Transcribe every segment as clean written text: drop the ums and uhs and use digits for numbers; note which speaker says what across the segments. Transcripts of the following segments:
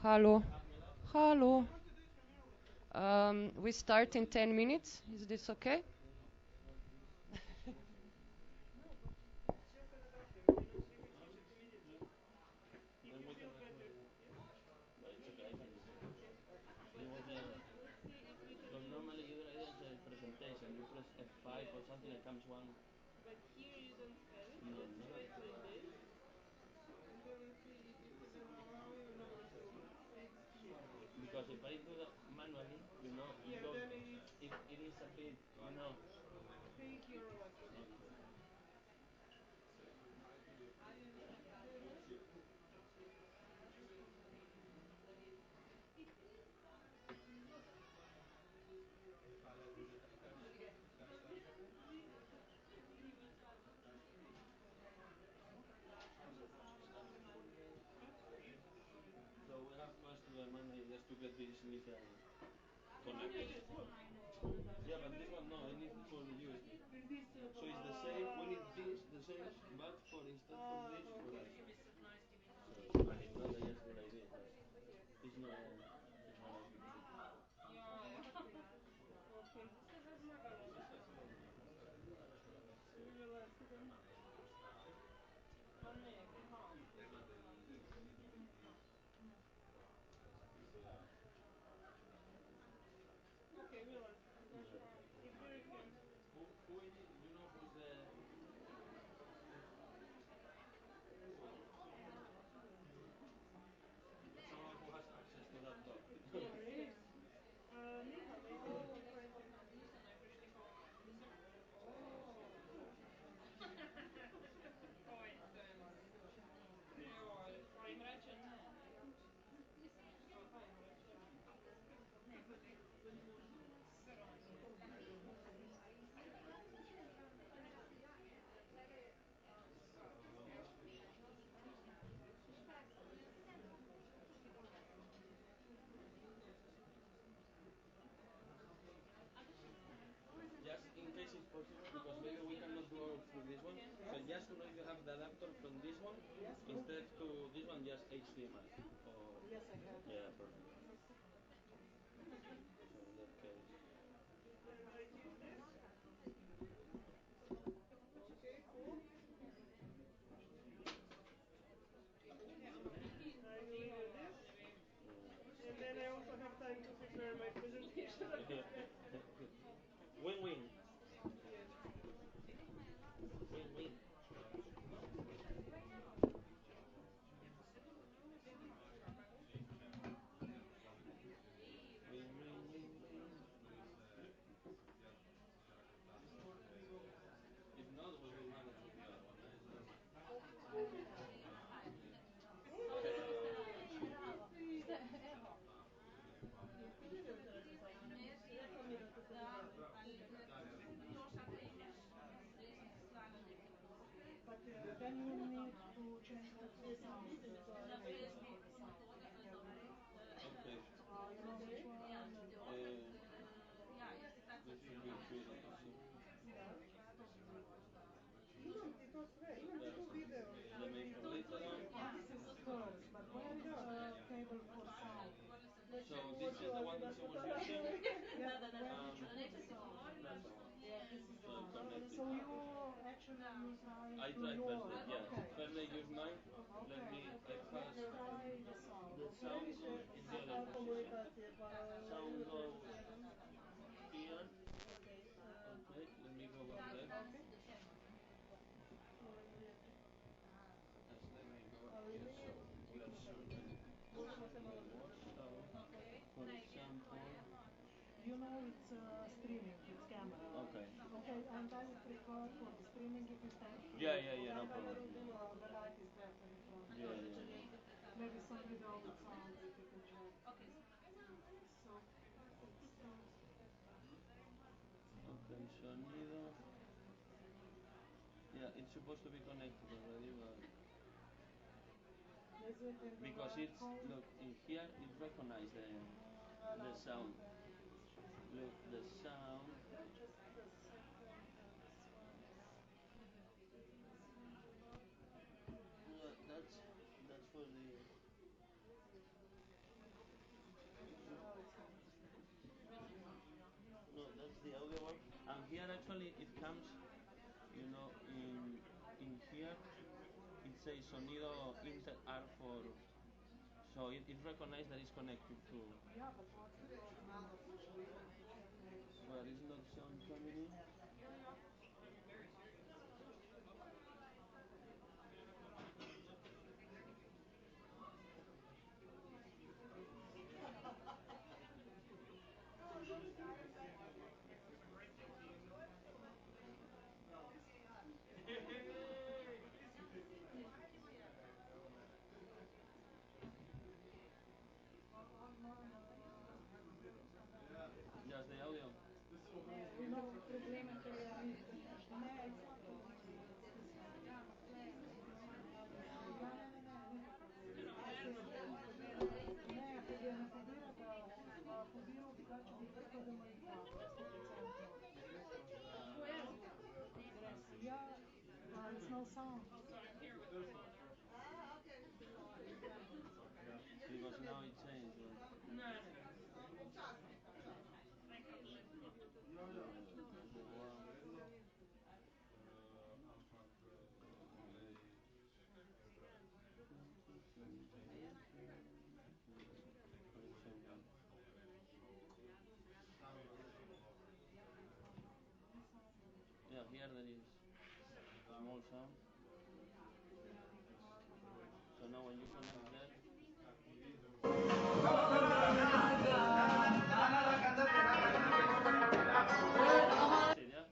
Speaker 1: Hello. Hello. We start in 10 minutes. Is this okay?
Speaker 2: Because normally you do it as a presentation. You press F5 or something and comes one. But here you don't have it. No, it's directly this. And then I see it is because if I do that manually, it goes, then it is a bit, Thank you very much. Okay. So we have to ask to the manager just to get this initial connect. Yeah, but this one no, I need it for the USB. So it's the same, we need this, the same, but for instead for this, for us. So, and it's not just good idea. It's not a big deal. Okay. Okay, we'll ask. If there can. Who is it? You know who's the someone who has access to that door? Yes. Nisam, maybe you can try to. Nisam najprije štrikovala. Nisam Oj, to je joj, ali mreče ne. A, taj mreče. Just in case it's possible, because maybe we cannot do all through this one. So just to know if you have the adapter from this one, instead to this one, just HDMI. Or yes, I have. Yeah, perfect. So in that case. I choose this. Okay, cool. I will leave it this. And then I also have time to prepare my presentation. Win-win. Yes. Win-win. If not, we will manage with the other one.
Speaker 3: But then you need to change the sound for the sound.
Speaker 2: Okay.
Speaker 3: You know which one?
Speaker 2: This should be pretty easy.
Speaker 3: Imam ti to sve, imam ti tu video.
Speaker 2: Let me complete that one.
Speaker 3: This is first, but where is the cable for sound?
Speaker 2: So this is the one that she was using.
Speaker 3: Yes, but where did you put the sound?
Speaker 2: That's the one.
Speaker 3: Yeah, this is the
Speaker 2: So
Speaker 3: one.
Speaker 2: connect it.
Speaker 3: So you actually try
Speaker 2: I
Speaker 3: to
Speaker 2: tried
Speaker 3: your,
Speaker 2: first, yeah.
Speaker 3: okay.
Speaker 2: First I use mine. Let me, I pass
Speaker 3: Let's try the sound.
Speaker 2: the sound goes in the other position. Sound goes here. Okay, let me go back there. Yes, let me go back here. So let's show you how it works. So, for example,
Speaker 3: You know it's streaming, it's camera.
Speaker 2: okay.
Speaker 3: Okay, and does it record for the streaming if you stand
Speaker 2: Yeah,
Speaker 3: here?
Speaker 2: no problem.
Speaker 3: The light is better in front.
Speaker 2: Yeah.
Speaker 3: Maybe some video with sound if you can check. So,
Speaker 2: Okay, sonido. Yeah, it's supposed to be connected already, but because it's look in here it recognizes the sound. Look, the sound.
Speaker 3: Just a second. This one
Speaker 2: That's for the. says sonido inter R for, so it recognizes that it's connected to, but it's not sound coming in. Just the audio.
Speaker 3: Imamo probleme pri ritmu. Ne, ne, ne pobirata, pobiral bi ga, če bi vrtal, da ima jih 100%. Ja, it's no sound.
Speaker 2: Because now it changed. Yeah, here there is small sound. So now when you connect there, yeah?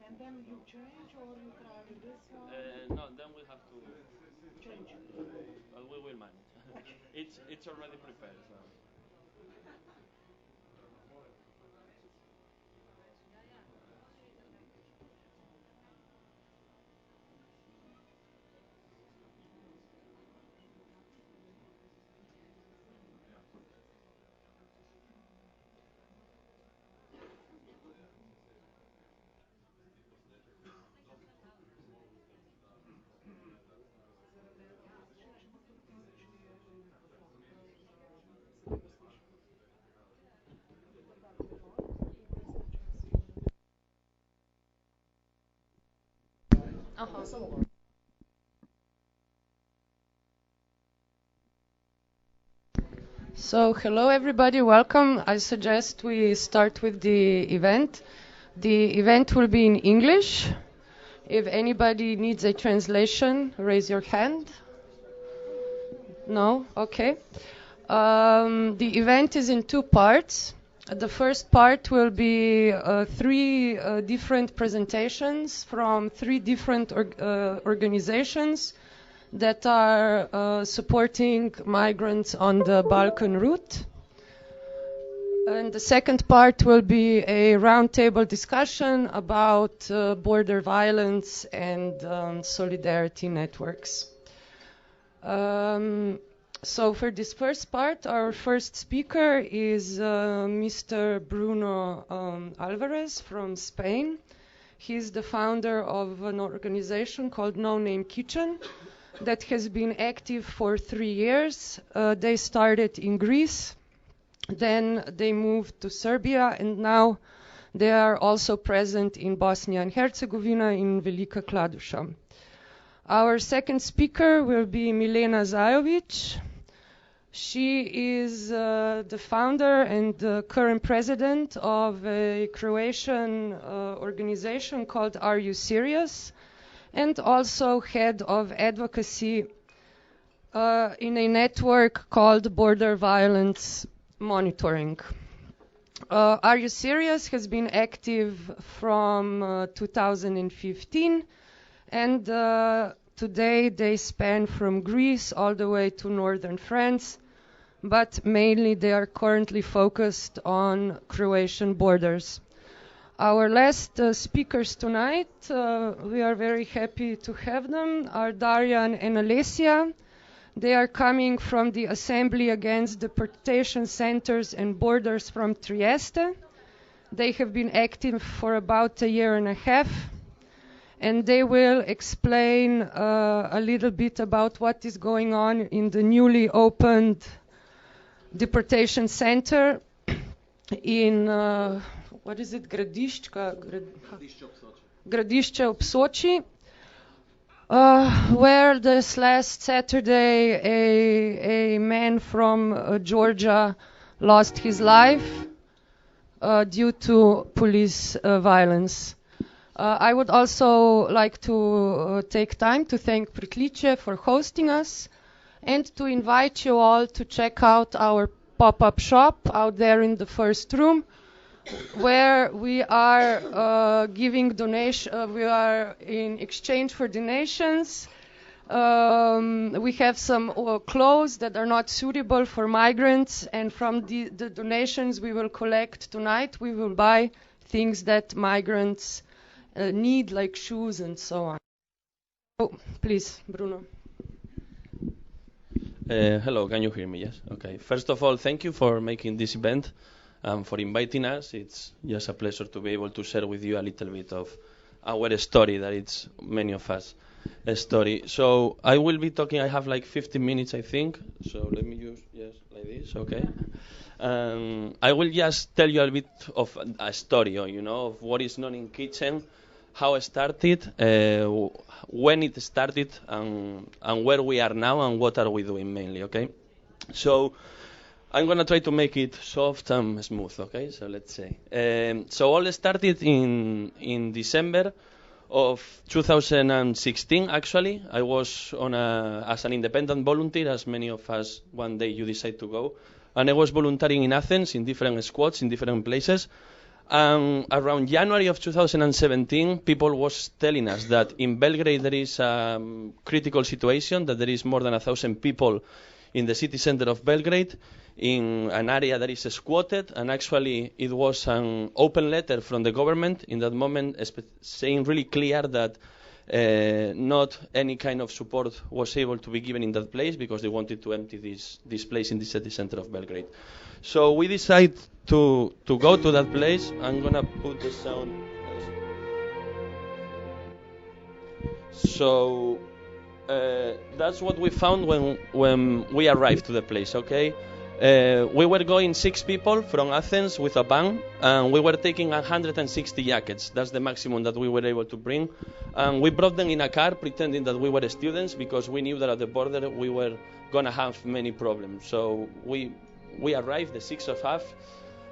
Speaker 3: And then you change or you try this one?
Speaker 2: No, then we have to change. But we will manage. It's already prepared. So.
Speaker 1: So, hello everybody, welcome. I suggest we start with the event. The event will be in English. If anybody needs a translation, raise your hand. No? Okay. The event is in two parts. The first part will be three different presentations from three different organizations that are supporting migrants on the Balkan route. And the second part will be a roundtable discussion about border violence and solidarity networks. So for this first part, our first speaker is Mr. Bruno Álvarez from Spain. He's the founder of an organization called No Name Kitchen that has been active for 3 years. They started in Greece, then they moved to Serbia, and now they are also present in Bosni and Hercegovina in Velika Kladuša. Our second speaker will be Milena Zajović. She is the founder and the current president of a Croatian organization called Are You Syrious? And also head of advocacy in a network called Border Violence Monitoring. Are You Syrious has been active from 2015, and today they span from Greece all the way to northern France, but mainly they are currently focused on Croatian borders. Our last speakers tonight, we are very happy to have them, are Darian and Alessia. They are coming from the Assembly Against Deportation Centers and Borders from Trieste. They have been active for about 1.5 years, and they will explain a little bit about what is going on in the newly opened deportation center in what is it, Gradišće ob Soči. where this last Saturday a man from Georgia lost his life due to police violence. I would also like to take time to thank Prekliče for hosting us and to invite you all to check out our pop-up shop out there in the first room, where we are giving donation. We are in exchange for donations. We have some clothes that are not suitable for migrants, and from the donations we will collect tonight, we will buy things that migrants need, like shoes and so on. Oh, please, Bruno.
Speaker 2: Hello, can you hear me? Yes? Okay. First of all, thank you for making this event and for inviting us. It's just a pleasure to be able to share with you a little bit of our story, that it's many of us a story. So I will be talking, I have like 15 minutes, I think. So let me use, yes, like this, okay. I will just tell you a bit of a story, of what is known in kitchen, how it started, when it started, and where we are now, and what are we doing mainly, okay? So I'm going to try to make it soft and smooth, okay? So let's say. So all started in December of 2016, actually. I was as an independent volunteer, as many of us one day you decide to go. And I was volunteering in Athens, in different squads, in different places. Around January of 2017, people was telling us that in Belgrade there is a critical situation, that there is more than 1,000 people in the city center of Belgrade, in an area that is squatted, and actually it was an open letter from the government in that moment saying really clear that not any kind of support was able to be given in that place because they wanted to empty this place in the city center of Belgrade. So we decided to go to that place. I'm gonna put the sound. So that's what we found when we arrived to the place, okay? We were going 6 people from Athens with a van, and we were taking 160 jackets. That's the maximum that we were able to bring. And we brought them in a car, pretending that we were students, because we knew that at the border we were going to have many problems. So we arrived, the 6 of us,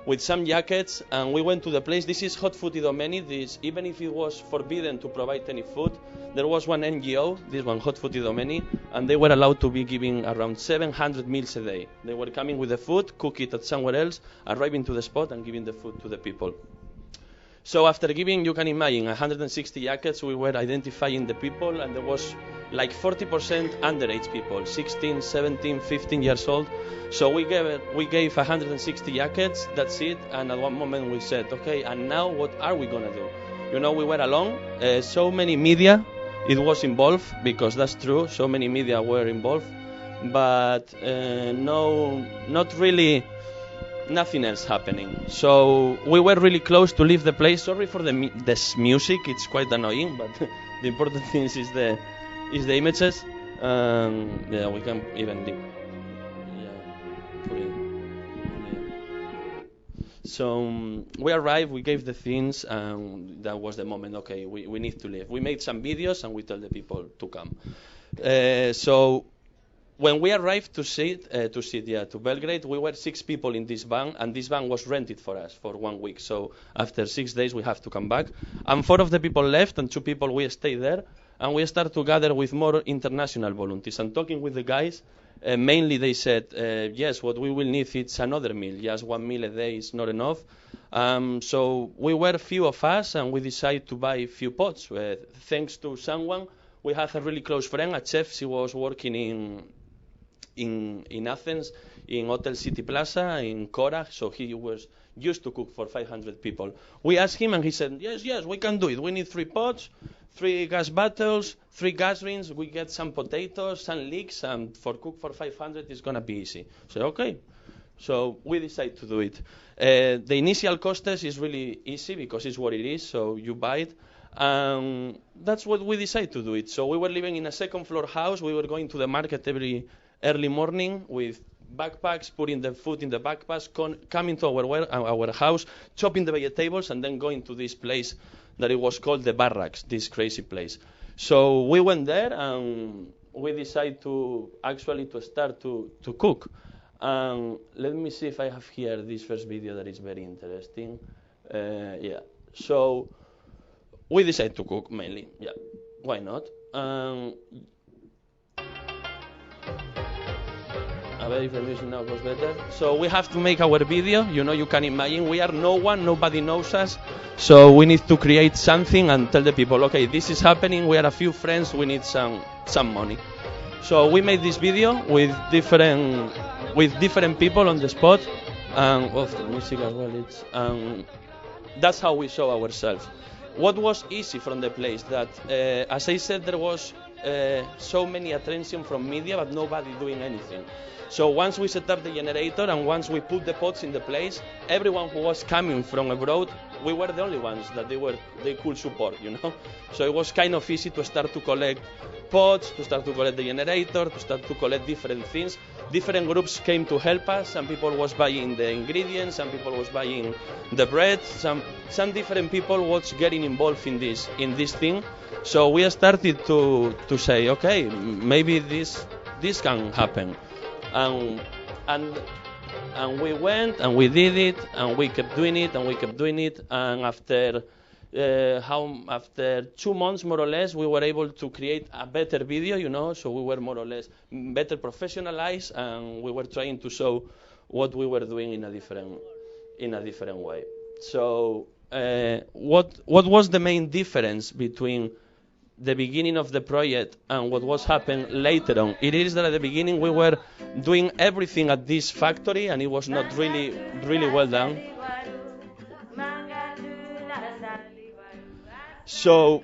Speaker 2: with some jackets, and we went to the place. This is Hot Food Idomeni. Even if it was forbidden to provide any food, there was one NGO, this one, Hot Food Idomeni, and they were allowed to be giving around 700 meals a day. They were coming with the food, cook it at somewhere else, arriving to the spot and giving the food to the people. So after giving, you can imagine, 160 jackets, we were identifying the people, and there was like 40% underage people, 16, 17, 15 years old. So we gave 160 jackets, that's it, and at one moment we said, okay, and now what are we going to do? We were alone, so many media, it was involved, because that's true, so many media were involved, but no, not really, nothing else happening. So we were really close to leave the place. Sorry for this music, it's quite annoying, but the important thing is the images. Yeah, we can even leave. So we arrived, we gave the things, and that was the moment, okay, we need to leave. We made some videos and we told the people to come. So when we arrived to Belgrade, we were 6 people in this van, and this van was rented for us for 1 week. So after 6 days, we have to come back. And 4 of the people left, and 2 people, we stayed there. And we started to gather with more international volunteers. And talking with the guys, mainly they said, yes, what we will need is another meal. Just 1 meal a day is not enough. So we were a few of us, and we decided to buy a few pots. Thanks to someone, we have a really close friend, a chef. She was working in Athens, in Hotel City Plaza, in Cora. So he was used to cook for 500 people. We asked him, and he said, yes, we can do it. We need 3 pots, 3 gas bottles, 3 gas rings, we get some potatoes, some leeks, and for cook for 500 it's going to be easy. So, okay. So we decided to do it. The initial cost is really easy because it's what it is, so you buy it. That's what we decided to do it. So we were living in a 2nd floor house. We were going to the market every early morning with backpacks, putting the food in the backpacks, coming to our house, chopping the vegetables, and then going to this place that it was called the barracks, this crazy place. So we went there and we decided to start to cook. Let me see if I have here this first video that is very interesting. Yeah. So we decided to cook mainly. Yeah. Why not? A ver if the music now goes better. So we have to make our video. You know, you can imagine we are no one, nobody knows us. So we need to create something and tell the people, okay, this is happening. We are a few friends. We need some money. So we made this video with different people on the spot, and the music as well. That's how we show ourselves. What was easy from the place that, as I said, there was so many attention from media, but nobody doing anything. So once we set up the generator and once we put the pots in the place, everyone who was coming from abroad, we were the only ones that they could support, you know. So it was kind of easy to start to collect pots, to start to collect the generator, to start to collect different things. Different groups came to help us. Some people was buying the ingredients, some people was buying the bread, some different people was getting involved in this thing. So we started to say, okay, maybe this can happen. And we went and we did it and we kept doing it and we kept doing it, and after 2 months more or less we were able to create a better video, you know. So we were more or less better professionalized and we were trying to show what we were doing in a different way. So what was the main difference between the beginning of the project and what was happening later on? It is that at the beginning we were doing everything at this factory and it was not really well done. So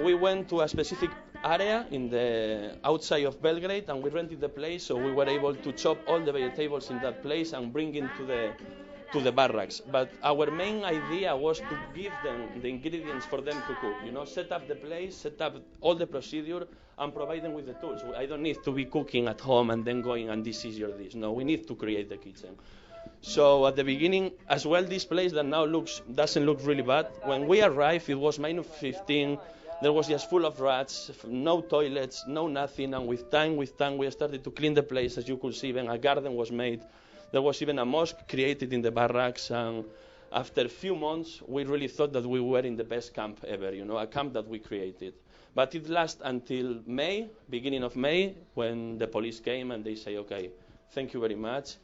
Speaker 2: we went to a specific area in the outside of Belgrade and we rented the place, so we were able to chop all the vegetables in that place and bring it to the barracks. But our main idea was to give them the ingredients for them to cook, you know, set up the place, set up all the procedure and provide them with the tools. I don't need to be cooking at home and then going and this is your dish. No, we need to create the kitchen. So at the beginning as well, this place that now doesn't look really bad. When we arrived, it was minus 15. There was just full of rats, no toilets, no nothing. And with time, we started to clean the place. As you could see, even a garden was made. There was even a mosque created in the barracks. And after a few months, we really thought that we were in the best camp ever, you know, a camp that we created. But it lasted until May, beginning of May, when the police came and they say, okay, thank you very much,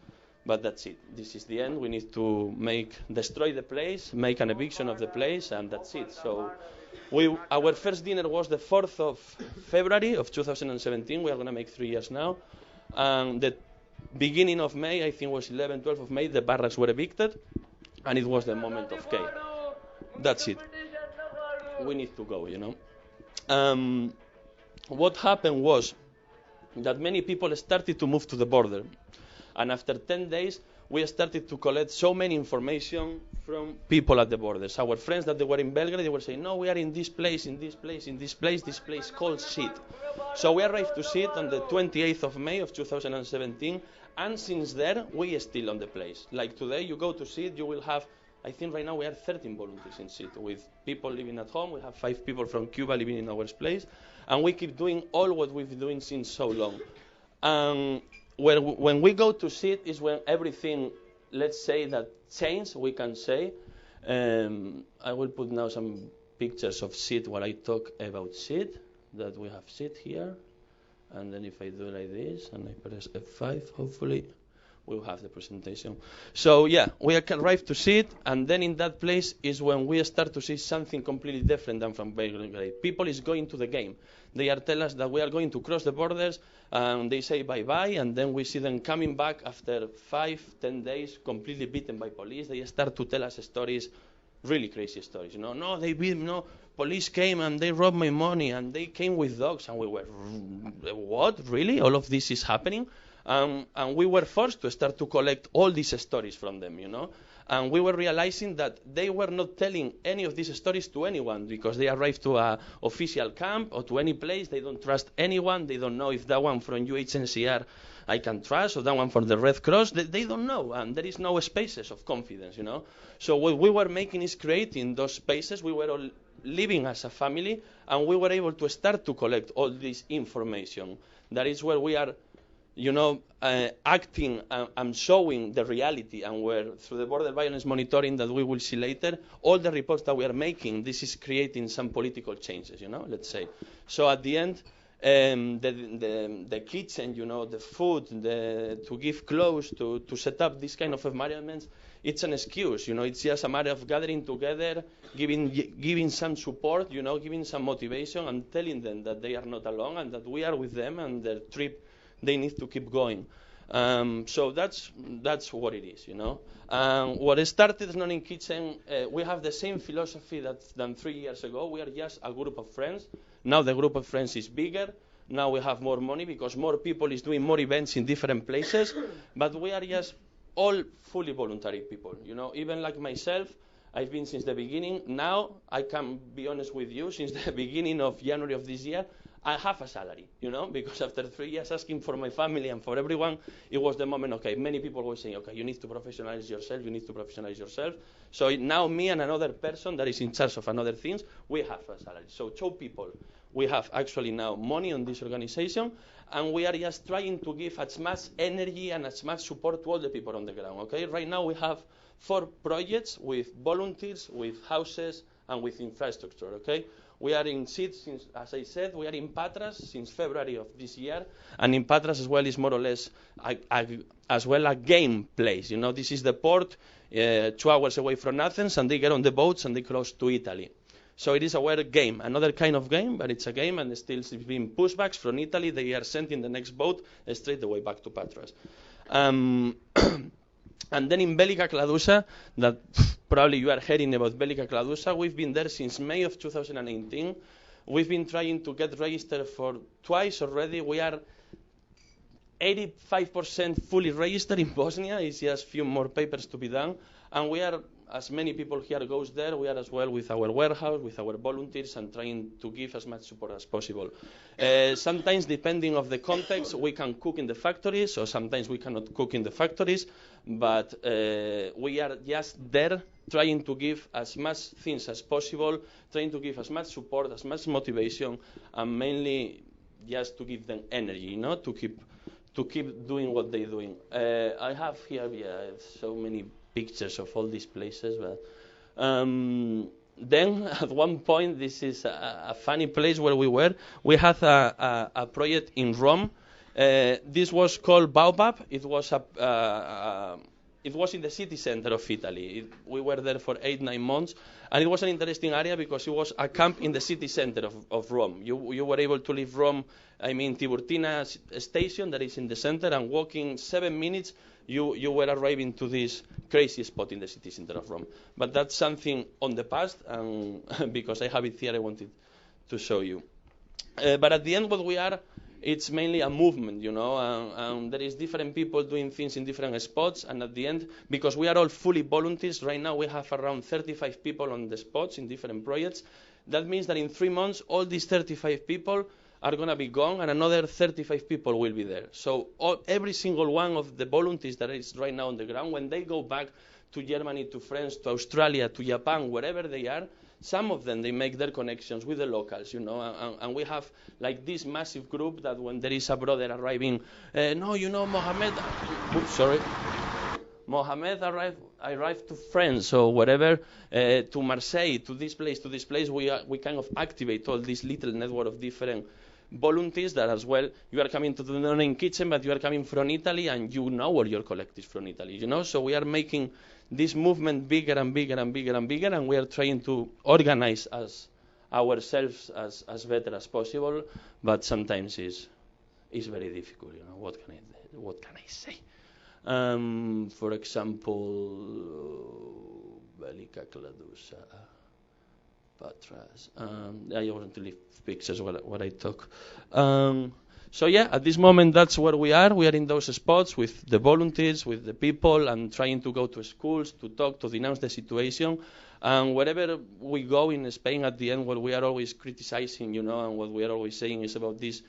Speaker 2: but that's it. This is the end. We need to destroy the place, make an eviction of the place, and that's it. So our first dinner was the 4th of February of 2017. We are going to make 3 years now. And the beginning of May, I think it was 11, 12 of May, the barracks were evicted, and it was the moment of chaos. That's it. We need to go, you know. What happened was that many people started to move to the border. And after 10 days, we started to collect so many information from people at the borders. Our friends that they were in Belgrade, they were saying, no, we are in this place called Sid. So we arrived to Sid on the 28th of May of 2017. And since there, we are still on the place. Like today, you go to Sid, you will have, I think right now we are 13 volunteers in Sid with people living at home. We have 5 people from Cuba living in our place. And we keep doing all what we've been doing since so long. When we go to Sid is when everything, let's say, that changed, we can say. I will put now some pictures of Sid while I talk about Sid, that we have Sid here. And then if I do like this and I press F5, hopefully we'll have the presentation. So yeah, we arrived to Sid, and then in that place is when we start to see something completely different than from Belgrade. People is going to the game. They are telling us that we are going to cross the borders, and they say bye-bye, and then we see them coming back after 5-10 days, completely beaten by police. They start to tell us stories, really crazy stories. You know, no, they beat, no, police came and they robbed my money, and they came with dogs, and we were, what, really? All of this is happening? And we were forced to start to collect all these stories from them, you know. And we were realizing that they were not telling any of these stories to anyone because they arrived to an official camp or to any place. They don't trust anyone. They don't know if that one from UNHCR I can trust or that one from the Red Cross. They don't know, and there is no spaces of confidence, you know. So what we were making is creating those spaces. We were all living as a family, and we were able to start to collect all this information. That is where we are, you know, acting and showing the reality, and where through the border violence monitoring that we will see later, all the reports that we are making, this is creating some political changes, you know, let's say. So at the end, the kitchen, you know, the food, to give clothes, to set up this kind of environments, it's an excuse, you know, it's just a matter of gathering together, giving some support, you know, giving some motivation and telling them that they are not alone and that we are with them and their trip, they need to keep going. So that's what it is, you know. What started as Non in Kitchen, we have the same philosophy than 3 years ago. We are just a group of friends. Now the group of friends is bigger. Now we have more money because more people is doing more events in different places. But we are just all fully voluntary people, you know. Even like myself, I've been since the beginning. Now, I can be honest with you, since the beginning of January of this year, I have a salary, you know, because after 3 years asking for my family and for everyone, it was the moment, okay, many people were saying, okay, you need to professionalize yourself, So now me and another person that is in charge of another things, we have a salary. So 2 people, we have actually now money on this organization, and we are just trying to give as much energy and as much support to all the people on the ground, okay? Right now we have 4 projects with volunteers, with houses, and with infrastructure, okay? We are in SID, as I said, we are in Patras since February of this year, and in Patras as well is more or less a game place. You know, this is the port 2 hours away from Athens, and they get on the boats and they cross to Italy. So it is a weird game, another kind of game, but it's a game, and still it's being pushbacks from Italy. They are sent in the next boat straight away back to Patras. And then in Velika Kladuša, that probably you are hearing about Velika Kladuša, we've been there since May of 2018. We've been trying to get registered for twice already. We are 85% fully registered in Bosnia. It's just a few more papers to be done. And we are, as many people here goes there, we are as well with our warehouse, with our volunteers, and trying to give as much support as possible. Sometimes, depending on the context, we can cook in the factories, or sometimes we cannot cook in the factories, but we are just there trying to give as much things as possible, trying to give as much support, as much motivation, and mainly just to give them energy, you know, to keep doing what they're doing. I have here so many pictures of all these places, but then at one point, this is a funny place where we were. We had a project in Rome. This was called Baobab. It was it was in the city center of Italy. We were there for 8-9 months, and it was an interesting area because it was a camp in the city center of Rome. You were able to leave Rome, Tiburtina station that is in the center, and walking 7 minutes, you were arriving to this crazy spot in the city center of Rome. But that's something on the past, and because I have it here, I wanted to show you. But at the end, what we are, it's mainly a movement, you know, and there is different people doing things in different spots, and at the end, because we are all fully volunteers, right now we have around 35 people on the spots in different projects. That means that in 3 months, all these 35 people are going to be gone, and another 35 people will be there. So every single one of the volunteers that is right now on the ground, when they go back to Germany, to France, to Australia, to Japan, wherever they are, some of them, they make their connections with the locals, you know, and we have like this massive group that when there is a brother arriving, no, you know, Mohammed arrived to France or whatever, to Marseille, to this place, we kind of activate all this little network of different volunteers that as well, you are coming to the Non in Kitchen, but you are coming from Italy, and you know all your collectives from Italy, you know, so we are making this movement bigger and bigger and bigger and bigger, and we are trying to organize ourselves as better as possible, but sometimes it's very difficult, you know, what can I say? For example, Velika Kladuša, Patras. I want to leave pictures what I talk. So yeah, at this moment, that's where we are. We are in those spots with the volunteers, with the people, and trying to go to schools, to talk, to denounce the situation. And wherever we go in Spain, at the end, what we are always criticizing, and what we are always saying is about this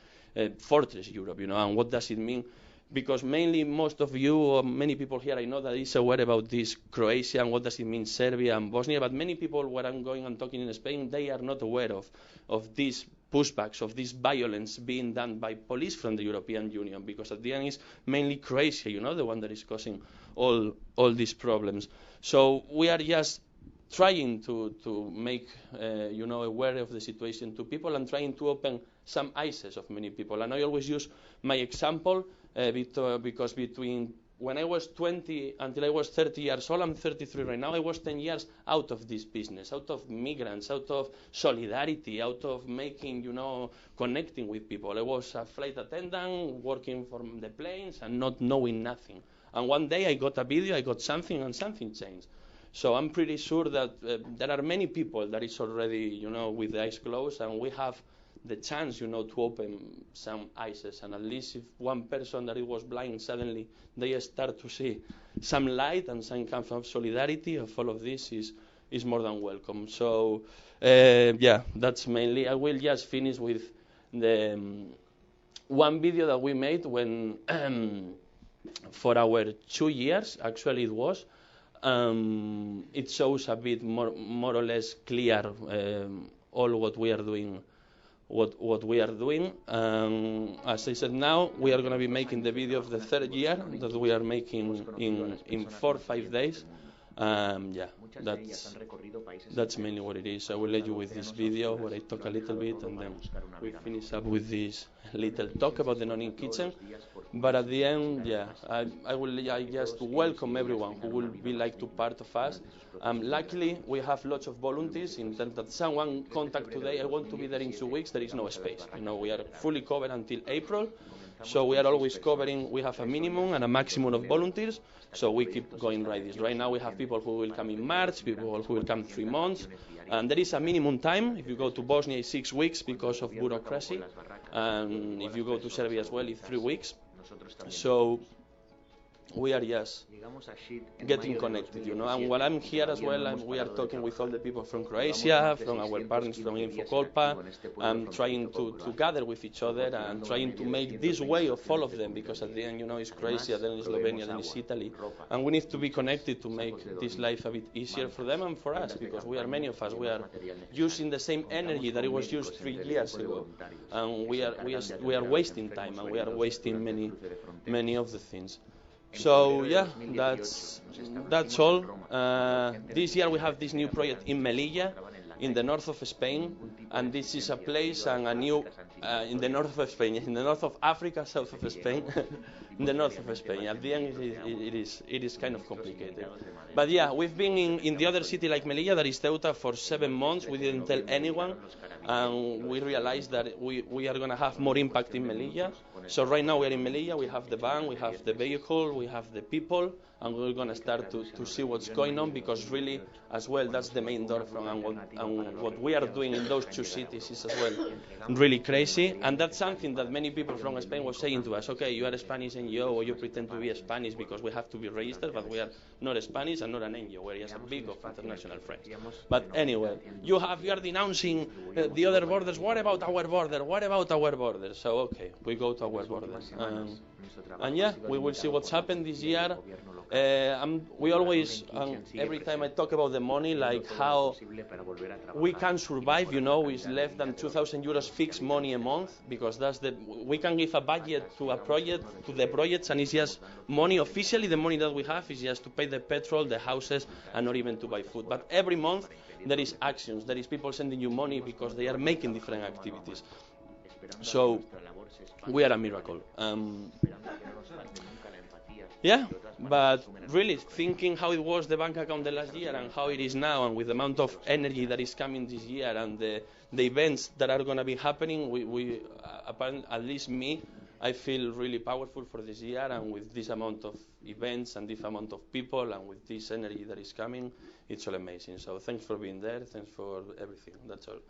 Speaker 2: fortress Europe, and what does it mean? Because mainly most of you, or many people here, I know that is aware about this Croatia and what does it mean Serbia and Bosnia, but many people, when I'm going and talking in Spain, they are not aware of these pushbacks, of this violence being done by police from the European Union, because at the end it's mainly Croatia, the one that is causing all these problems. So we are just trying to make, aware of the situation to people and trying to open some eyes of many people. And I always use my example because between when I was 20 until I was 30 years old, I'm 33 right now, I was 10 years out of this business, out of migrants, out of solidarity, out of making, connecting with people. I was a flight attendant, working for the planes and not knowing nothing. And one day I got a video, I got something, and something changed. So I'm pretty sure that there are many people that is already, with the eyes closed, and we have the chance, to open some eyes, and at least if one person that it was blind, suddenly they start to see some light and some kind of solidarity of all of this is more than welcome. So, that's mainly. I will just finish with the one video that we made when, for our 2 years, actually it was, it shows a bit more or less clear all what we are doing. What we are doing. As I said, now we are going to be making the video of the 3rd year that we are making in 4 or 5 days. That's mainly what it is. I will let you with this video where I talk a little bit, and then we finish up with this little talk about the non-in kitchen. But at the end, I just welcome everyone who will be like to part of us. Luckily, we have lots of volunteers. In terms that someone contact today, I want to be there in 2 weeks. There is no space. We are fully covered until April. So we are always covering. We have a minimum and a maximum of volunteers. So we keep going like this. Right now we have people who will come in March, people who will come 3 months. And there is a minimum time. If you go to Bosnia, it's 6 weeks because of bureaucracy. And if you go to Serbia as well, it's 3 weeks. So we are just getting connected, And while I'm here as well, we are talking with all the people from Croatia, from our partners from Infokolpa, trying to gather with each other and trying to make this way of all of them, because at the end, it's Croatia, then it's Slovenia, then it's Italy, and we need to be connected to make this life a bit easier for them and for us, because many of us, we are using the same energy that it was used 3 years ago, and we are wasting time, and we are wasting many of the things. So that's all. This year we have this new project in Melilla, in the north of Spain, and this is a place and a new in the north of Spain, in the north of Africa, south of Spain, in the north of Spain. At the end, it is kind of complicated. But we've been in the other city like Melilla, that is Ceuta, for 7 months. We didn't tell anyone, and we realized that we are going to have more impact in Melilla. So right now we are in Melilla, we have the van, we have the vehicle, we have the people, and we're going to start to see what's going on, because really, as well, that's the main door from, and what we are doing in those 2 cities is as well really crazy. And that's something that many people from Spain were saying to us, okay, you are a Spanish NGO, or you pretend to be a Spanish because we have to be registered, but we are not a Spanish and not an NGO, we're just a big of international friends. But anyway, you are denouncing the other borders. What about our border? What about our border? So okay, we go to our borders. And we will see what's happened this year. We always, every time I talk about the money, like how we can survive, with less than 2,000 euros fixed money a month, because we can give a budget to the projects, and it's just money. Officially, the money that we have is just to pay the petrol, the houses, and not even to buy food. But every month there is actions, there is people sending you money because they are making different activities. So we are a miracle. But really thinking how it was the bank account the last year and how it is now, and with the amount of energy that is coming this year and the events that are going to be happening, we at least me, I feel really powerful for this year, and with this amount of events and this amount of people and with this energy that is coming, it's all amazing. So thanks for being there, thanks for everything, that's all.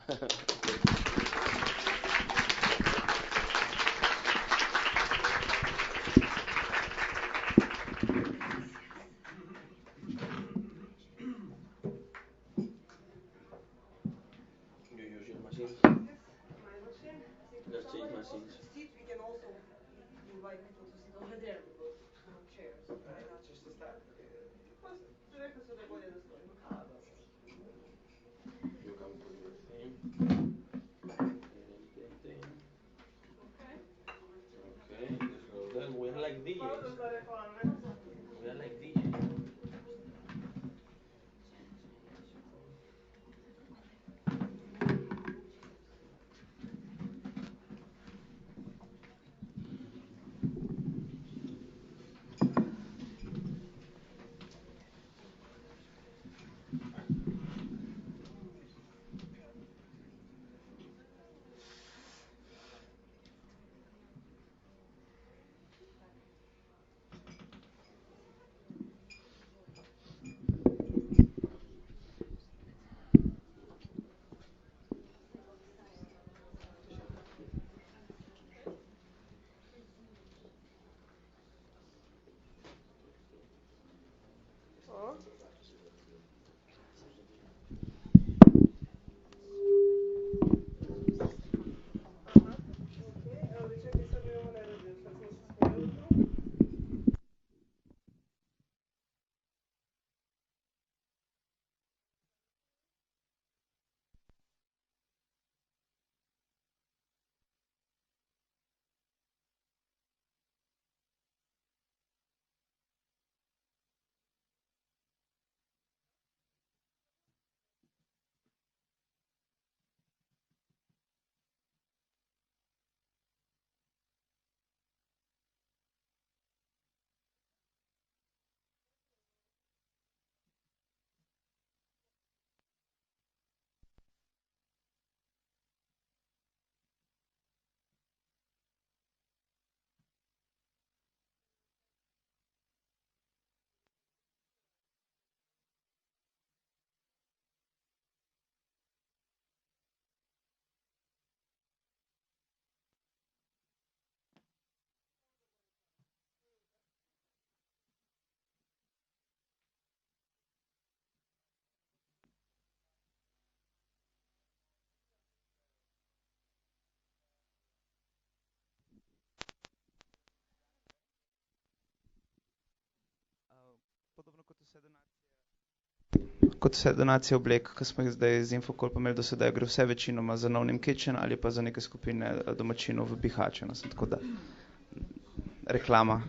Speaker 2: machines. There's cheese machines.
Speaker 3: We can also invite people to sit over there because no chairs.
Speaker 4: Ćeš se staviti?
Speaker 3: Rekli su da je bolje da stojimo.
Speaker 2: You can put your thing. Okay, let's go there. We are like DJs.
Speaker 3: Za reklame.
Speaker 2: We are like DJs.
Speaker 4: Podobno kot vse donacije oblek, ki smo jih zdaj z Infokolpa imeli do sedaj, gre vse večinoma za No Name Kitchen ali pa za neke skupine domačinov v Bihaću. No, tako da reklama.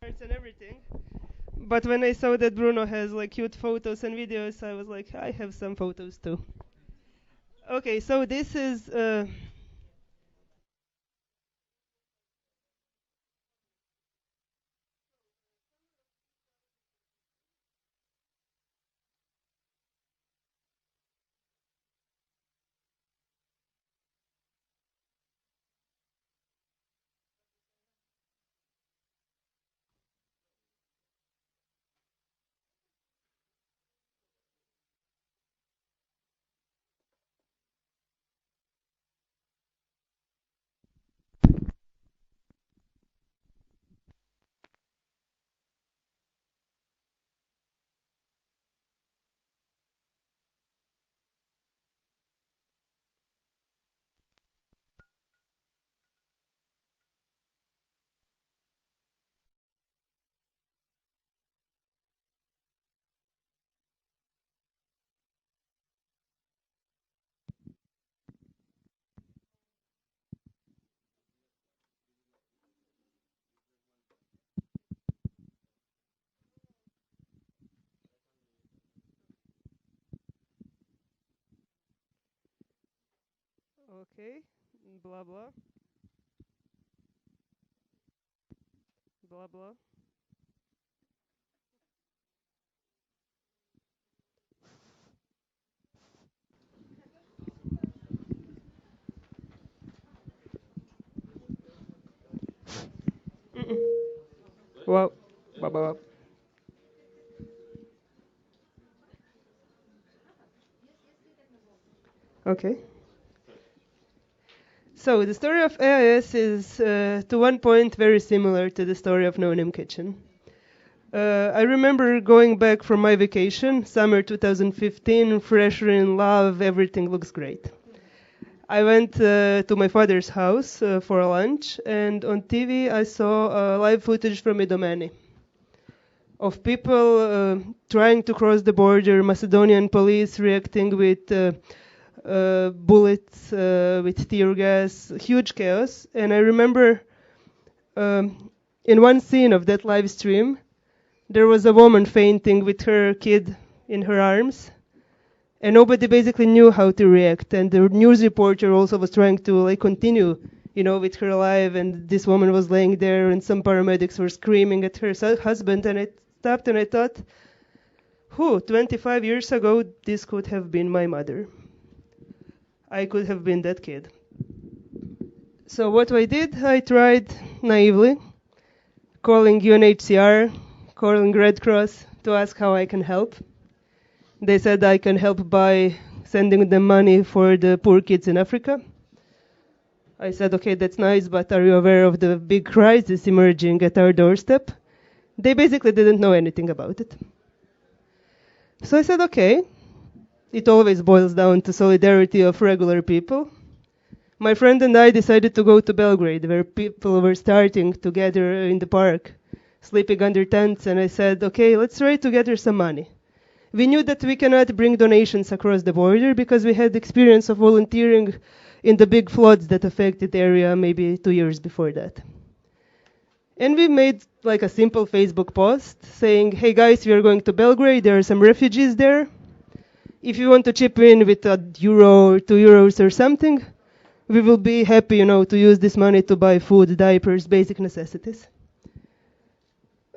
Speaker 5: And everything. But when I saw that Bruno has like cute photos and videos, I was like, I have some photos too. Okay, so this is okay, blah blah, blah blah. Mm-mm. Wow, blah blah. Okay. So the story of AYS is, to one point, very similar to the story of No Name Kitchen. I remember going back from my vacation, summer 2015, fresher in love, everything looks great. I went to my father's house for lunch, and on TV I saw live footage from Idomeni of people trying to cross the border, Macedonian police reacting with bullets, with tear gas, huge chaos. And I remember in one scene of that live stream, there was a woman fainting with her kid in her arms, and nobody basically knew how to react. And the news reporter also was trying to continue, with her life. And this woman was laying there, and some paramedics were screaming at her husband. And I stopped and I thought, 25 years ago, this could have been my mother. I could have been that kid. So what I did, I tried naively calling UNHCR, calling Red Cross to ask how I can help. They said I can help by sending them money for the poor kids in Africa. I said, okay, that's nice, but are you aware of the big crisis emerging at our doorstep? They basically didn't know anything about it. So I said, okay, it always boils down to solidarity of regular people. My friend and I decided to go to Belgrade, where people were starting to gather in the park, sleeping under tents, and I said, okay, let's try to gather some money. We knew that we cannot bring donations across the border because we had experience of volunteering in the big floods that affected the area maybe 2 years before that. And we made a simple Facebook post saying, hey guys, we are going to Belgrade, there are some refugees there. If you want to chip in with €1 or €2 or something, we will be happy, to use this money to buy food, diapers, basic necessities.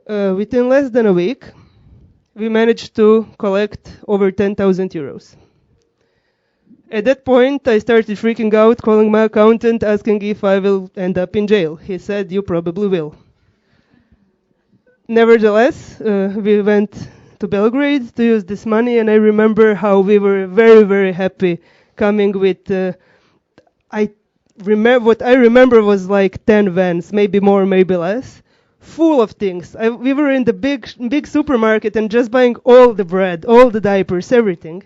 Speaker 5: Within less than a week, we managed to collect over €10,000. At that point, I started freaking out, calling my accountant, asking if I will end up in jail. He said, you probably will. Nevertheless, we went to Belgrade to use this money, and I remember how we were very, very happy coming with, what I remember was 10 vans, maybe more, maybe less, full of things. We were in the big supermarket and just buying all the bread, all the diapers, everything.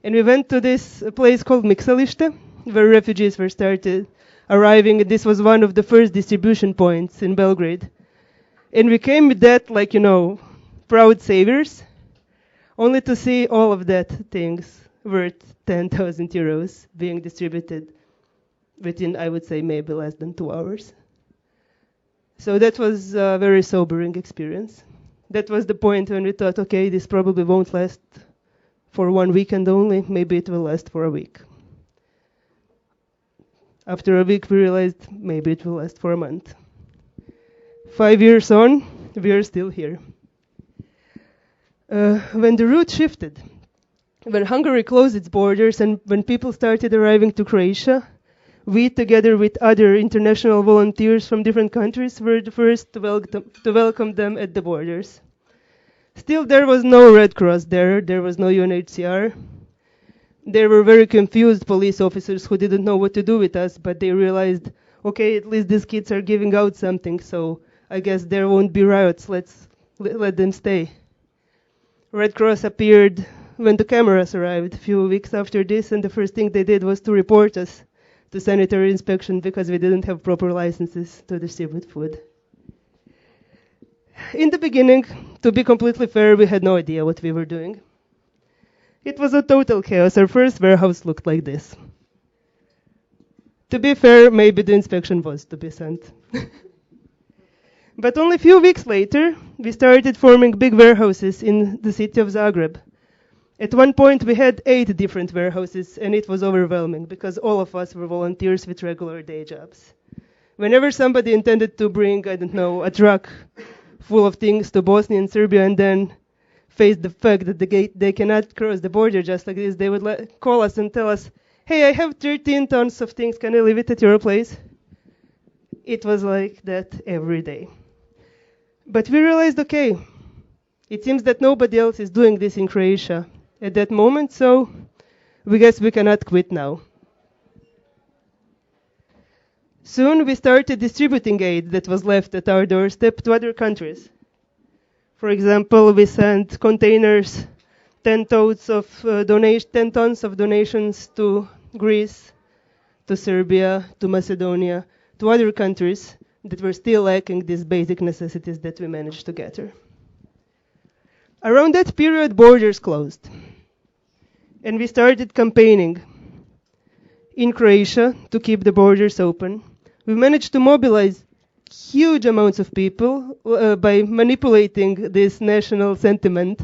Speaker 5: And we went to this place called Miksalište, where refugees were started arriving. This was one of the first distribution points in Belgrade. And we came with that, proud saviors, only to see all of that things worth €10,000 being distributed within, I would say, maybe less than 2 hours. So that was a very sobering experience. That was the point when we thought, okay, this probably won't last for one weekend only, maybe it will last for a week. After a week, we realized maybe it will last for a month. 5 years on, we are still here. When the route shifted, when Hungary closed its borders and when people started arriving to Croatia, we, together with other international volunteers from different countries, were the first to welcome them at the borders. Still, there was no Red Cross there was no UNHCR. There were very confused police officers who didn't know what to do with us, but they realized, okay, at least these kids are giving out something, so I guess there won't be riots, let them stay. Red Cross appeared when the cameras arrived a few weeks after this, and the first thing they did was to report us to sanitary inspection because we didn't have proper licenses to distribute food. In the beginning, to be completely fair, we had no idea what we were doing. It was a total chaos. Our first warehouse looked like this. To be fair, maybe the inspection was to be sent. But only a few weeks later, we started forming big warehouses in the city of Zagreb. At one point, we had 8 different warehouses, and it was overwhelming because all of us were volunteers with regular day jobs. Whenever somebody intended to bring, I don't know, a truck full of things to Bosnia and Serbia and then face the fact that they cannot cross the border just like this, they would call us and tell us, hey, I have 13 tons of things, can I leave it at your place? It was like that every day. But we realized, okay, it seems that nobody else is doing this in Croatia at that moment, so we guess we cannot quit now. Soon we started distributing aid that was left at our doorstep to other countries. For example, we sent containers, 10 tons of donations to Greece, to Serbia, to Macedonia, to other countries that were still lacking these basic necessities that we managed to gather. Around that period, borders closed, and we started campaigning in Croatia to keep the borders open. We managed to mobilize huge amounts of people by manipulating this national sentiment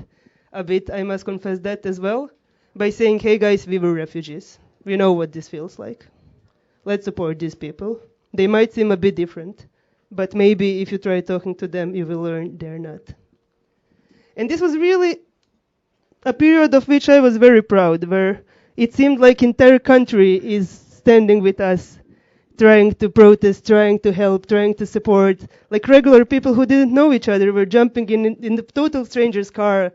Speaker 5: a bit, I must confess that as well, by saying, hey guys, we were refugees. We know what this feels like. Let's support these people. They might seem a bit different, but maybe if you try talking to them, you will learn they're not. And this was really a period of which I was very proud, where it seemed like entire country is standing with us, trying to protest, trying to help, trying to support. Like regular people who didn't know each other were jumping in the total stranger's car.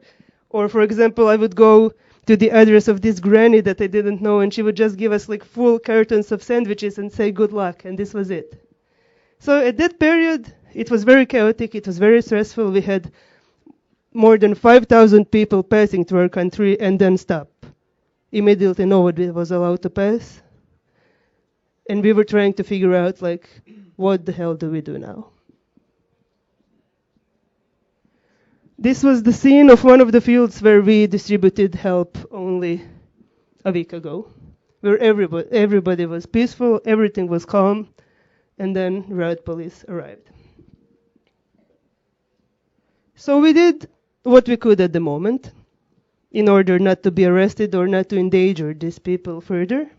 Speaker 5: Or, for example, I would go to the address of this granny that I didn't know, and she would just give us like full cartons of sandwiches and say good luck, and this was it. So at that period, it was very chaotic, it was very stressful. We had more than 5,000 people passing through our country and then stop. Immediately nobody was allowed to pass. And we were trying to figure out, like, what the hell do we do now? This was the scene of one of the fields where we distributed help only a week ago, where everybody was peaceful, everything was calm, and then riot police arrived. So we did what we could at the moment in order not to be arrested or not to endanger these people further.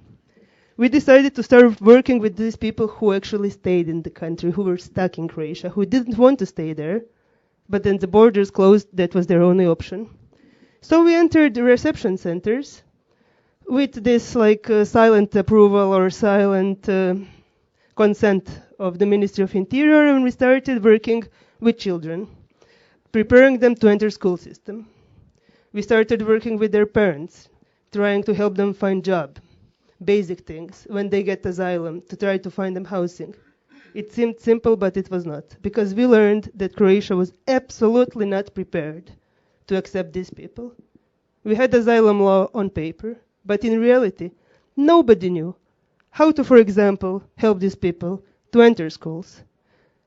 Speaker 5: We decided to start working with these people who actually stayed in the country, who were stuck in Croatia, who didn't want to stay there, but then the borders closed, that was their only option. So we entered the reception centers with this silent approval or silent consent of the Ministry of Interior, and we started working with children, preparing them to enter school system. We started working with their parents, trying to help them find job, basic things, when they get asylum, to try to find them housing. It seemed simple, but it was not, because we learned that Croatia was absolutely not prepared to accept these people. We had asylum law on paper, but in reality, nobody knew how to, for example, help these people to enter schools,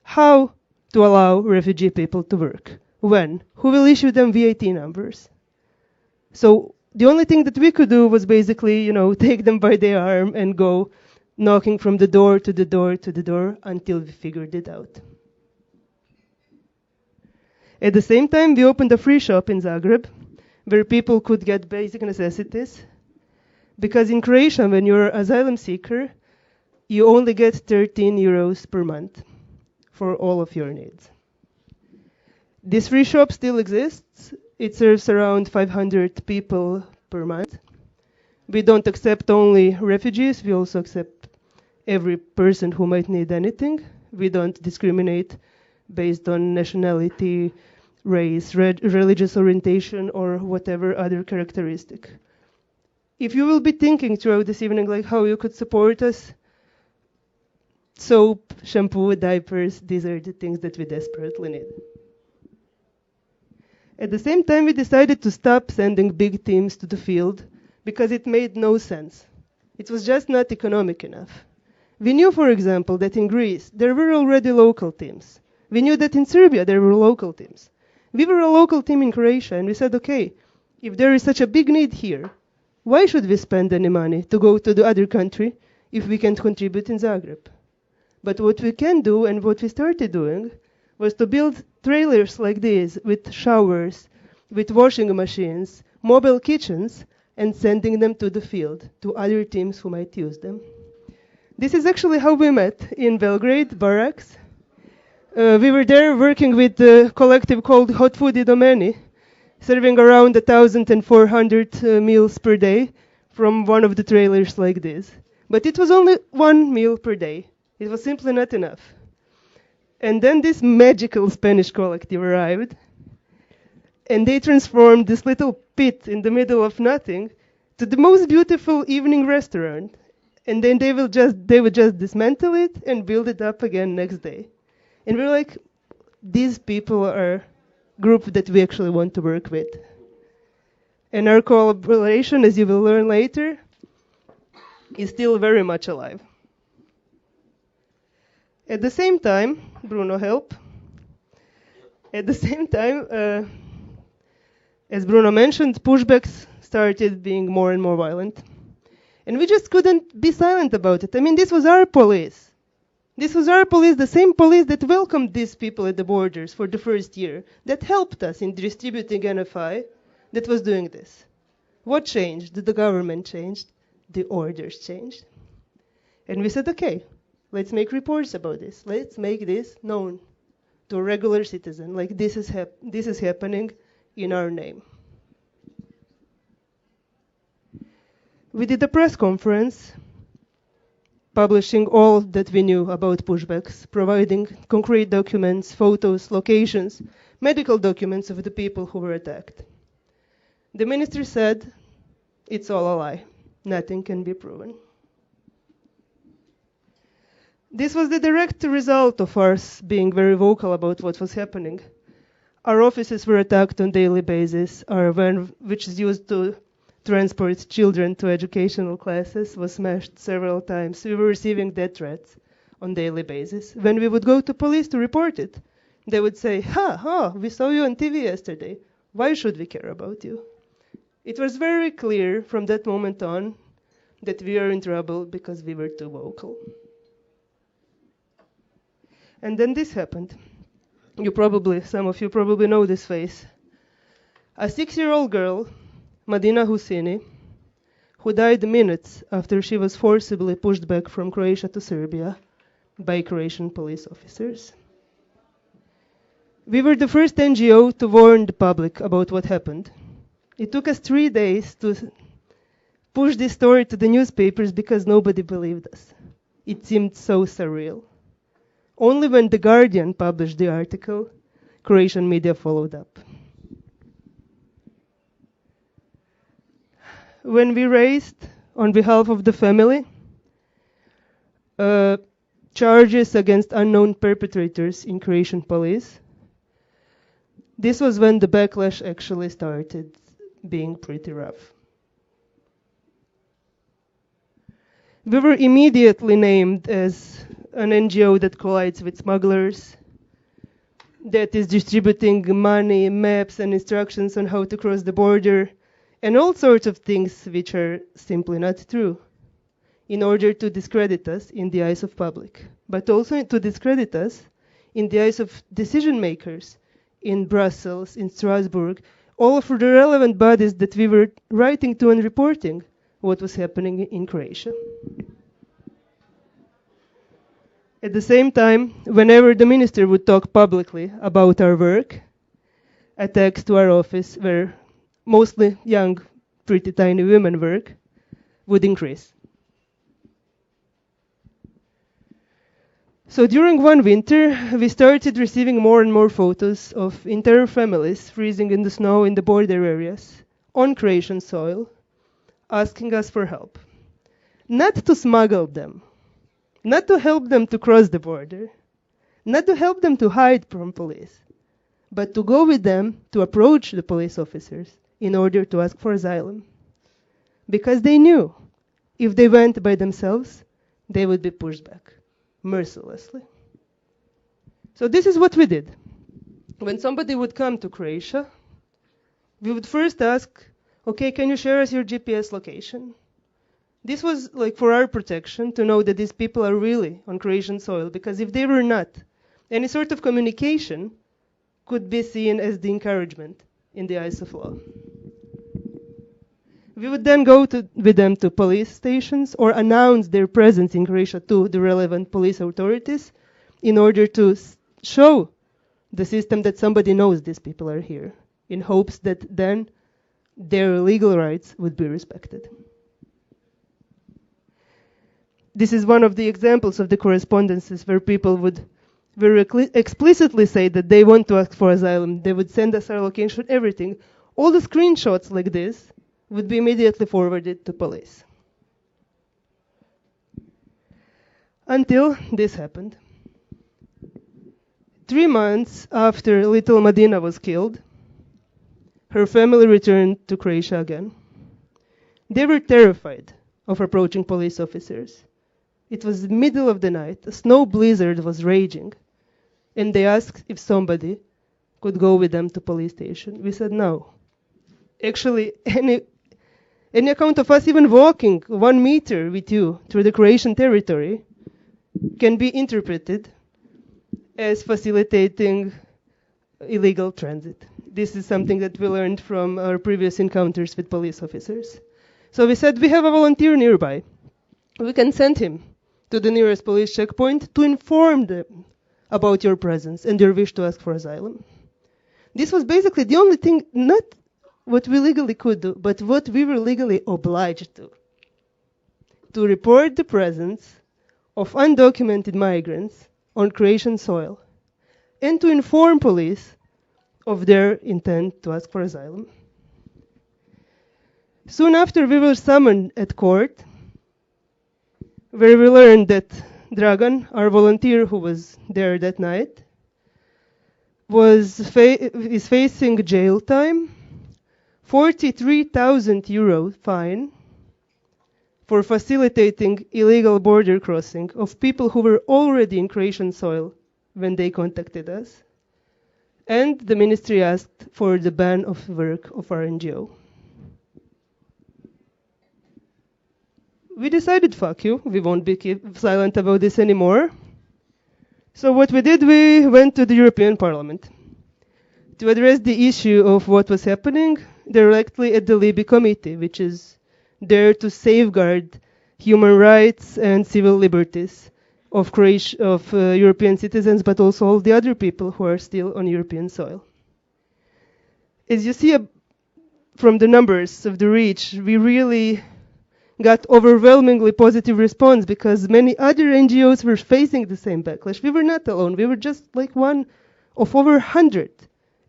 Speaker 5: how to allow refugee people to work, when, who will issue them VAT numbers. So the only thing that we could do was basically, take them by the arm and go knocking from the door to the door to the door until we figured it out. At the same time, we opened a free shop in Zagreb where people could get basic necessities. Because in Croatia, when you're an asylum seeker, you only get 13 euros per month for all of your needs. This free shop still exists. It serves around 500 people per month. We don't accept only refugees, we also accept every person who might need anything. We don't discriminate based on nationality, race, religious orientation, or whatever other characteristic. If you will be thinking throughout this evening like how you could support us, soap, shampoo, diapers, these are the things that we desperately need. At the same time, we decided to stop sending big teams to the field because it made no sense. It was just not economic enough. We knew, for example, that in Greece there were already local teams. We knew that in Serbia there were local teams. We were a local team in Croatia, and we said, okay, if there is such a big need here, why should we spend any money to go to the other country if we can't contribute in Zagreb? But what we can do, and what we started doing, was to build trailers like these with showers, with washing machines, mobile kitchens, and sending them to the field, to other teams who might use them. This is actually how we met in Belgrade, barracks. We were there working with a collective called Hot Food I Domeni, serving around 1,400 meals per day from one of the trailers like this. But it was only one meal per day. It was simply not enough. And then this magical Spanish collective arrived, and they transformed this little pit in the middle of nothing to the most beautiful evening restaurant. And then they would just dismantle it and build it up again next day. And we were like, these people are a group that we actually want to work with. And our collaboration, as you will learn later, is still very much alive. At the same time, Bruno, help. At the same time, as Bruno mentioned, pushbacks started being more and more violent. And we just couldn't be silent about it. I mean, this was our police. This was our police, the same police that welcomed these people at the borders for the first year, that helped us in distributing NFI, that was doing this. What changed? The government changed. The orders changed. And we said, okay, let's make reports about this. Let's make this known to a regular citizen, like this is happening in our name. We did a press conference publishing all that we knew about pushbacks, providing concrete documents, photos, locations, medical documents of the people who were attacked. The ministry said, it's all a lie. Nothing can be proven. This was the direct result of us being very vocal about what was happening. Our offices were attacked on a daily basis. Our van, which is used to transport children to educational classes, was smashed several times. We were receiving death threats on a daily basis. When we would go to police to report it, they would say, we saw you on TV yesterday. Why should we care about you? It was very clear from that moment on that we are in trouble because we were too vocal. And then this happened. Some of you probably know this face. A 6-year-old girl, Madina Husini, who died minutes after she was forcibly pushed back from Croatia to Serbia by Croatian police officers. We were the first NGO to warn the public about what happened. It took us 3 days to push this story to the newspapers because nobody believed us. It seemed so surreal. Only when The Guardian published the article, Croatian media followed up. When we raised, on behalf of the family, charges against unknown perpetrators in Croatian police, this was when the backlash actually started being pretty rough. We were immediately named as an NGO that collides with smugglers, that is distributing money, maps, and instructions on how to cross the border, and all sorts of things which are simply not true, in order to discredit us in the eyes of public, but also to discredit us in the eyes of decision makers in Brussels, in Strasbourg, all of the relevant bodies that we were writing to and reporting what was happening in Croatia. At the same time, whenever the minister would talk publicly about our work, attacks to our office, where mostly young, pretty tiny women work, would increase. So during one winter, we started receiving more and more photos of entire families freezing in the snow in the border areas, on Croatian soil, asking us for help. Not to smuggle them, not to help them to cross the border, not to help them to hide from police, but to go with them to approach the police officers in order to ask for asylum. Because they knew if they went by themselves, they would be pushed back mercilessly. So this is what we did. When somebody would come to Croatia, we would first ask, okay, can you share us your GPS location? This was like for our protection, to know that these people are really on Croatian soil, because if they were not, any sort of communication could be seen as the encouragement in the eyes of law. We would then go with them to police stations or announce their presence in Croatia to the relevant police authorities in order to show the system that somebody knows these people are here, in hopes that then their legal rights would be respected. This is one of the examples of the correspondences where people would very explicitly say that they want to ask for asylum. They would send us our location, everything. All the screenshots like this would be immediately forwarded to police. Until this happened. 3 months after little Madina was killed, her family returned to Croatia again. They were terrified of approaching police officers. It was the middle of the night, a snow blizzard was raging, and they asked if somebody could go with them to police station. We said no. Actually, any account of us even walking 1 meter with you through the Croatian territory can be interpreted as facilitating illegal transit. This is something that we learned from our previous encounters with police officers. So we said, we have a volunteer nearby. We can send him to the nearest police checkpoint to inform them about your presence and your wish to ask for asylum. This was basically the only thing, not what we legally could do, but what we were legally obliged to report the presence of undocumented migrants on Croatian soil, and to inform police of their intent to ask for asylum. Soon after, we were summoned at court, where we learned that Dragan, our volunteer who was there that night, is facing jail time, 43,000 euro fine for facilitating illegal border crossing of people who were already in Croatian soil when they contacted us. And the ministry asked for the ban of work of our NGO. We decided, fuck you, we won't be silent about this anymore. So what we did, we went to the European Parliament to address the issue of what was happening directly at the Libe Committee, which is there to safeguard human rights and civil liberties of European citizens, but also all the other people who are still on European soil. As you see from the numbers of the reach, we really got overwhelmingly positive response because many other NGOs were facing the same backlash. We were not alone. We were just like one of over 100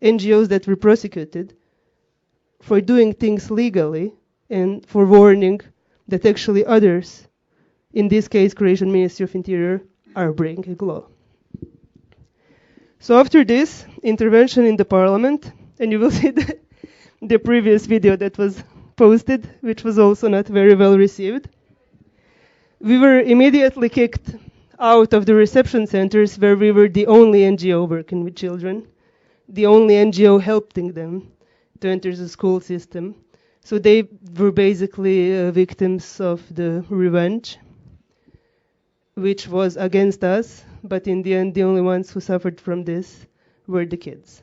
Speaker 5: NGOs that were prosecuted for doing things legally and for warning that actually others, in this case Croatian Ministry of Interior, are breaking law. So after this intervention in the parliament, and you will see the previous video that was posted, which was also not very well received, we were immediately kicked out of the reception centers where we were the only NGO working with children, the only NGO helping them to enter the school system. So they were basically victims of the revenge, which was against us, but in the end, the only ones who suffered from this were the kids.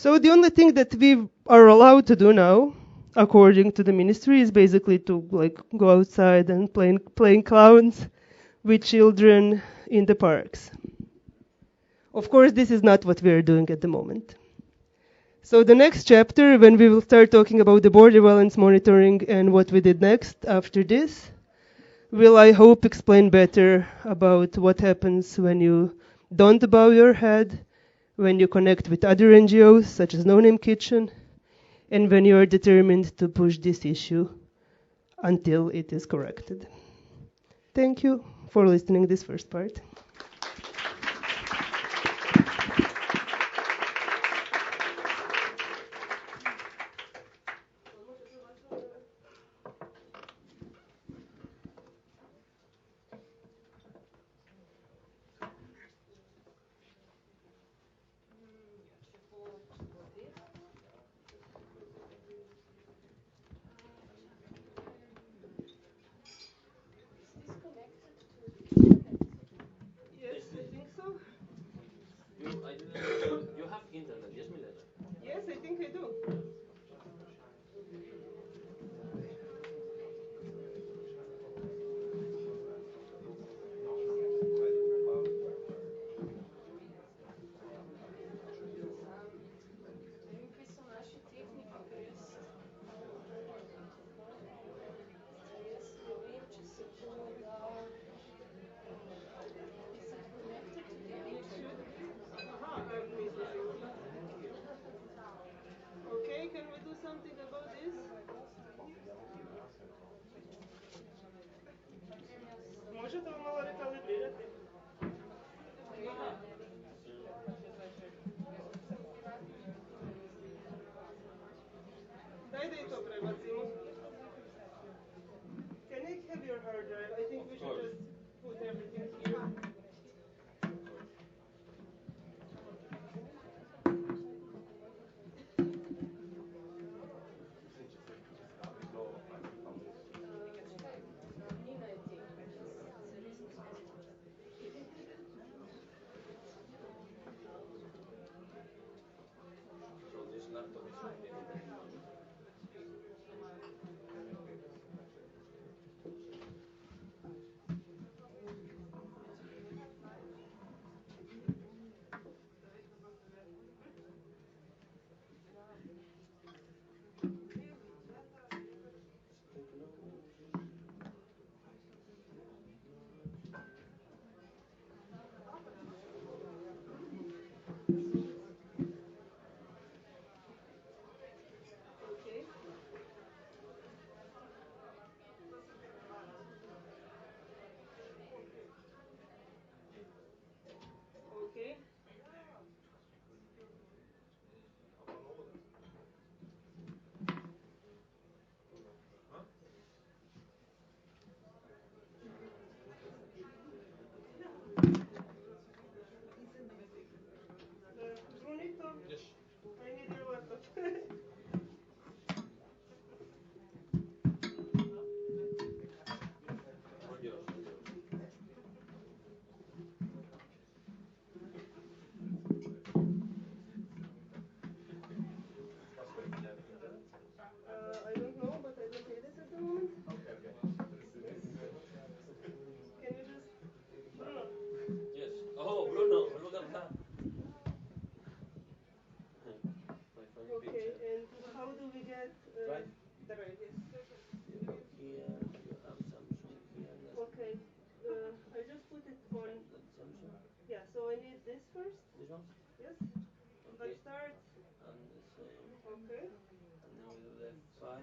Speaker 5: So the only thing that we are allowed to do now, according to the ministry, is basically to like go outside and playing clowns with children in the parks. Of course, this is not what we are doing at the moment. So the next chapter, when we will start talking about the border violence monitoring and what we did next after this, will, I hope, explain better about what happens when you don't bow your head, when you connect with other NGOs, such as No Name Kitchen, and when you are determined to push this issue until it is corrected. Thank you for listening this first part.
Speaker 2: You have internet, yes, Milena?
Speaker 5: Yes, I think I do. Okay, can we do something about this? Možete li malo rekalibrirati? Daj da I to prebacimo. Can I have your hard drive? I think we should just put everything here.
Speaker 2: So this laptop is not in there.
Speaker 5: Okay. Okay. Brunito,
Speaker 2: Yes.
Speaker 5: I need your laptop.
Speaker 2: On yours, on yours.
Speaker 5: I don't know, but I don't need it at the moment. Yes. Can you just... Bruno.
Speaker 2: Yes. Oh, Bruno, look at that. My funny
Speaker 5: Okay,
Speaker 2: picture.
Speaker 5: and how do we get...
Speaker 2: Right?
Speaker 5: the right, yes.
Speaker 2: You go here, you have Samsung here.
Speaker 5: Okay, I just put it on...
Speaker 2: That's Samsung.
Speaker 5: Yeah, so I need this first.
Speaker 2: This one?
Speaker 5: Yes.
Speaker 2: Okay.
Speaker 5: But start...
Speaker 2: And the same.
Speaker 5: Okay.
Speaker 2: And then we do the 5.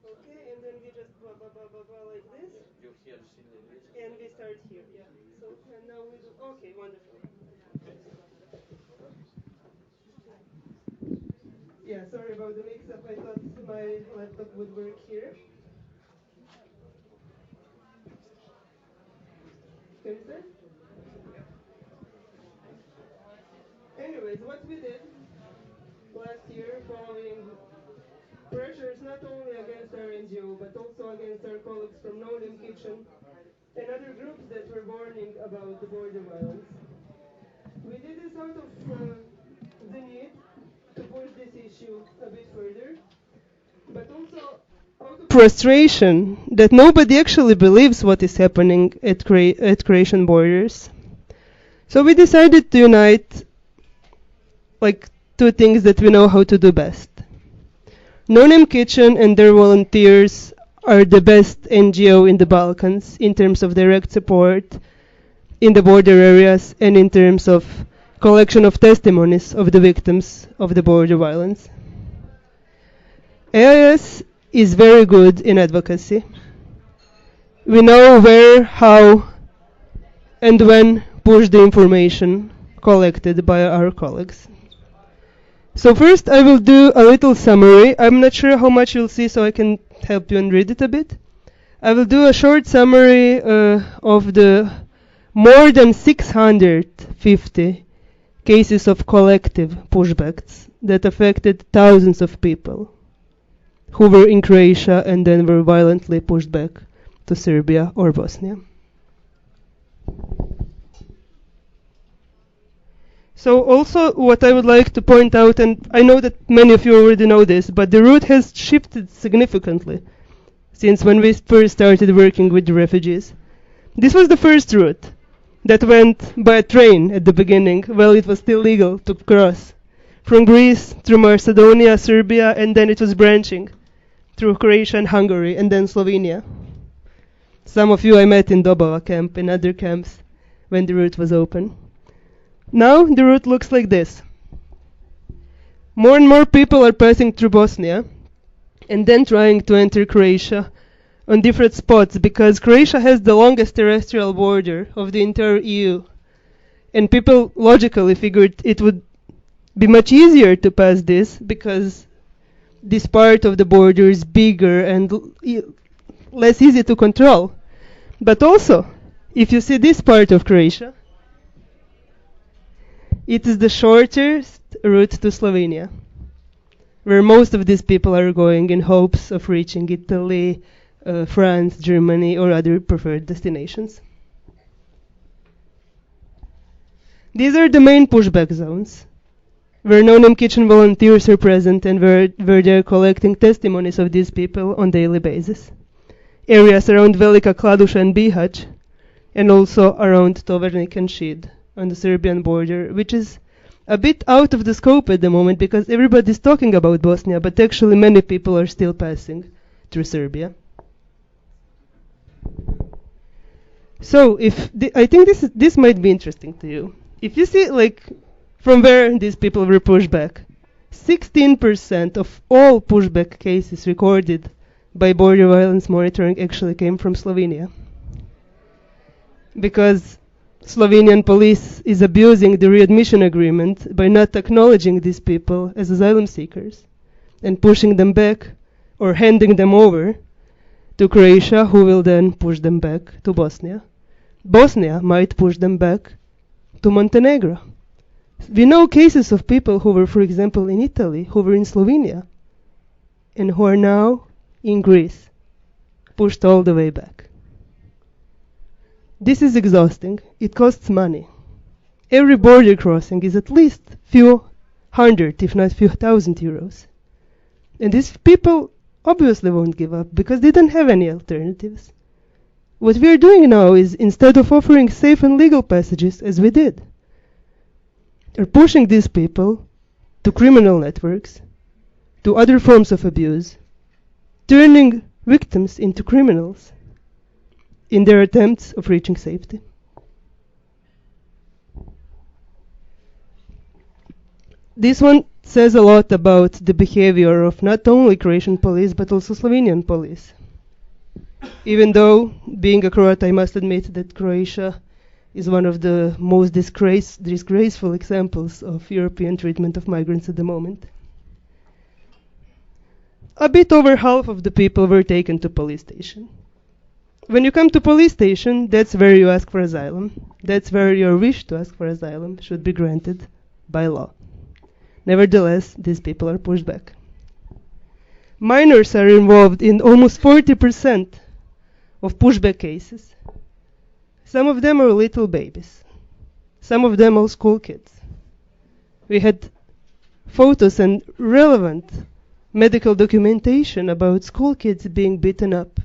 Speaker 5: Okay, and then we just blah, blah, blah, blah, blah, like this.
Speaker 2: Yeah, you hear silly this.
Speaker 5: And we start here, yeah. So, and now we do... Okay, wonderful.
Speaker 2: Okay.
Speaker 5: Yeah, sorry about the mix-up. I thought my laptop would work here. Can you say? Anyways, what we did last year, following pressures not only against our NGO, but also against our colleagues from No Name Kitchen and other groups that were warning about the border violence. We did this out of the need to push this issue a bit further, but also out of frustration that nobody actually believes what is happening at Croatian borders. So we decided to unite like two things that we know how to do best. No Name Kitchen and their volunteers are the best NGO in the Balkans in terms of direct support in the border areas and in terms of collection of testimonies of the victims of the border violence. AYS is very good in advocacy. We know where, how, and when push the information collected by our colleagues. So first I will do a little summary. I'm not sure how much you'll see, so I can help you and read it a bit. I will do a short summary of the more than 650 cases of collective pushbacks that affected thousands of people who were in Croatia and then were violently pushed back to Serbia or Bosnia. So also what I would like to point out, and I know that many of you already know this, but the route has shifted significantly since when we first started working with the refugees. This was the first route that went by train at the beginning, while it was still legal to cross from Greece through Macedonia, Serbia, and then it was branching through Croatia and Hungary, and then Slovenia. Some of you I met in Dobova camp and other camps when the route was open. Now the route looks like this. More and more people are passing through Bosnia and then trying to enter Croatia on different spots because Croatia has the longest terrestrial border of the entire EU. And people logically figured it would be much easier to pass this because this part of the border is bigger and less easy to control. But also, if you see this part of Croatia, it is the shortest route to Slovenia, where most of these people are going in hopes of reaching Italy, France, Germany, or other preferred destinations. These are the main pushback zones, where No Name Kitchen volunteers are present and where they are collecting testimonies of these people on daily basis. Areas around Velika Kladuša and Bihać, and also around Tovarnik and Šid on the Serbian border, which is a bit out of the scope at the moment because everybody's talking about Bosnia, but actually many people are still passing through Serbia. So I think this might be interesting to you. If you see like from where these people were pushed back, 16% of all pushback cases recorded by border violence monitoring actually came from Slovenia. Because Slovenian police is abusing the readmission agreement by not acknowledging these people as asylum seekers and pushing them back or handing them over to Croatia, who will then push them back to Bosnia. Bosnia might push them back to Montenegro. We know cases of people who were, for example, in Italy, who were in Slovenia, and who are now in Greece, pushed all the way back. This is exhausting. It costs money. Every border crossing is at least few hundred, if not few thousand euros. And these people obviously won't give up because they don't have any alternatives. What we are doing now is, instead of offering safe and legal passages, as we did, are pushing these people to criminal networks, to other forms of abuse, turning victims into criminals in their attempts of reaching safety. This one says a lot about the behavior of not only Croatian police but also Slovenian police. Even though, being a Croat, I must admit that Croatia is one of the most disgraceful examples of European treatment of migrants at the moment. A bit over half of the people were taken to police station. When you come to police station, that's where you ask for asylum. That's where your wish to ask for asylum should be granted by law. Nevertheless, these people are pushed back. Minors are involved in almost 40% of pushback cases. Some of them are little babies. Some of them are school kids. We had photos and relevant medical documentation about school kids being beaten up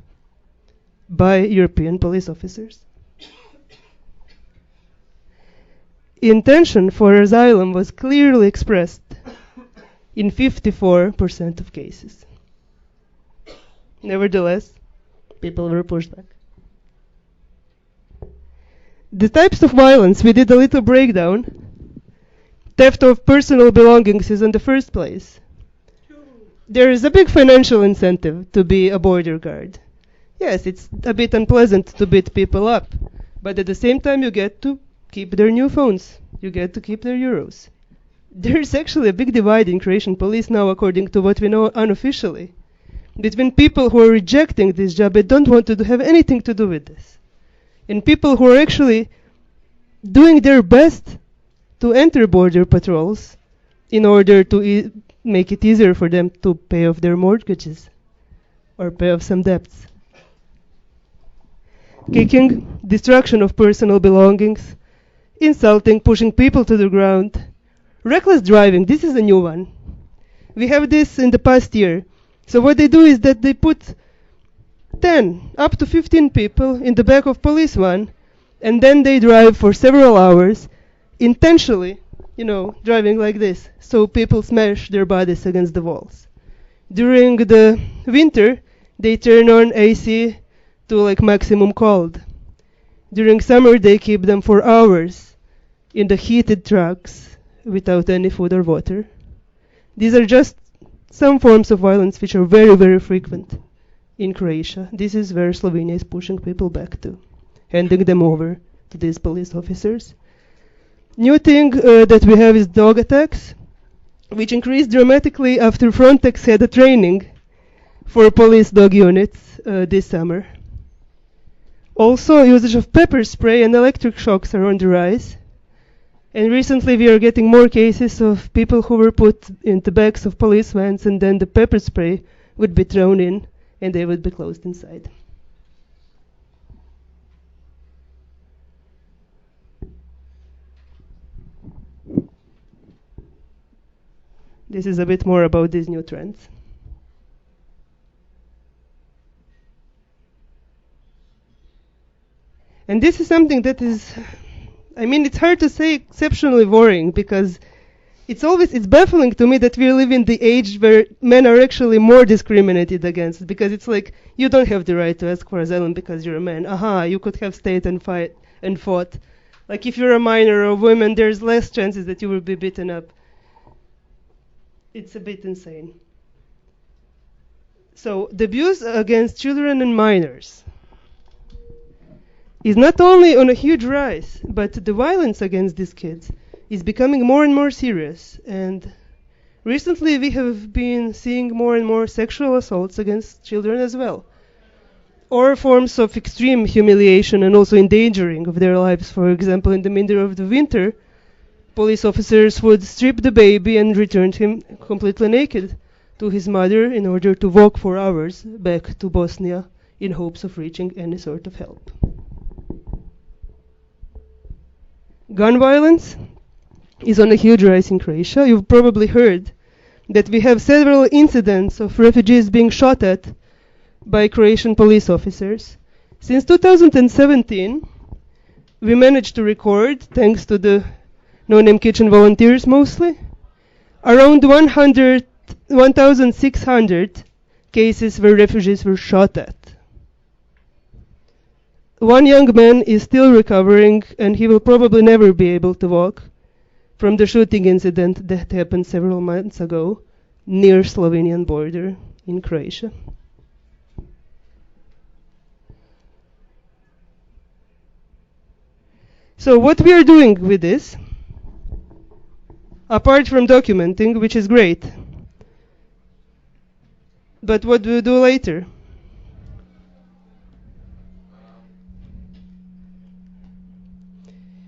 Speaker 5: by European police officers. Intention for asylum was clearly expressed in 54% of cases. Nevertheless, people were pushed back. The types of violence, we did a little breakdown. Theft of personal belongings is in the first place. There is a big financial incentive to be a border guard. Yes, it's a bit unpleasant to beat people up, but at the same time you get to keep their new phones. You get to keep their euros. There's actually a big divide in Croatian police now, according to what we know unofficially, between people who are rejecting this job and don't want to have anything to do with this, and people who are actually doing their best to enter border patrols in order to make it easier for them to pay off their mortgages or pay off some debts. Kicking, destruction of personal belongings, insulting, pushing people to the ground, reckless driving, this is a new one. We have this in the past year. So what they do is that they put 10, up to 15 people in the back of police van, and then they drive for several hours, intentionally, driving like this, so people smash their bodies against the walls. During the winter, they turn on AC to like maximum cold. During summer, they keep them for hours in the heated trucks without any food or water. These are just some forms of violence which are very, very frequent in Croatia. This is where Slovenia is pushing people back to, handing them over to these police officers. New thing that we have is dog attacks, which increased dramatically after Frontex had a training for police dog units this summer. Also, usage of pepper spray and electric shocks are on the rise. And recently we are getting more cases of people who were put in the backs of police vans, and then the pepper spray would be thrown in and they would be closed inside. This is a bit more about these new trends. And this is something that is, it's hard to say exceptionally worrying, because it's baffling to me that we live in the age where men are actually more discriminated against, because it's like, you don't have the right to ask for asylum because you're a man. You could have stayed and fought. Like if you're a minor or a woman, there's less chances that you will be beaten up. It's a bit insane. So the abuse against children and minors is not only on a huge rise, but the violence against these kids is becoming more and more serious. And recently we have been seeing more and more sexual assaults against children as well, or forms of extreme humiliation and also endangering of their lives. For example, in the middle of the winter, police officers would strip the baby and return him completely naked to his mother in order to walk for hours back to Bosnia in hopes of reaching any sort of help. Gun violence is on a huge rise in Croatia. You've probably heard that we have several incidents of refugees being shot at by Croatian police officers. Since 2017, we managed to record, thanks to the no-name kitchen volunteers mostly, around 1,600 cases where refugees were shot at. One young man is still recovering, and he will probably never be able to walk from the shooting incident that happened several months ago near Slovenian border in Croatia. So what we are doing with this, apart from documenting, which is great, but what do we do later?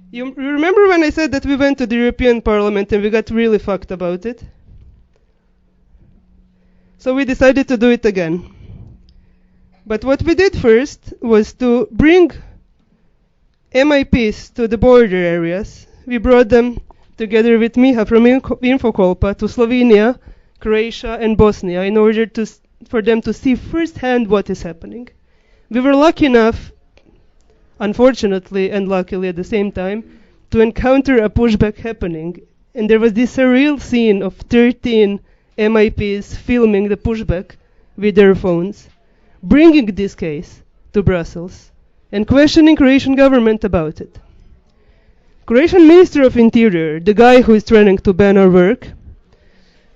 Speaker 5: You remember when I said that we went to the European Parliament and we got really fucked about it? So we decided to do it again. But what we did first was to bring MIPs to the border areas. We brought them together with Miha from Infokolpa, to Slovenia, Croatia, and Bosnia in order for them to see firsthand what is happening. We were lucky enough, unfortunately and luckily at the same time, to encounter a pushback happening. And there was this surreal scene of 13 MIPs filming the pushback with their phones, bringing this case to Brussels and questioning Croatian government about it. Croatian Minister of Interior, the guy who is trying to ban our work,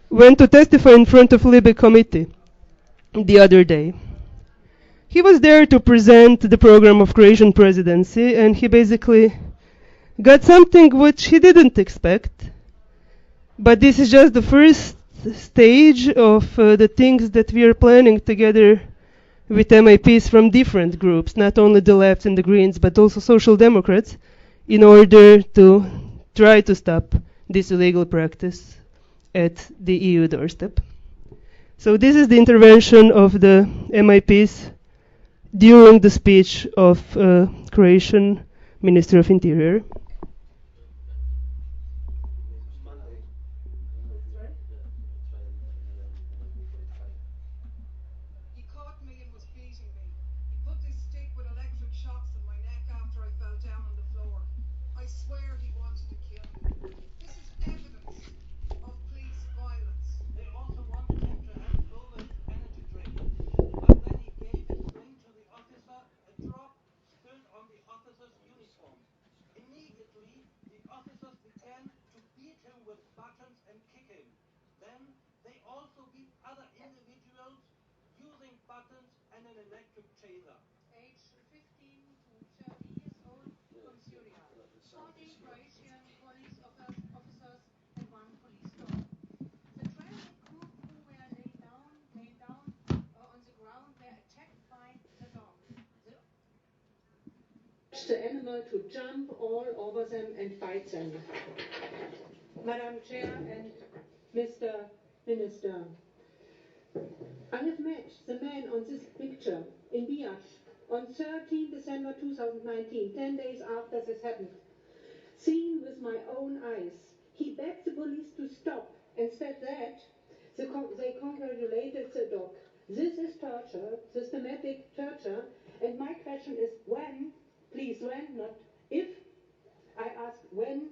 Speaker 5: went to testify in front of Libe committee the other day. He was there to present the program of Croatian presidency, and he basically got something which he didn't expect. But this is just the first stage of the things that we are planning together with MIPs from different groups, not only the left and the Greens, but also Social Democrats, in order to try to stop this illegal practice at the EU doorstep. So this is the intervention of the MIPs during the speech of Croatian Minister of Interior.
Speaker 3: He caught me and was beating me. He put this stick with electric shocks in my neck after I fell down on the floor. I swear he wanted to kill me. This is evidence of police violence.
Speaker 2: They also wanted him to have stolen energy drink. But when he gave his drink to the officer, a drop spilled on the officer's uniform. Immediately, the officers began to beat him with buttons and kick him. Then, they also beat other individuals using buttons and an electric taser.
Speaker 3: Age 15 to 30 years old from Syria. 14 Croatian police officers and 1 police dog. The traffic group who were laid down on the ground were attacked by the dog.
Speaker 6: The animal to jump all over them and fight them. Madam Chair and Mr. Minister, I have met the man on this picture in Biash on 13 December 2019, 10 days after this happened. Seen with my own eyes, he begged the police to stop and said that they congratulated the dog. This is torture, systematic torture, and my question is when, please when, not if, I ask when,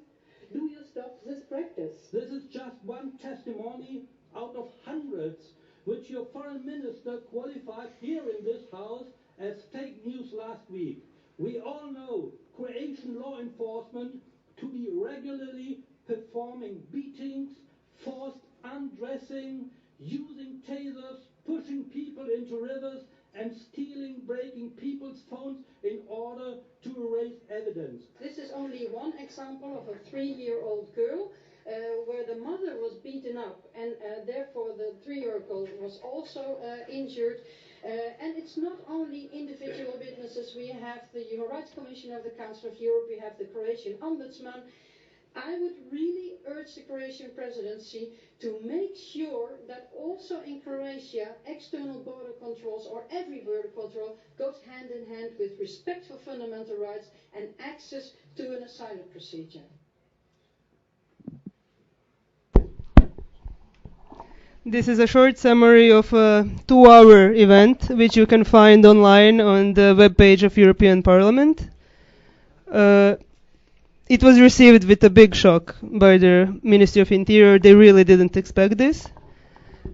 Speaker 6: do you stop this practice?
Speaker 2: This is just one testimony out of hundreds which your foreign minister qualified here in this house as fake news last week. We all know Croatian law enforcement to be regularly performing beatings, forced undressing, using tasers, pushing people into rivers, and breaking people's phones in order to erase evidence.
Speaker 6: This is only one example of a 3-year-old girl where the mother was beaten up, and therefore the 3-year-old was also injured. And it's not only individual witnesses. We have the Human Rights Commission of the Council of Europe, we have the Croatian Ombudsman. I would really urge the Croatian presidency to make sure that also in Croatia external border controls, or every border control, goes hand in hand with respect for fundamental rights and access to an asylum procedure.
Speaker 5: This is a short summary of a 2-hour event, which you can find online on the webpage of European Parliament. It was received with a big shock by the Ministry of Interior. They really didn't expect this.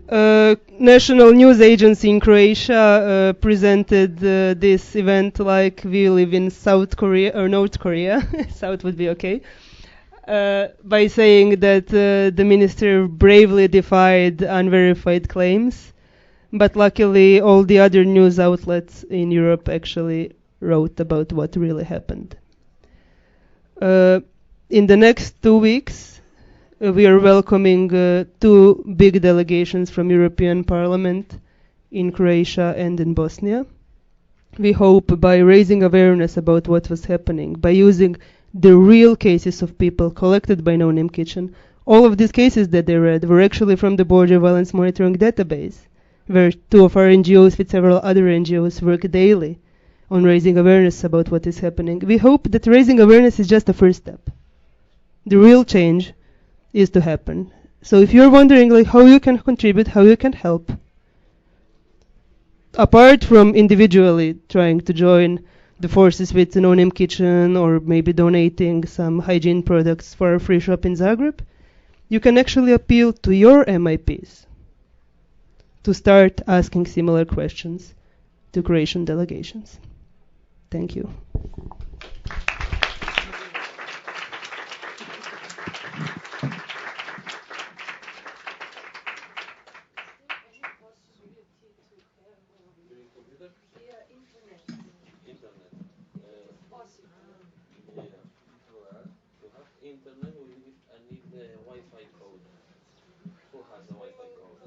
Speaker 5: National news agency in Croatia presented this event like we live in South Korea or North Korea. South would be okay. By saying that the minister bravely defied unverified claims. But luckily, all the other news outlets in Europe actually wrote about what really happened. In the next 2 weeks, we are welcoming 2 big delegations from European Parliament in Croatia and in Bosnia. We hope by raising awareness about what was happening, by using the real cases of people collected by No Name Kitchen. All of these cases that they read were actually from the Border Violence Monitoring Database, where 2 of our NGOs with several other NGOs work daily on raising awareness about what is happening. We hope that raising awareness is just a first step. The real change is to happen. So if you're wondering like how you can contribute, how you can help, apart from individually trying to join the forces with the No Name Kitchen or maybe donating some hygiene products for a free shop in Zagreb, you can actually appeal to your MIPs to start asking similar questions to Croatian delegations. Thank you.
Speaker 2: Internet, I need the Wi-Fi code. Who has the Wi-Fi code?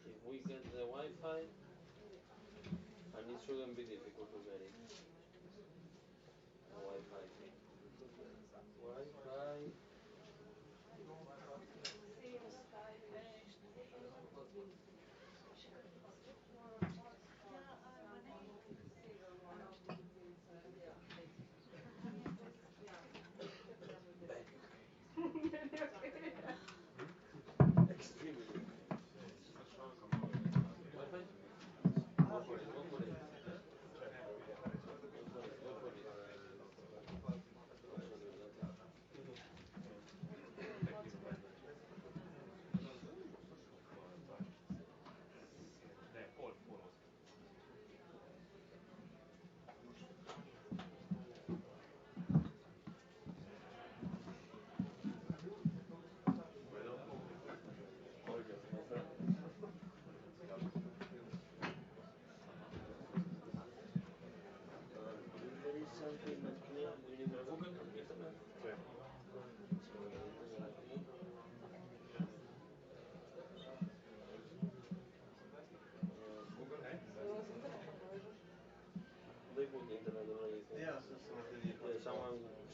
Speaker 2: If we get the Wi-Fi, and it shouldn't be difficult to get it. The Wi-Fi. Wi-Fi. Extremely. Wi-Fi? Go for it, go for it. Go for it. There is something not clear. We need to Google internet. They put internet already. Yeah,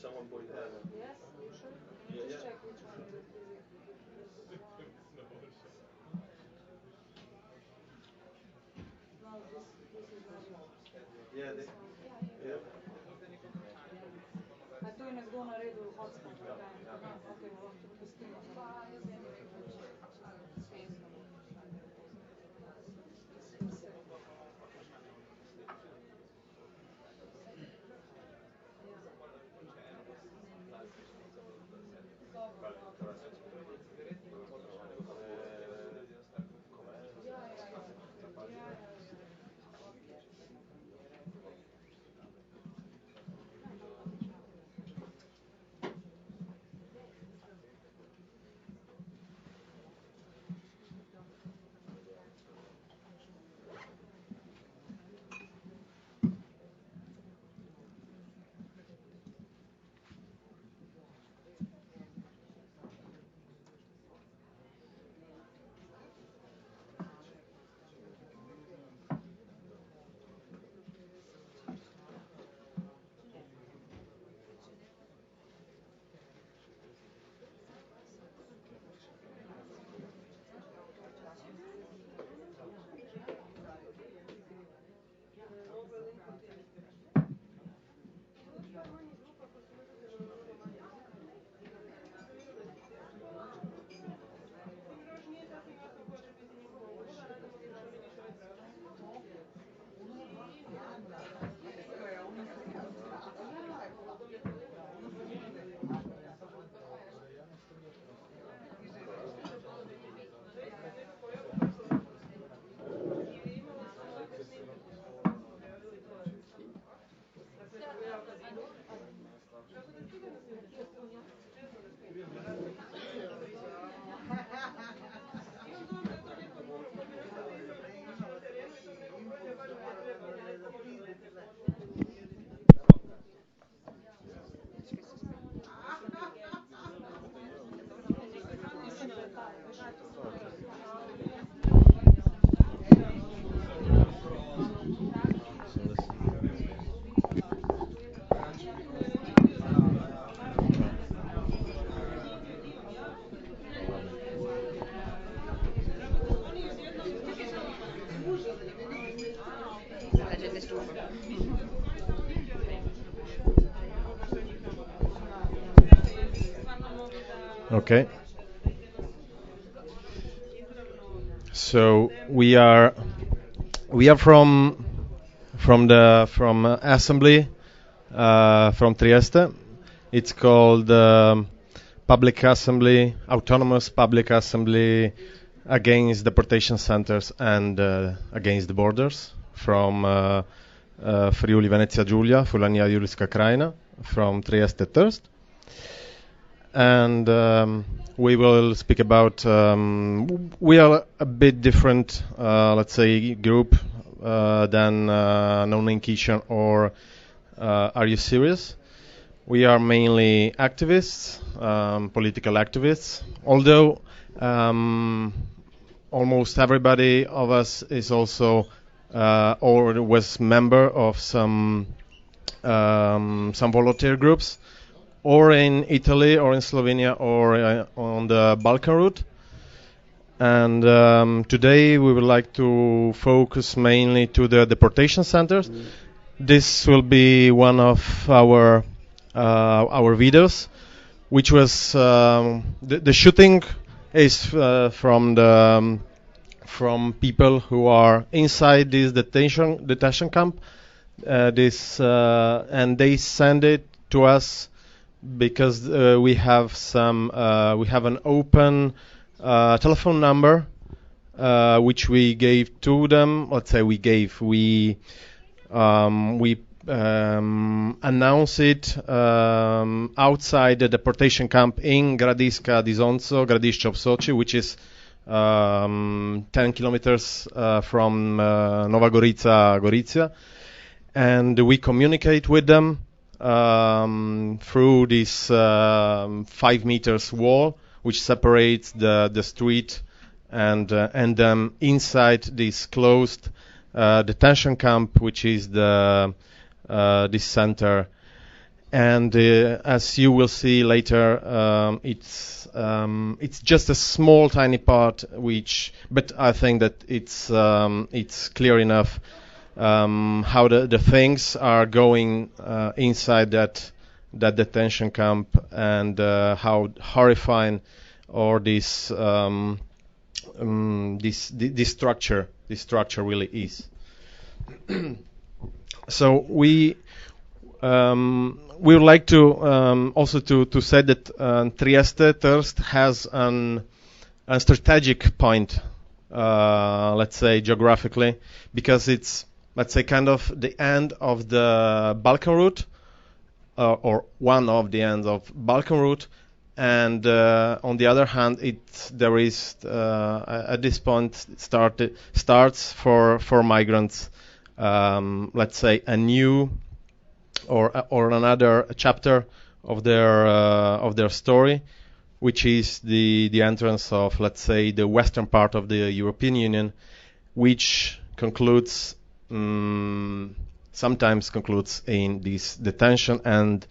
Speaker 2: someone put it there. Yeah. Yeah.
Speaker 3: A tu je nekdo naredil hotspot, kaj? Aha, ok, lahko to pustimo.
Speaker 7: Okay. So we are from assembly from Trieste. It's called public assembly, autonomous public assembly against deportation centers and against the borders from Friuli Venezia Giulia, Fulania Julijska Krajina, from Trieste Thirst. And we will speak about we are a bit different, let's say, group than Non-Inquision or Are You Syrious? We are mainly activists, political activists, although almost everybody of us is also or was member of some volunteer groups, or in Italy, or in Slovenia, or on the Balkan route. And today we would like to focus mainly to the deportation centers. This will be one of our videos, which was the shooting is from people who are inside this detention camp. And they send it to us because we have an open telephone number which we gave to them. Let's say we announce it outside the deportation camp in Gradiška Obsoči, which is 10 kilometers from Nova Gorica, and we communicate with them through this 5 meters wall which separates the street and them inside this closed detention camp, which is this center. And as you will see later, it's just a small, tiny part. But I think that it's clear enough how the things are going inside that detention camp, and how horrifying or this structure really is. So we would like to also to say that Trieste Thirst has a strategic point, let's say geographically, because it's, let's say, kind of the end of the Balkan route, or one of the ends of Balkan route, and on the other hand, there is at this point starts for migrants, let's say, a new or another chapter of their story, which is the entrance of, let's say, the western part of the European Union, which concludes sometimes concludes in these detention and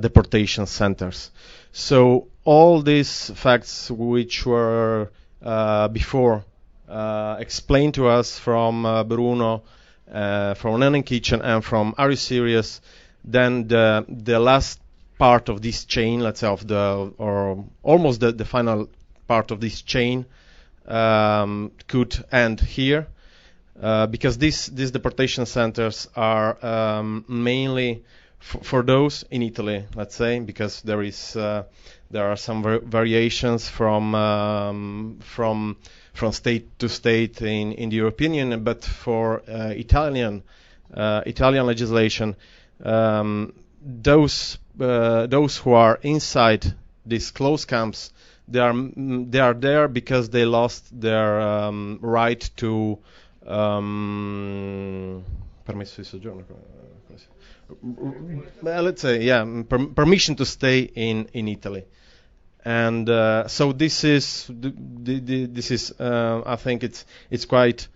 Speaker 7: deportation centers. So all these facts which were before explained to us from Bruno, from NNK and from Are You Syrious, then the last part of this chain, let's say, or almost the final part of this chain could end here, because these deportation centers are mainly for those in Italy, let's say, because there are some variations from state to state in the European Union, but for Italian legislation, those who are inside these closed camps, they are there because they lost their right to permesso di soggiorno. Let's say, permission to stay in Italy, and so this is I think it's quite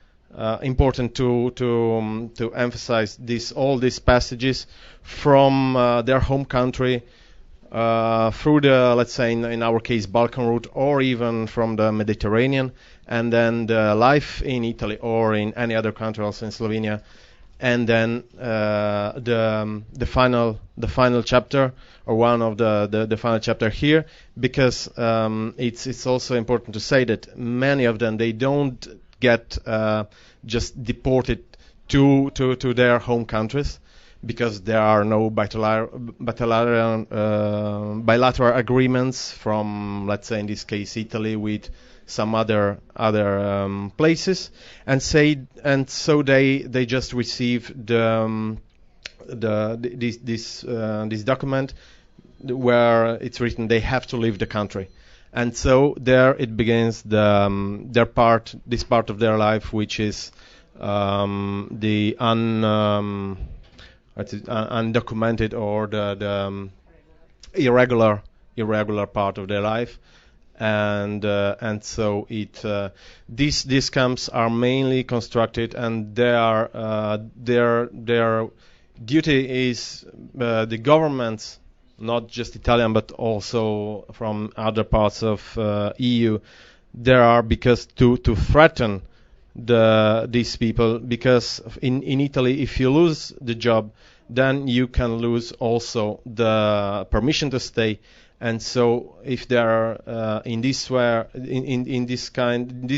Speaker 7: important to emphasize all these passages from their home country through the, let's say, in our case, Balkan route, or even from the Mediterranean, and then the life in Italy or in any other country, also in Slovenia. and then the final chapter, or one of the final chapter here, because it's also important to say that many of them, they don't get just deported to their home countries, because there are no bilateral agreements from, let's say in this case, Italy with some other places, and so they just receive this document where it's written they have to leave the country, and so there it begins this part of their life, which is the undocumented, or the irregular part of their life. And so these camps are mainly constructed, and their duty is the governments, not just Italian but also from other parts of EU. There are because to threaten these people, because in Italy, if you lose the job, then you can lose also the permission to stay. And so, if they are in this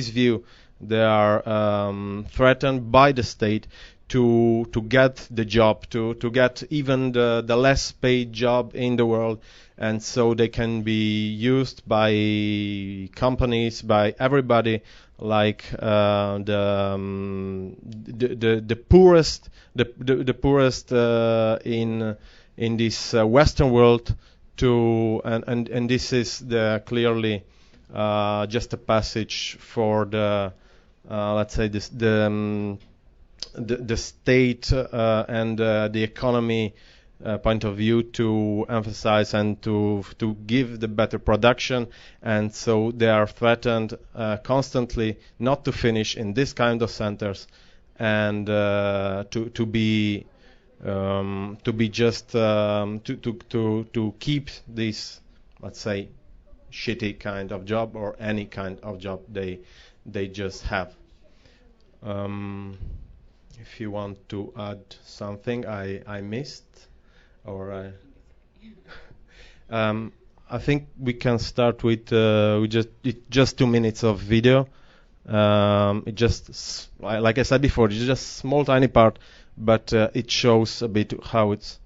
Speaker 7: view, they are threatened by the state to get the job, to get even the less paid job in the world, and so they can be used by companies, by everybody, like the poorest in this Western world. And this is clearly just a passage for let's say the state and the economy point of view, to emphasize and to give the better production, and so they are threatened constantly not to finish in this kind of centers, and to be just to keep this, let's say, shitty kind of job, or any kind of job they just have. If you want to add something I missed, or I think we can start with just 2 minutes of video. It just, like I said before, it's just small tiny part, but it shows a bit how it's.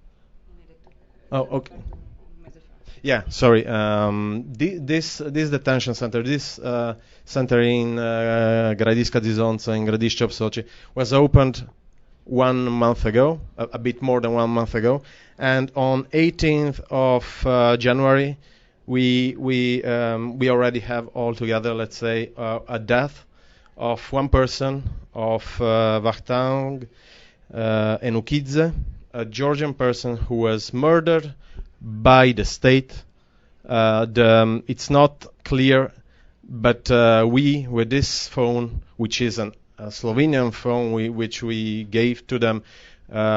Speaker 7: Oh, okay. Yeah, sorry. This detention center, this center in Gradiška Dzidonca, in Gradišće ob Soči, was opened 1 month ago, a bit more than 1 month ago, and on 18th of January, we already have altogether, let's say, a death of one person, of 𝙤𝙤𝙚𝙚, a Georgian person who was murdered by the state. It's not clear, but we, with this phone, which is a Slovenian phone, which we gave to them,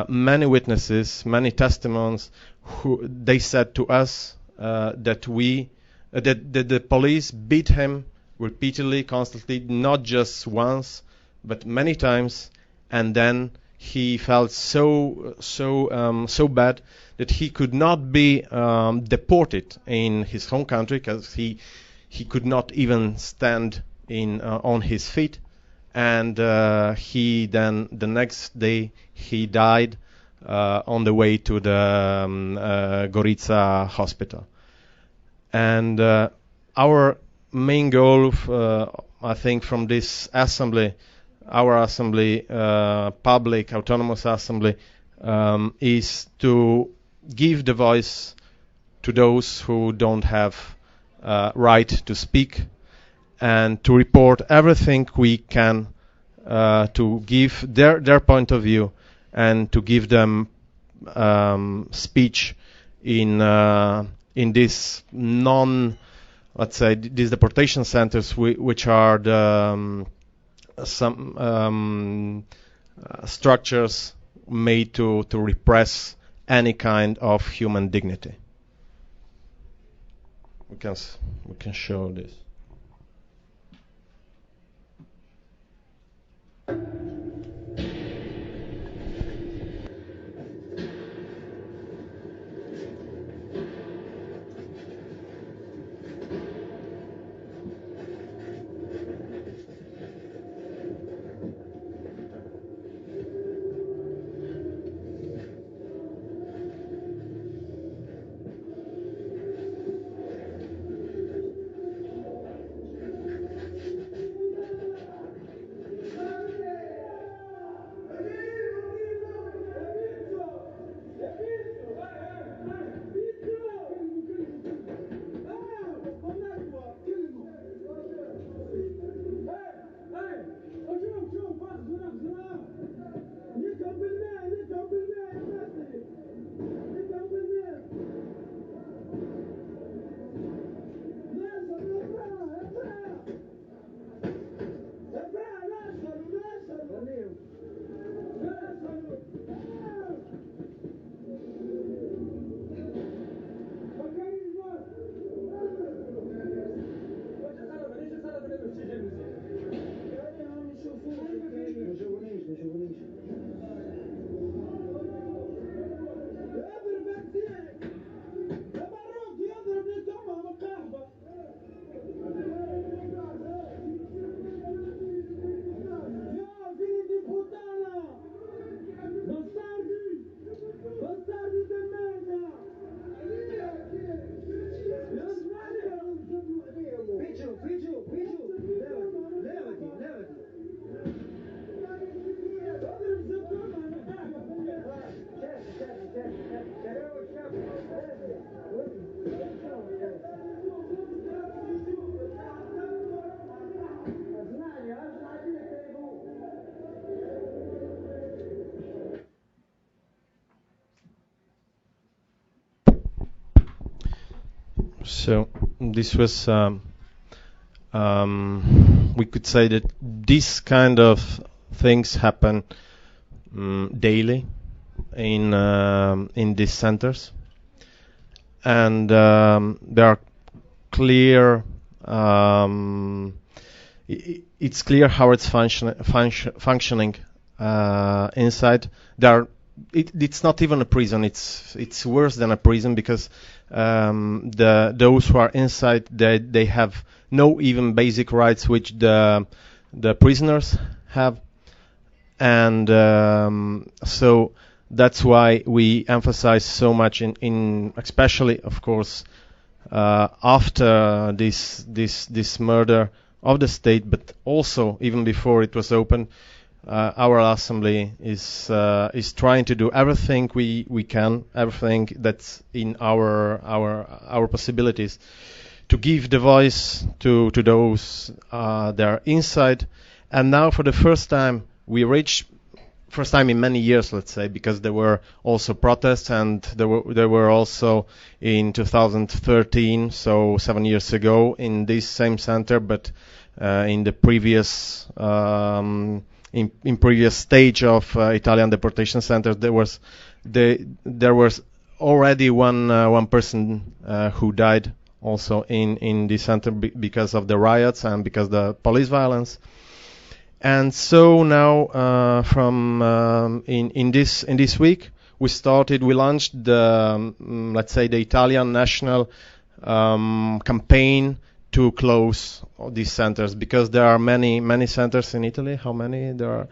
Speaker 7: many witnesses, many testimonies, they said to us that the police beat him repeatedly, constantly, not just once, but many times, and then he felt so bad that he could not be deported in his home country, because he could not even stand on his feet, and he then the next day he died on the way to the Gorica hospital. And our main goal, I think, from this assembly, our assembly, public autonomous assembly, is to give the voice to those who don't have right to speak, and to report everything we can to give their point of view, and to give them speech in this let's say, these deportation centers, which are some structures made to repress any kind of human dignity. We can show this. So this was, we could say that this kind of things happen daily in these centers, and there are clear. It's clear how it's functioning inside. It's not even a prison. It's worse than a prison, because those who are inside, they have no even basic rights which the prisoners have, and so that's why we emphasize so much in especially, of course, after this murder of the state, but also even before it was opened. Our assembly is trying to do everything we can, everything that's in our possibilities, to give the voice to those that are inside. And now, for the first time, we reached, first time in many years, let's say, because there were also protests, and there were also in 2013, so 7 years ago, in this same center, but in the previous. In previous stage of Italian deportation centers, there was already one person who died also in this center because of the riots and because of the police violence. And so now, from in this week, we launched the let's say the Italian national campaign to close these centers, because there are many centers in Italy. How many? There are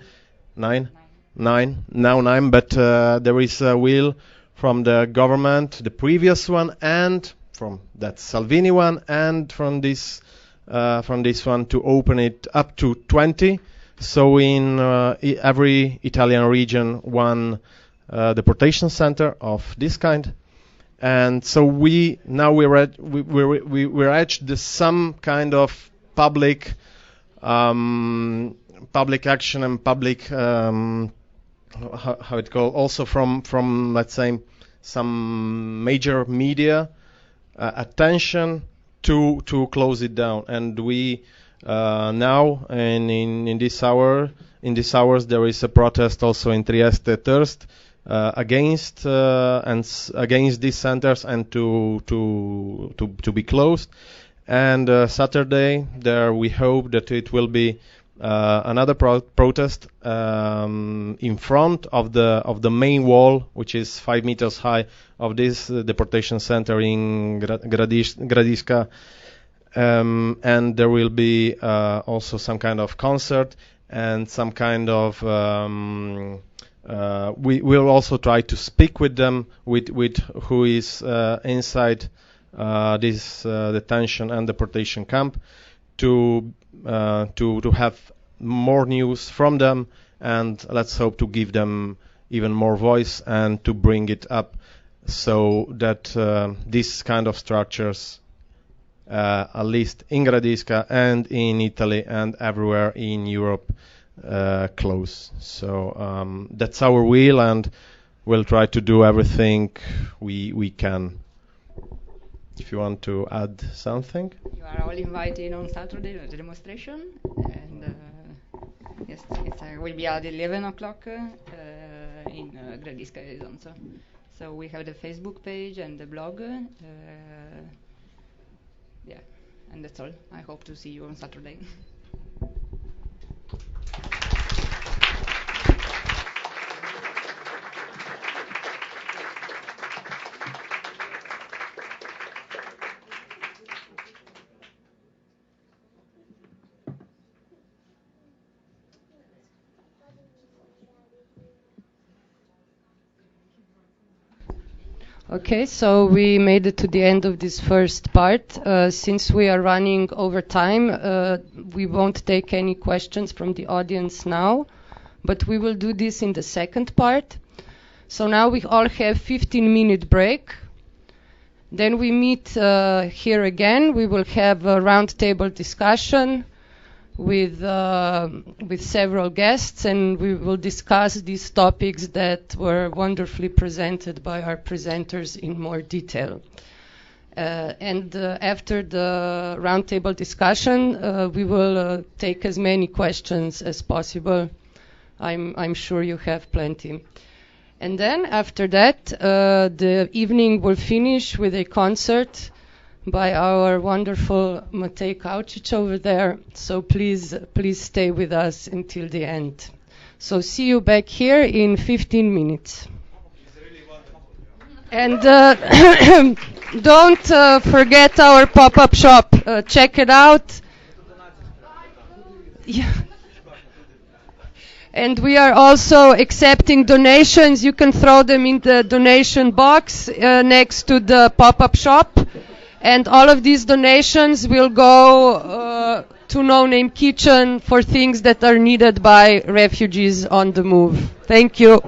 Speaker 7: nine. Now 9, but there is a will from the government, the previous one, and from that Salvini one, and from this one, to open it up to 20. So in every Italian region, one deportation center of this kind. And so we reached some kind of public action and public how it called, also from let's say some major media attention to close it down. And we now, and in this hours there is a protest also in Trieste Thirst. Against these centers, and to be closed. And Saturday there we hope that it will be another protest in front of the main wall, which is 5 meters high, of this deportation center in Gradiška, and there will be also some kind of concert and some kind of we will also try to speak with them, with who is inside this detention and deportation camp, to have more news from them, and let's hope to give them even more voice and to bring it up, so that these kind of structures, at least in Gradiška and in Italy and everywhere in Europe, close. So that's our will, and we'll try to do everything we can. If you want to add something.
Speaker 8: You are all invited on Saturday to the demonstration, and yes, it will be at 11 o'clock in Gradiška also. So we have the Facebook page and the blog. Yeah, and that's all. I hope to see you on Saturday.
Speaker 1: Okay, so we made it to the end of this first part. Since we are running over time, we won't take any questions from the audience now, but we will do this in the second part. So now we all have 15-minute break. Then we meet here again. We will have a roundtable discussion with several guests, and we will discuss these topics that were wonderfully presented by our presenters in more detail. And after the roundtable discussion, we will take as many questions as possible. I'm sure you have plenty. And then after that, the evening will finish with a concert by our wonderful Matej Kaučić over there. So please stay with us until the end. So see you back here in 15 minutes. And don't forget our pop-up shop. Check it out. Yeah. And we are also accepting donations. You can throw them in the donation box next to the pop-up shop. And all of these donations will go to No Name Kitchen for things that are needed by refugees on the move. Thank you.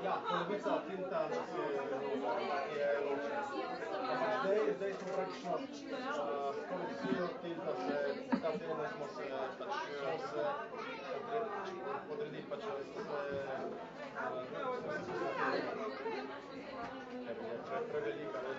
Speaker 2: Ja, polovica tinta nas je ločena. Ampak zdaj smo praktično skoraj vsi od tinta se, ta teden smo se podredili, pač smo se prevelika, da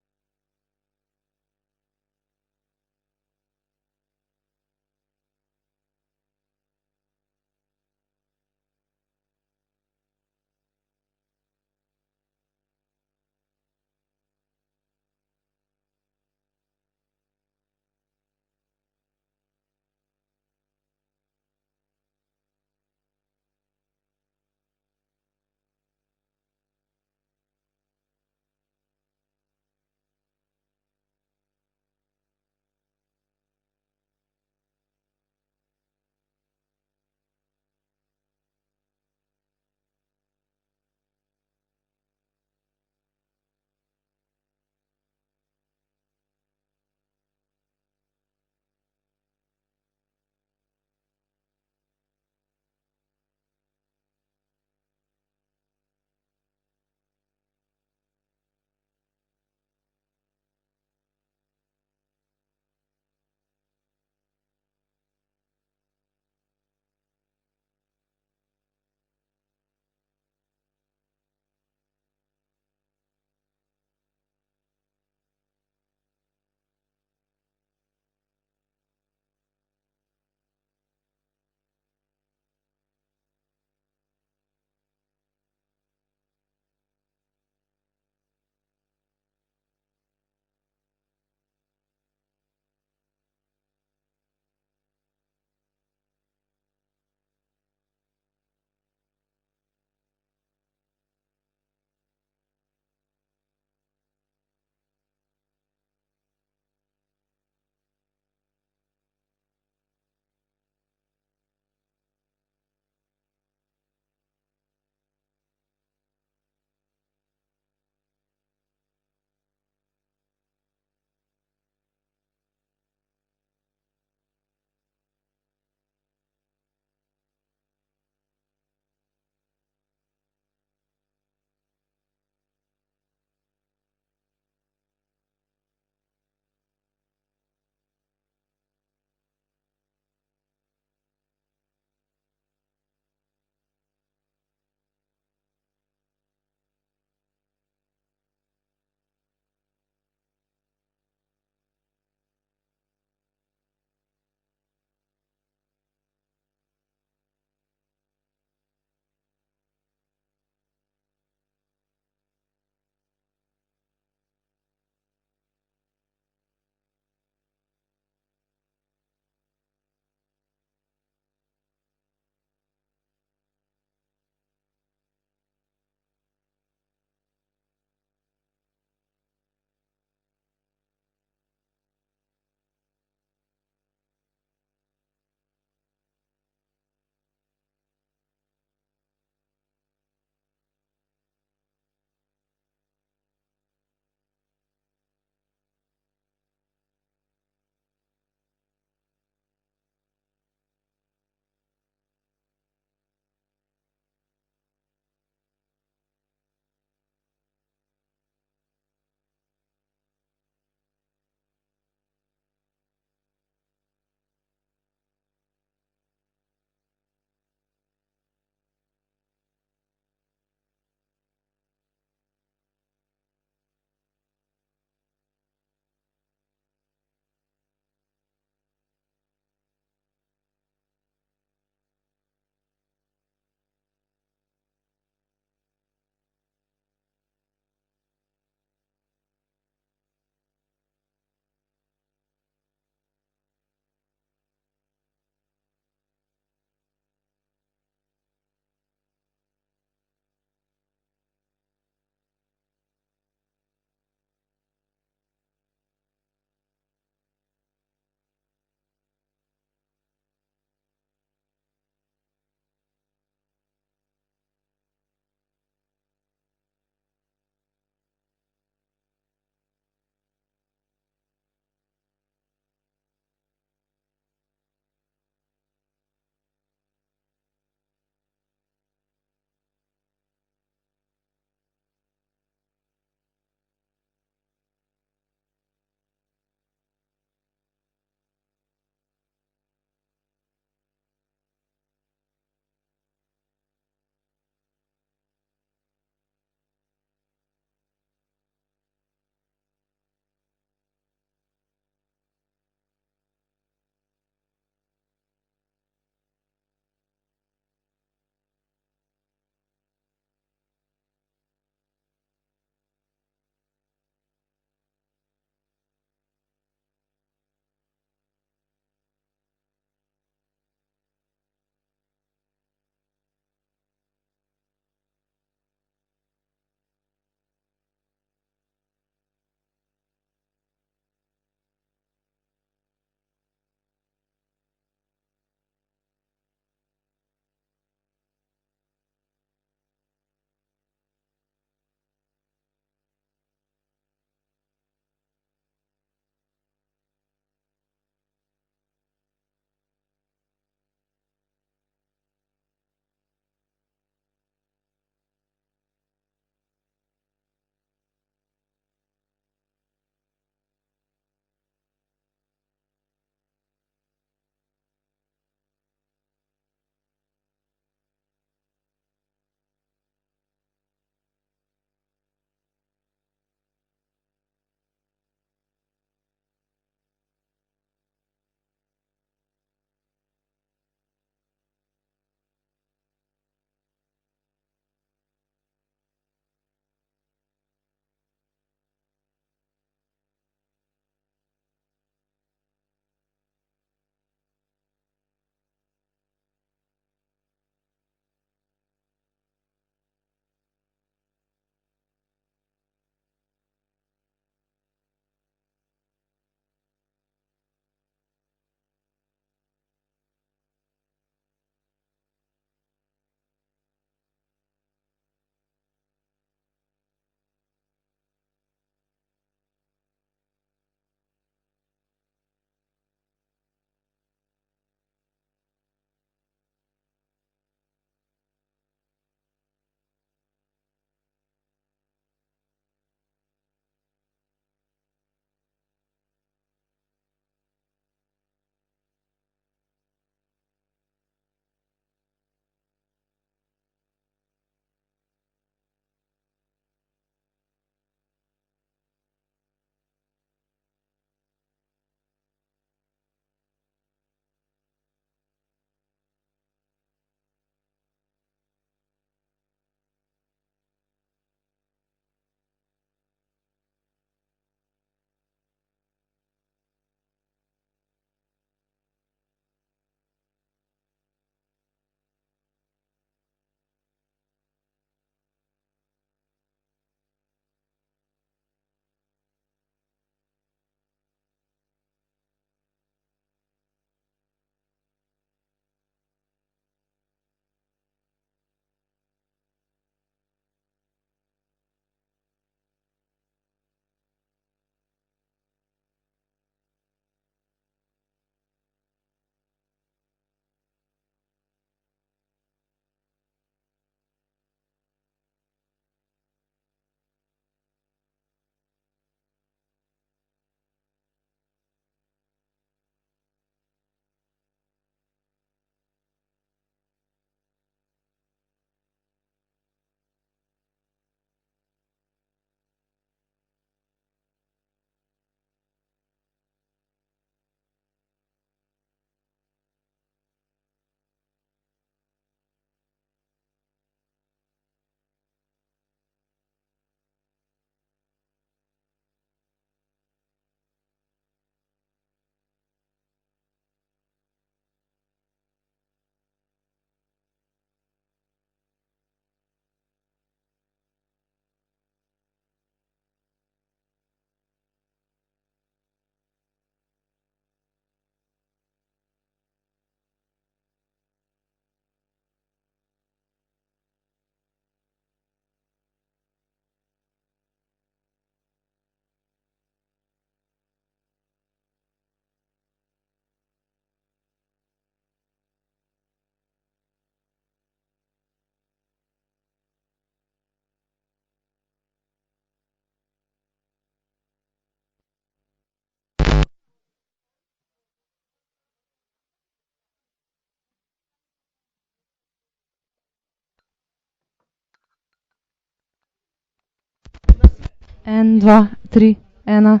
Speaker 9: En, dva, tri, ena.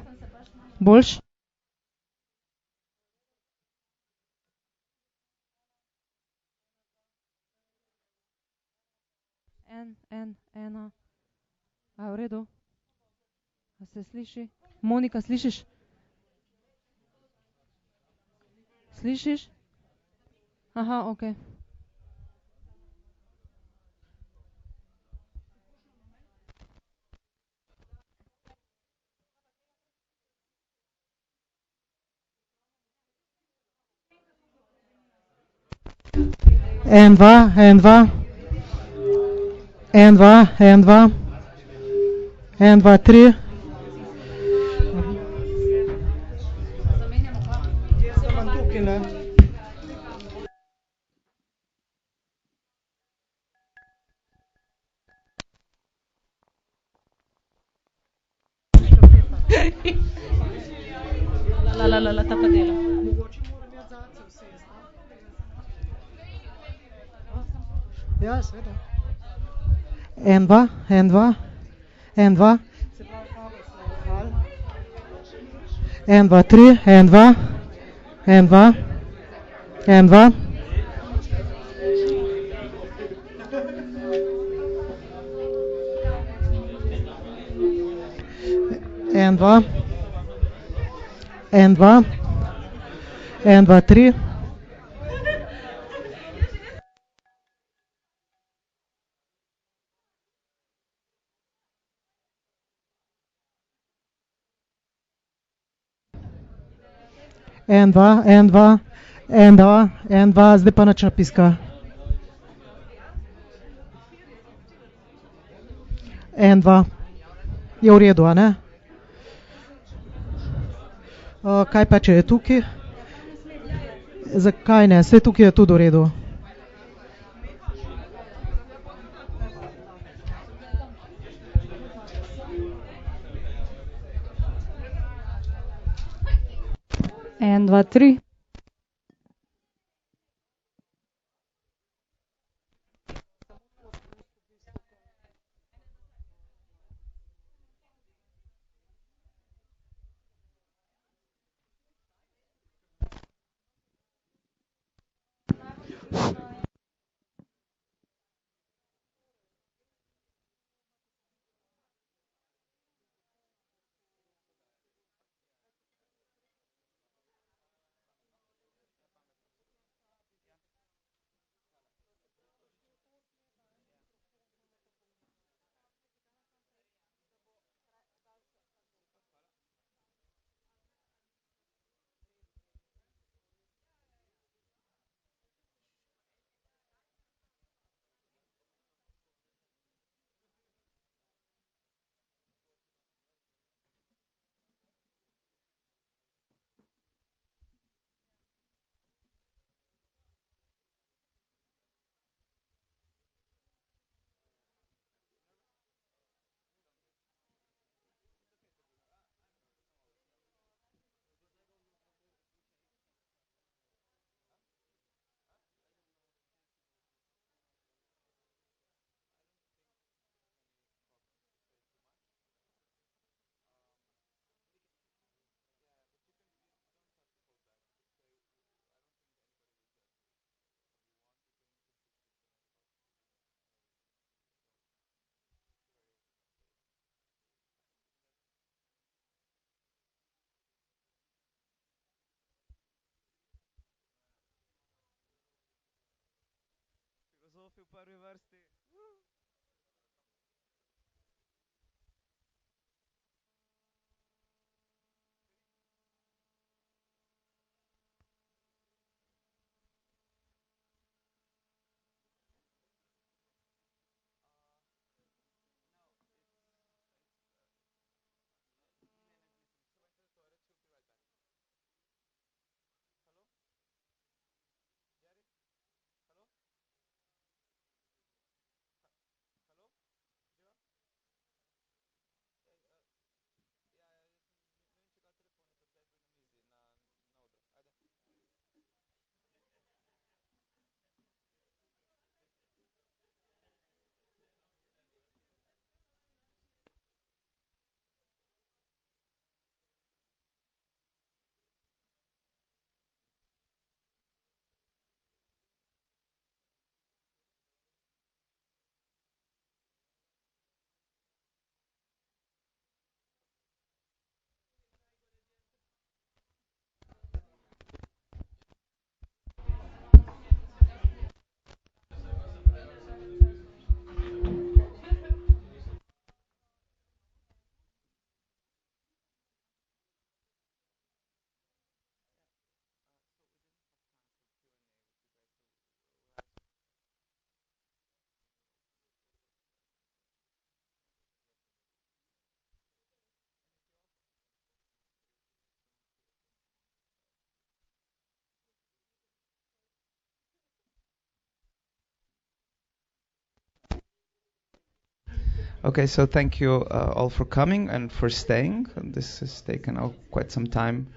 Speaker 9: Boljš? En, ena. A, v redu? A se sliši? Monika, slišiš? Slišiš? Aha, okej.
Speaker 10: En, dva, en, dva. En, dva, en, dva. En, dva, tri.
Speaker 9: Ta pa dela.
Speaker 10: Ja, seveda. En, dva, en, dva. En, dva. En, dva, tri, en, dva. En, dva. En, dva. En, dva. En, dva. En, dva, tri. En, dva, en, dva. En, dva, en, dva. Zdaj pa nič napiska. En, dva. Je v redu, a ne? Kaj pa, če je tukaj? Zakaj ne? Saj tukaj je tudi v redu.
Speaker 9: En, dva, tri.
Speaker 4: Filozofi v prvi vrsti. Okay, so thank you all for coming and for staying. This has taken quite some time,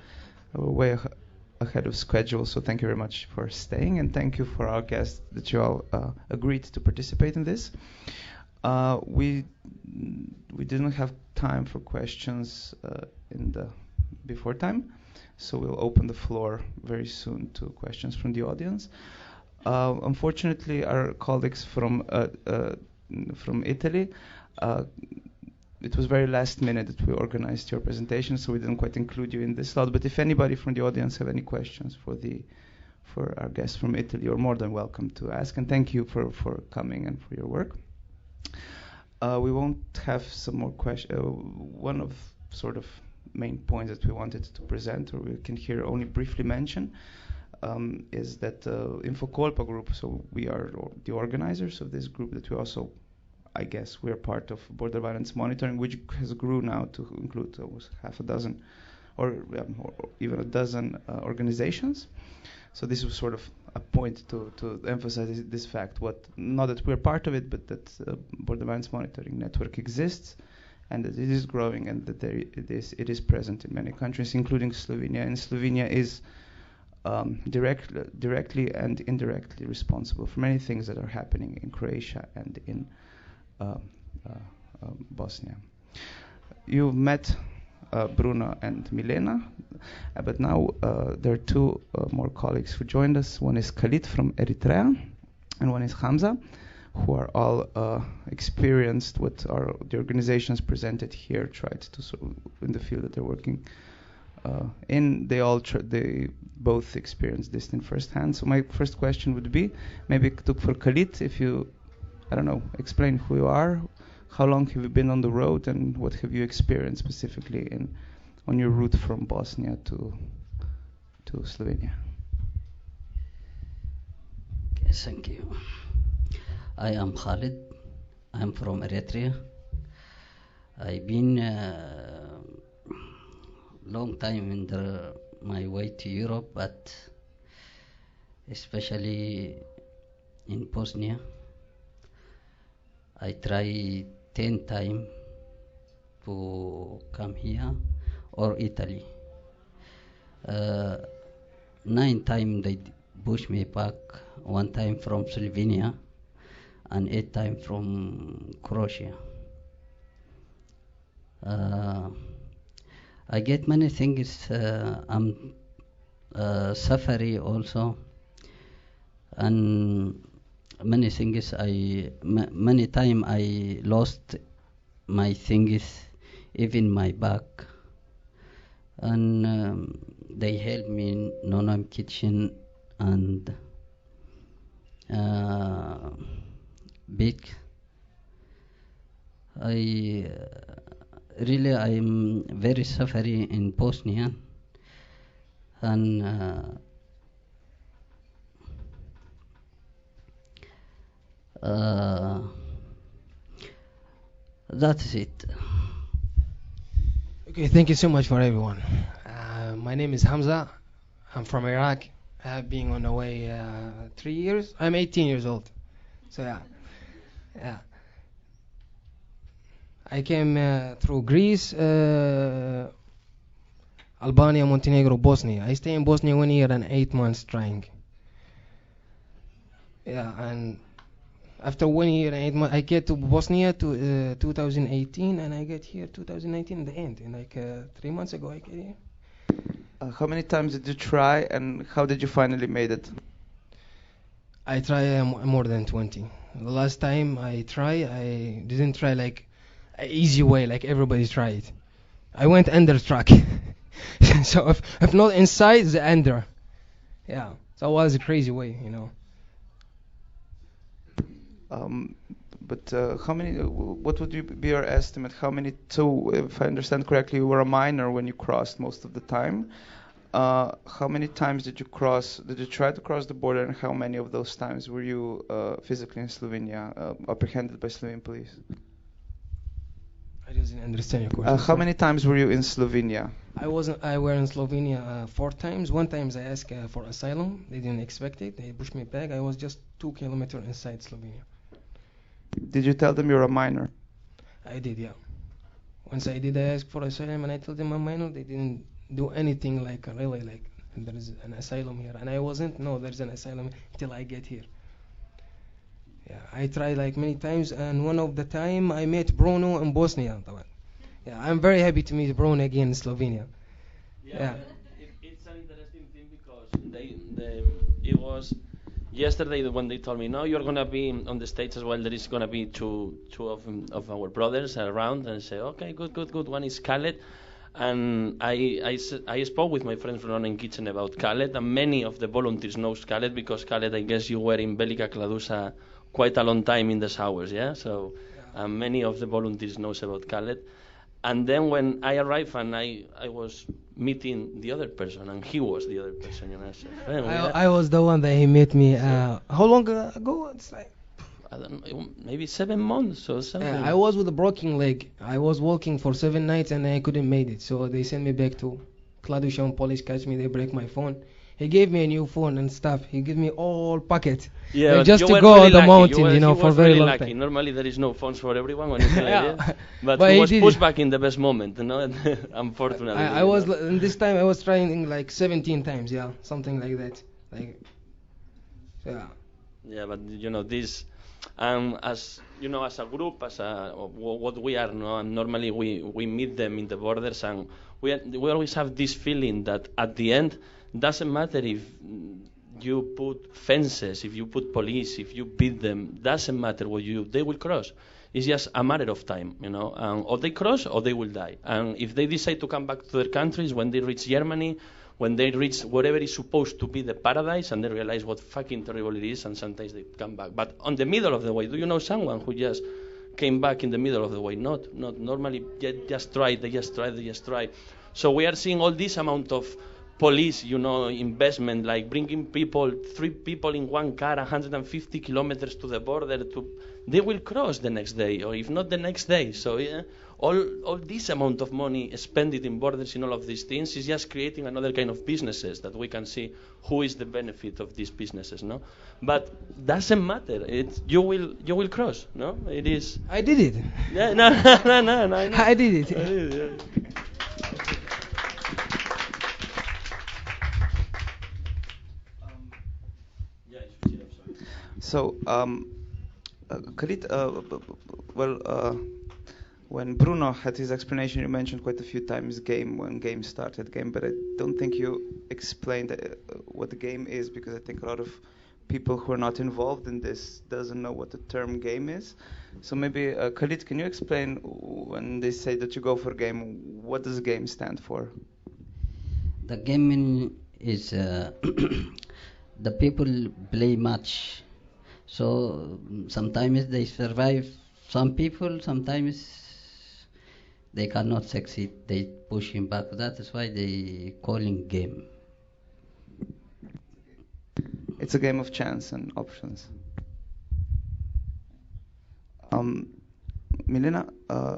Speaker 4: way ahead of schedule, so thank you very much for staying, and thank you for our guests that you all agreed to participate in this. We didn't have time for questions in the before time, so we'll open the floor very soon to questions from the audience. Unfortunately, our colleagues from Italy, it was very last minute that we organized your presentation, so we didn't quite include you in this slot. But if anybody from the audience have any questions for our guests from Italy, you're more than welcome to ask. And thank you for coming and for your work. We won't have some more questions. One of sort of main points that we wanted to present, or we can here only briefly mention, is that Infokolpa group, so we are the organizers of this group, that we also, I guess, we're part of border violence monitoring, which has grew now to include almost half a dozen or even a dozen organizations. So this was sort of a point to emphasize this fact, not that we're part of it, but that border violence monitoring network exists, and that it is growing, and that it is present in many countries, including Slovenia. And Slovenia is directly and indirectly responsible for many things that are happening in Croatia and in Bosnia. You've met Bruno and Milena, but now there are two more colleagues who joined us. One is Khalid from Eritrea, and one is Hamza, who are all experienced what the organizations presented here tried to in the field that they're working in. They both experienced this in first hand. So my first question would be, maybe for Khalid, if you, I don't know, explain who you are, how long have you been on the road, and what have you experienced specifically on your route from Bosnia to Slovenia?
Speaker 11: Okay, thank you. I am Khalid. I'm from Eritrea. I've been long time in my way to Europe, but especially in Bosnia. I try 10 times to come here, or Italy. 9 times they push me back, 1 time from Slovenia, and 8 times from Croatia. I get many things. I'm suffering also, and many things. Many time I lost my things, even my bag, and they help me in Nonam kitchen and big. I'm very suffering in Bosnia, and that's it.
Speaker 12: Okay, thank you so much for everyone. My name is Hamza. I'm from Iraq. I have been on the way 3 years. I'm 18 years old. So yeah. I came through Greece, Albania, Montenegro, Bosnia. I stay in Bosnia 1 year and 8 months trying. Yeah, and after 1 year and 8 months, I get to Bosnia to 2018, and I get here 2019 in the end. And like 3 months ago, I get here.
Speaker 4: How many times did you try, and how did you finally made it?
Speaker 12: I try more than 20. The last time I didn't try like an easy way like everybody tried. I went under truck. So if not inside, the under. Yeah, so it was a crazy way, you know.
Speaker 4: But how many? What would be your estimate? How many? So, if I understand correctly, you were a minor when you crossed most of the time. How many times did you cross? Did you try to cross the border, and how many of those times were you physically in Slovenia, apprehended by Slovenian police?
Speaker 12: I didn't understand your question.
Speaker 4: How many times were you in Slovenia?
Speaker 12: I were in Slovenia 4 times. 1 time I asked for asylum. They didn't expect it. They pushed me back. I was just 2 kilometers inside Slovenia.
Speaker 4: Did you tell them you're a minor?
Speaker 12: I did, yeah. Once I did, I asked for asylum and I told them I'm minor. They didn't do anything like really like there is an asylum here, and I wasn't. No, there's an asylum till I get here. Yeah, I tried like many times, and one of the time I met Bruno in Bosnia. Yeah, I'm very happy to meet Bruno again in Slovenia. Yeah.
Speaker 2: It's an interesting thing because it was yesterday when they told me, no, you're gonna be on the States as well. There is gonna be two of our brothers around, and I say, okay, good. One is Khaled, and I spoke with my friends from running kitchen about Khaled, and many of the volunteers knows Khaled because Khaled, I guess you were in Velika Kladusa quite a long time in the showers, yeah. So many of the volunteers knows about Khaled. And then when I arrived and I was meeting the other person, and he was the other person, and I said,
Speaker 12: I was the one that he met me. How long ago? It's like,
Speaker 2: I don't know, maybe 7 months or something.
Speaker 12: I was with a broken leg. I was walking for 7 nights and I couldn't make it. So they sent me back to Kladusha. Police catch me. They break my phone. He gave me a new phone and stuff. He gave me all packet.
Speaker 2: Yeah,
Speaker 12: just to go on the mountain, for very
Speaker 2: really
Speaker 12: long
Speaker 2: lucky.
Speaker 12: time.
Speaker 2: Normally there is no phones for everyone when you feel
Speaker 12: Yeah.
Speaker 2: but he was pushed back in the best moment, unfortunately.
Speaker 12: I was in this time I was trying like 17 times, yeah, something like that. Like, yeah.
Speaker 2: Yeah, but this, as as a group, what we are, and normally we meet them in the borders, and we always have this feeling that at the end, doesn't matter if you put fences, if you put police, if you beat them, doesn't matter what you do, they will cross. It's just a matter of time, or they cross or they will die. And if they decide to come back to their countries, when they reach Germany, when they reach whatever is supposed to be the paradise, and they realize what fucking terrible it is, and sometimes they come back. But on the middle of the way, do you know someone who just came back in the middle of the way? Not normally. They just try. So we are seeing all this amount of police, investment, like bringing 3 people in one car, 150 kilometers to the border. They will cross the next day, or if not the next day. So yeah, all this amount of money spent in borders in all of these things is just creating another kind of businesses that we can see who is the benefit of these businesses, no? But doesn't matter. You will cross, no? It is.
Speaker 12: I did it.
Speaker 2: Yeah, no.
Speaker 12: I did it.
Speaker 2: Yeah.
Speaker 4: So, Khalid, when Bruno had his explanation, you mentioned quite a few times when game started, but I don't think you explained what the game is, because I think a lot of people who are not involved in this doesn't know what the term game is. So maybe, Khalid, can you explain when they say that you go for game, what does game stand for?
Speaker 11: The game is the people play match. So sometimes they survive, some people, sometimes they cannot succeed, they push him back. That is why they calling game.
Speaker 4: It's a game of chance and options. Milena, I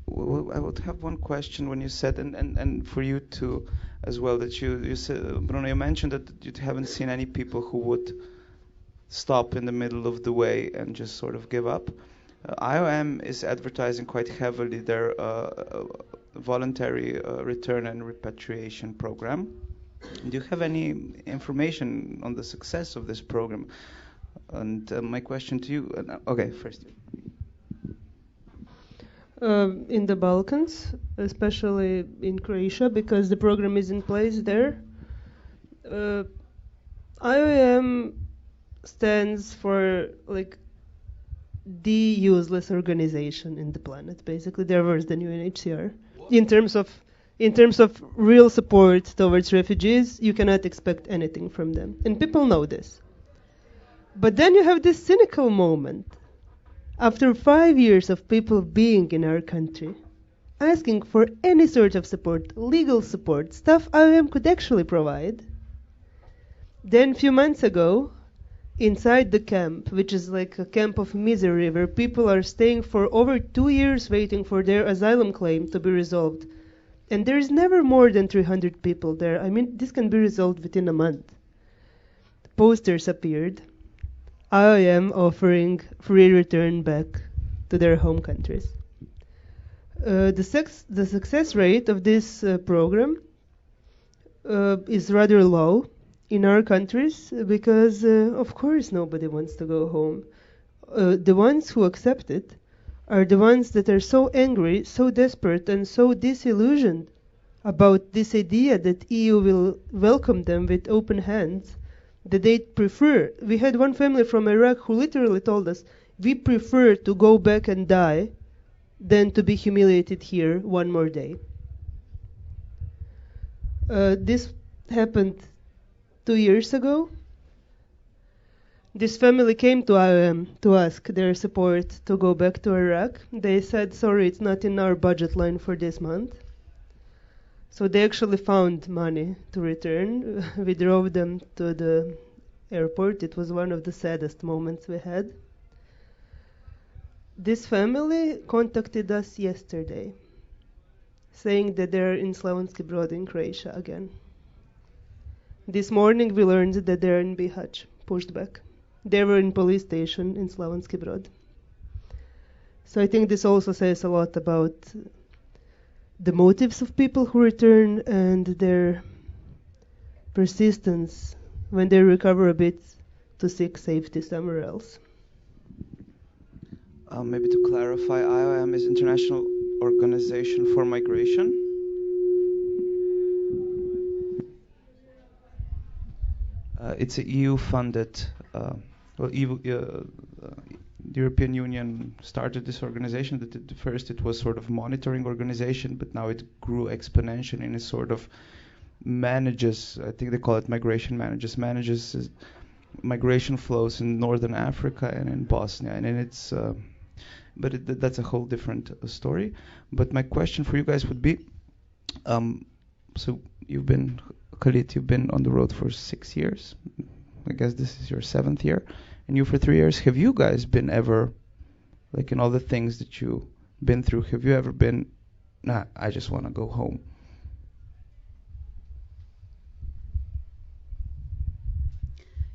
Speaker 4: would have one question when you said, and for you too as well, that you said, Bruno, you mentioned that you haven't seen any people who would stop in the middle of the way and just sort of give up. IOM is advertising quite heavily their voluntary return and repatriation program. Do you have any information on the success of this program? And my question to you, okay, first.
Speaker 5: In the Balkans, especially in Croatia, because the program is in place there, IOM stands for like the useless organization in the planet. Basically, they're worse than UNHCR. In terms of real support towards refugees, you cannot expect anything from them, and people know this. But then you have this cynical moment. After 5 years of people being in our country, asking for any sort of support, legal support, stuff IOM could actually provide, then a few months ago, inside the camp, which is like a camp of misery, where people are staying for over 2 years waiting for their asylum claim to be resolved. And there is never more than 300 people there. I mean, this can be resolved within a month. Posters appeared. IOM offering free return back to their home countries. The success rate of this program is rather low in our countries because, of course, nobody wants to go home. The ones who accept it are the ones that are so angry, so desperate, and so disillusioned about this idea that EU will welcome them with open hands that they prefer. We had one family from Iraq who literally told us, we prefer to go back and die than to be humiliated here one more day. This happened 2 years ago. This family came to ask their support to go back to Iraq. They said, sorry, it's not in our budget line for this month. So they actually found money to return. We drove them to the airport. It was one of the saddest moments we had. This family contacted us yesterday, saying that they're in Slavonski Brod in Croatia again. This morning we learned that they're in Bihać, pushed back. They were in police station in Slavonski Brod. So I think this also says a lot about the motives of people who return and their persistence when they recover a bit to seek safety somewhere else.
Speaker 4: Maybe to clarify, IOM is International Organization for Migration. It's a EU-funded, the European Union started this organization. First it was sort of monitoring organization, but now it grew exponentially and it sort of manages, I think they call it migration manages migration flows in Northern Africa and in Bosnia. And then it's, that's a whole different story. But my question for you guys would be, so Khalid, you've been on the road for 6 years. I guess this is your 7th year. And you for 3 years. Have you guys been ever, like in all the things that you've been through, have you ever been, nah, I just want to go home?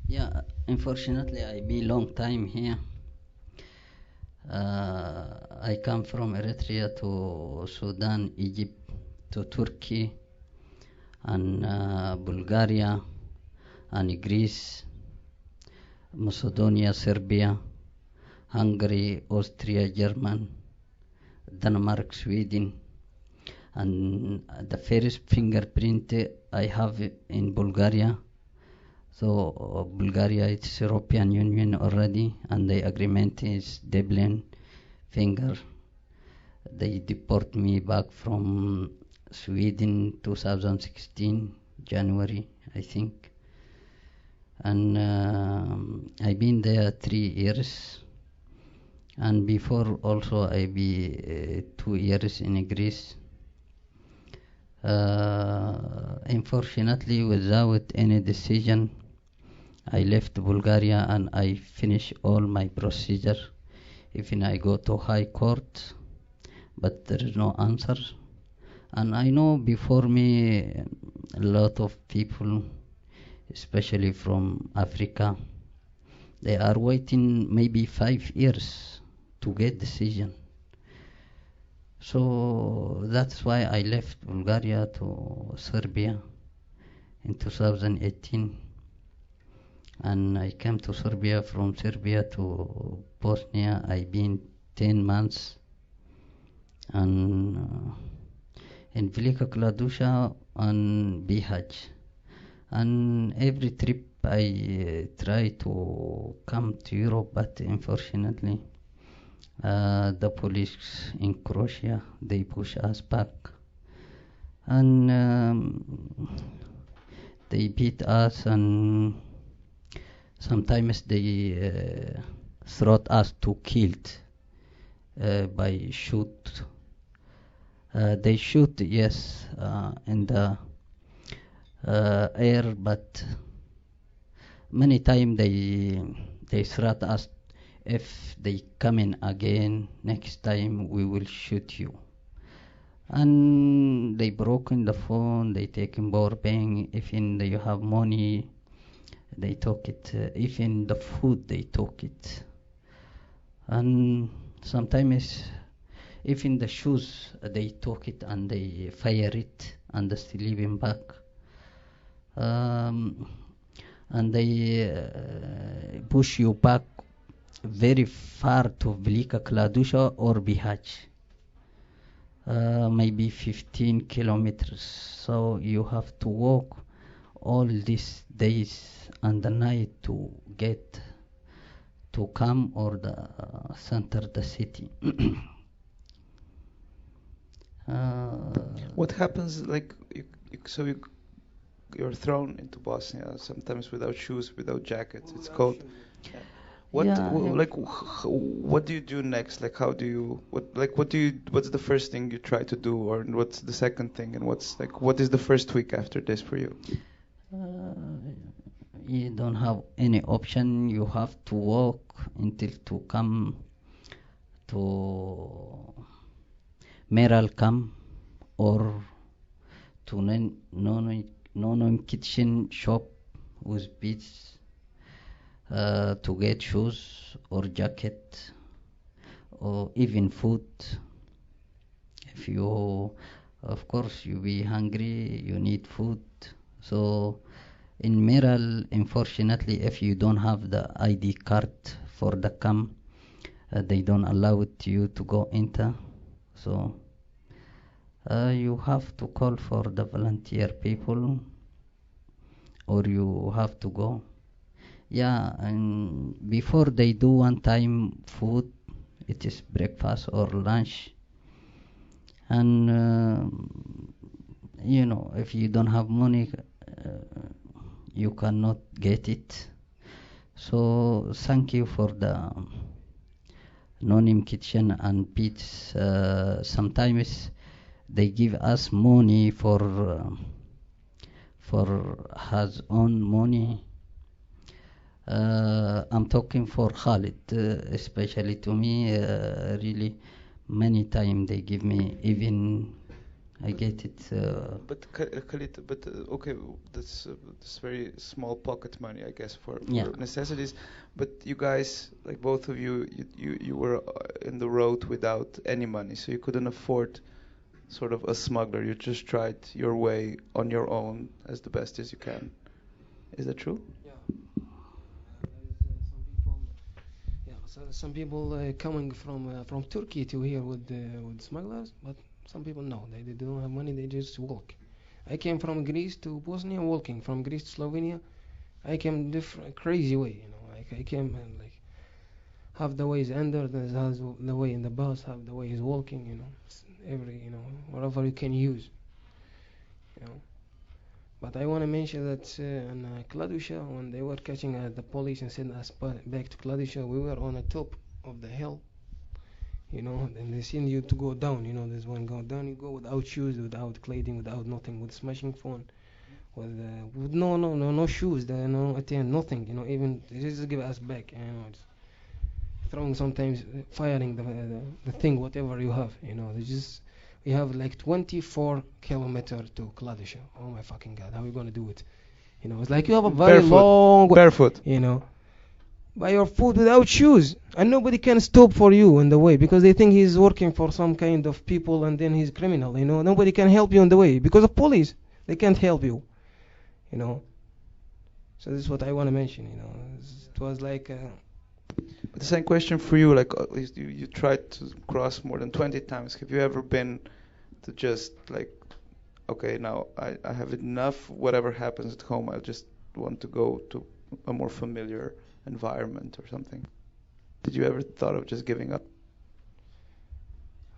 Speaker 11: Yeah, unfortunately, I be long time here. I come from Eritrea to Sudan, Egypt, to Turkey, and Bulgaria, and Greece, Macedonia, Serbia, Hungary, Austria, Germany, Denmark, Sweden, and the first fingerprint I have in Bulgaria. So Bulgaria is European Union already, and the agreement is Dublin finger. They deport me back from Sweden 2016, January, I think. And I've been there 3 years. And before also I be 2 years in Greece. Unfortunately, without any decision, I left Bulgaria and I finished all my procedure. Even I go to High Court, but there is no answer. And I know before me a lot of people, especially from Africa, they are waiting maybe 5 years to get decision. So that's why I left Bulgaria to Serbia in 2018. And I came to Serbia, from Serbia to Bosnia. I've been 10 months. And in Velika Kladuša and Bihać. And every trip I try to come to Europe, but unfortunately the police in Croatia, they push us back. And they beat us, and sometimes they threat us to killed by shoot. They shoot, yes, in the air, but many times they threat us, if they come in again, next time we will shoot you. And they broke in the phone, they take in power bank, if you have money, they took it, even the food they took it. And sometimes Even the shoes, they took it and they fire it and they still leave him back. And they push you back very far to Velika Kladusha or Bihać. Maybe 15 kilometers. So you have to walk all these days and the night to get to come or the center the city.
Speaker 4: What happens, like, you're thrown into Bosnia, sometimes without shoes, without jackets, it's cold. What, what do you do next? Like, how do you, what's the first thing you try to do, or what's the second thing, and what is the first week after this for you?
Speaker 11: You don't have any option. You have to walk until to come to Meral camp or to non kitchen shop with beads to get shoes or jacket or even food. If you, of course, you be hungry, you need food. So in Meral, unfortunately, if you don't have the ID card for the camp, they don't allow you to go enter. So you have to call for the volunteer people, or you have to go. Yeah, and before they do one time food, it is breakfast or lunch. And you know, if you don't have money, you cannot get it. So thank you for the Nonim kitchen and pits. Sometimes they give us money for his own money. I'm talking for Khalid, especially to me. Really, many times they give me, even I get it.
Speaker 4: But Khalid, okay, that's very small pocket money, I guess, for necessities. But you guys, like both of you, you were in the road without any money, so you couldn't afford sort of a smuggler. You just tried your way on your own as the best as you can. Is that true?
Speaker 12: Some people coming from Turkey to here with smugglers, but some people no, they don't have money, they just walk. I came from Greece to Bosnia walking, from Greece to Slovenia. I came crazy way, you know. I came and like half the way is under, the way in the bus, half the way is walking, you know. Every, you know, whatever you can use, you know. But I want to mention that in Kladusha, when they were catching the police and sending us back to Kladusha, we were on the top of the hill, you know, and they send you to go down, you know, there's one go down, you go without shoes, without clothing, without nothing, with smashing phone, with no shoes, no attend, nothing, you know, even they just give us back, you know, it's throwing sometimes, firing the thing, whatever you have, you know, we have like 24 kilometers to Kladusha. Oh my fucking God, how are we gonna do it? You know, it's like you have a very long way,
Speaker 4: barefoot,
Speaker 12: you know, by your foot without shoes, and nobody can stop for you in the way because they think he's working for some kind of people and then he's criminal, you know. Nobody can help you in the way because of police. They can't help you, you know. So this is what I want to mention, you know. It was like
Speaker 4: But the same question for you, like at least you tried to cross more than 20 times. Have you ever been to just like, okay, now I have enough, whatever happens at home, I just want to go to a more familiar environment or something? Did you ever thought of just giving up?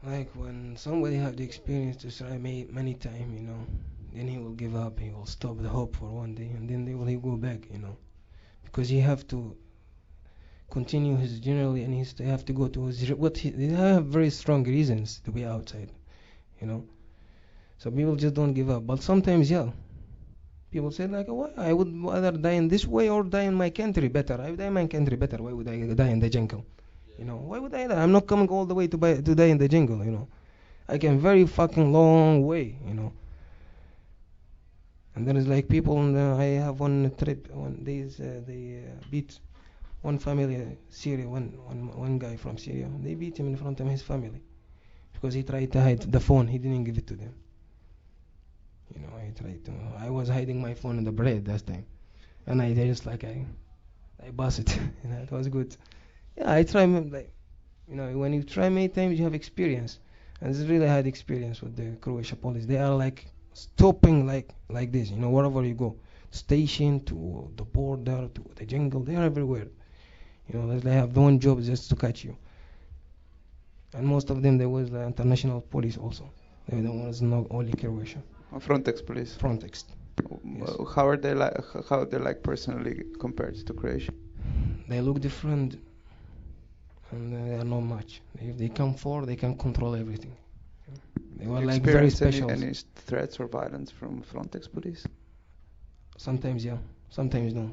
Speaker 12: Like when somebody have the experience to try many times, you know, then he will give up, he will stop the hope for one day, and then he go back, you know, because he have to continue his journey, and he have to go to his they have very strong reasons to be outside, you know. So people just don't give up. But sometimes, yeah, people say like, oh, I would rather die in this way or die in my country better. I would die in my country better. Why would I die in the jungle? You know, why would I die? I'm not coming all the way to die in the jungle, you know. I came very fucking long way, you know. And there is like people, I have one trip, they beat one family, Syria, one guy from Syria. They beat him in front of his family because he tried to hide the phone. He didn't give it to them. You know, he tried to. I was hiding my phone in the bread that time, and I just like I bust it. You know, it was good. Yeah, I try like, you know, when you try many times, you have experience, and it's really hard experience with the Croatia police. They are like stopping like this. You know, wherever you go, station to the border to the jungle, they are everywhere. You know, they have one job just to catch you. And most of them, there was the international police also. There was not only Croatia.
Speaker 4: Frontex police.
Speaker 12: Frontex.
Speaker 4: Yes. How are they like? How are they like personally compared to Croatia?
Speaker 12: They look different, and they are not much. If they come forward, they can control everything. They were like very special.
Speaker 4: Any threats or violence from Frontex police?
Speaker 12: Sometimes yeah, sometimes no.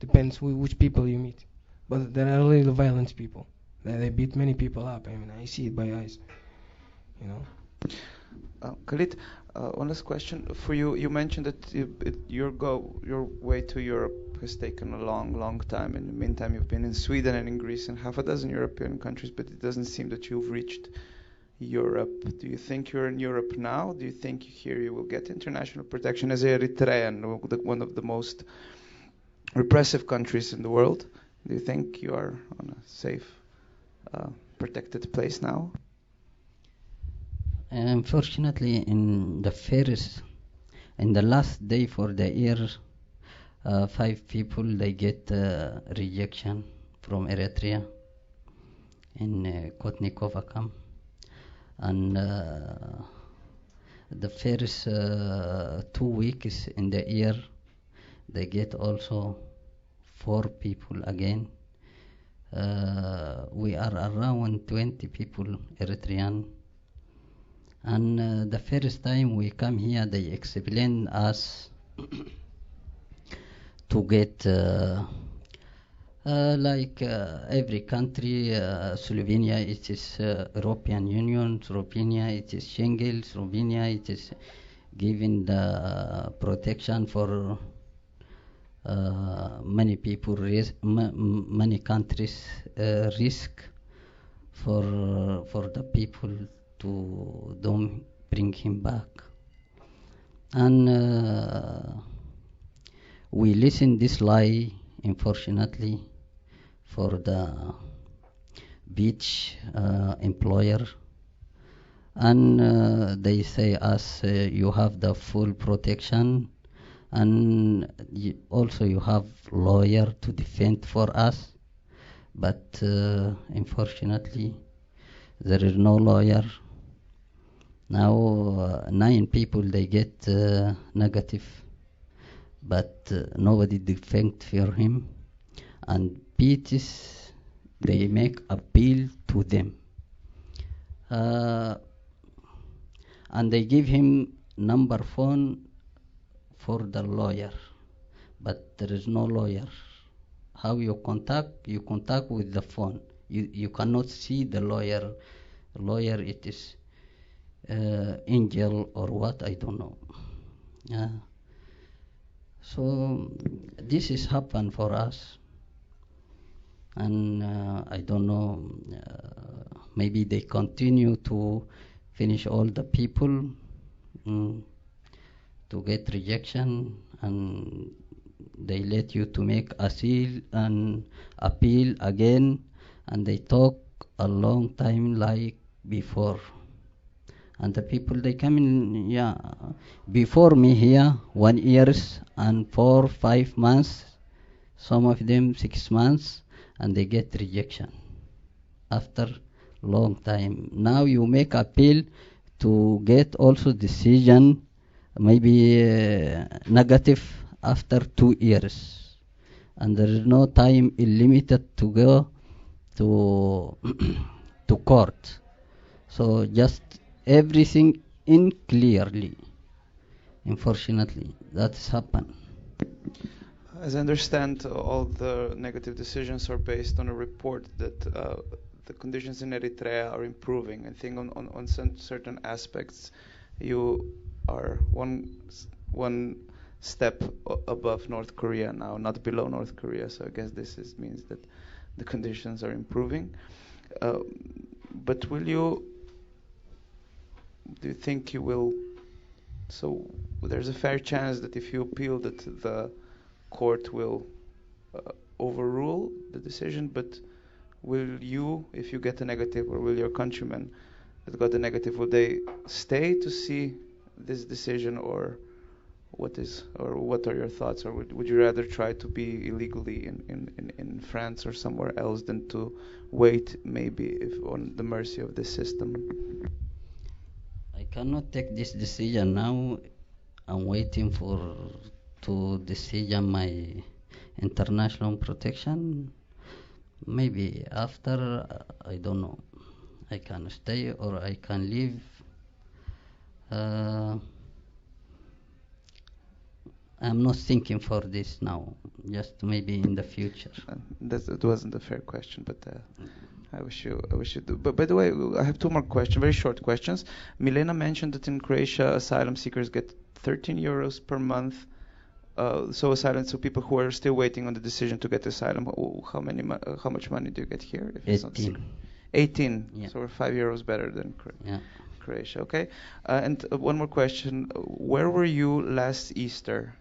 Speaker 12: Depends which people you meet. But there are really violent people. They beat many people up. I mean, I see it by eyes. You know.
Speaker 4: Khalid, one last question for you. You mentioned that your way to Europe has taken a long time. In the meantime, you've been in Sweden and in Greece and half a dozen European countries, but it doesn't seem that you've reached Europe. Do you think you're in Europe now? Do you think here you will get international protection as Eritrean, one of the most repressive countries in the world? Do you think you are on a safe, protected place now?
Speaker 11: Unfortunately, in the last day for the year, 5 people they get rejection from Eritrea in Kotnikova camp, and the first 2 weeks in the year they get also 4 people again. We are around 20 people Eritrean. And the first time we come here, they explain us to get like every country. Slovenia it is European Union. Slovenia it is Schengen. Slovenia it is giving the protection for many people, many countries risk for the people to don't bring him back. And we listen this lie, unfortunately, for the beach employer, and they say us you have the full protection, and also you have lawyer to defend for us, but unfortunately there is no lawyer. Now 9 people they get negative, but nobody defend for him, and PTs they make appeal to them, and they give him number phone for the lawyer, but there is no lawyer. How you contact? You contact with the phone. You cannot see the lawyer. Lawyer it is angel or what, I don't know. So this is happen for us, and I don't know, maybe they continue to finish all the people to get rejection, and they let you to make appeal again, and they talk a long time like before. And the people they come in before me here 1 year and 4-5 months, some of them 6 months, and they get rejection after long time. Now you make appeal to get also decision, maybe negative after 2 years, and there is no time limited to go to court. So just everything in clearly. Unfortunately, that's happened.
Speaker 4: As I understand, all the negative decisions are based on a report that the conditions in Eritrea are improving. I think on some certain aspects, you are one step above North Korea now, not below North Korea. So I guess this means that the conditions are improving. But will you do you think you will? So there's a fair chance that if you appeal, that the court will overrule the decision. But will you, if you get a negative, or will your countrymen that got the negative, will they stay to see this decision, or what are your thoughts? Or would you rather try to be illegally in France or somewhere else than to wait, maybe, if on the mercy of this system?
Speaker 11: I cannot take this decision now. I'm waiting to decision my international protection. Maybe after, I don't know. I can stay or I can leave. I'm not thinking for this now. Just maybe in the future.
Speaker 4: It wasn't a fair question, but I wish you do. But by the way, I have two more questions, very short questions. Milena mentioned that in Croatia, asylum seekers get 13 euros per month. So people who are still waiting on the decision to get asylum, how much money do you get here? If
Speaker 11: 18.
Speaker 4: 18.
Speaker 11: Yeah.
Speaker 4: So we're 5 euros better than
Speaker 11: Yeah.
Speaker 4: Croatia. Okay. And one more question: where were you last Easter?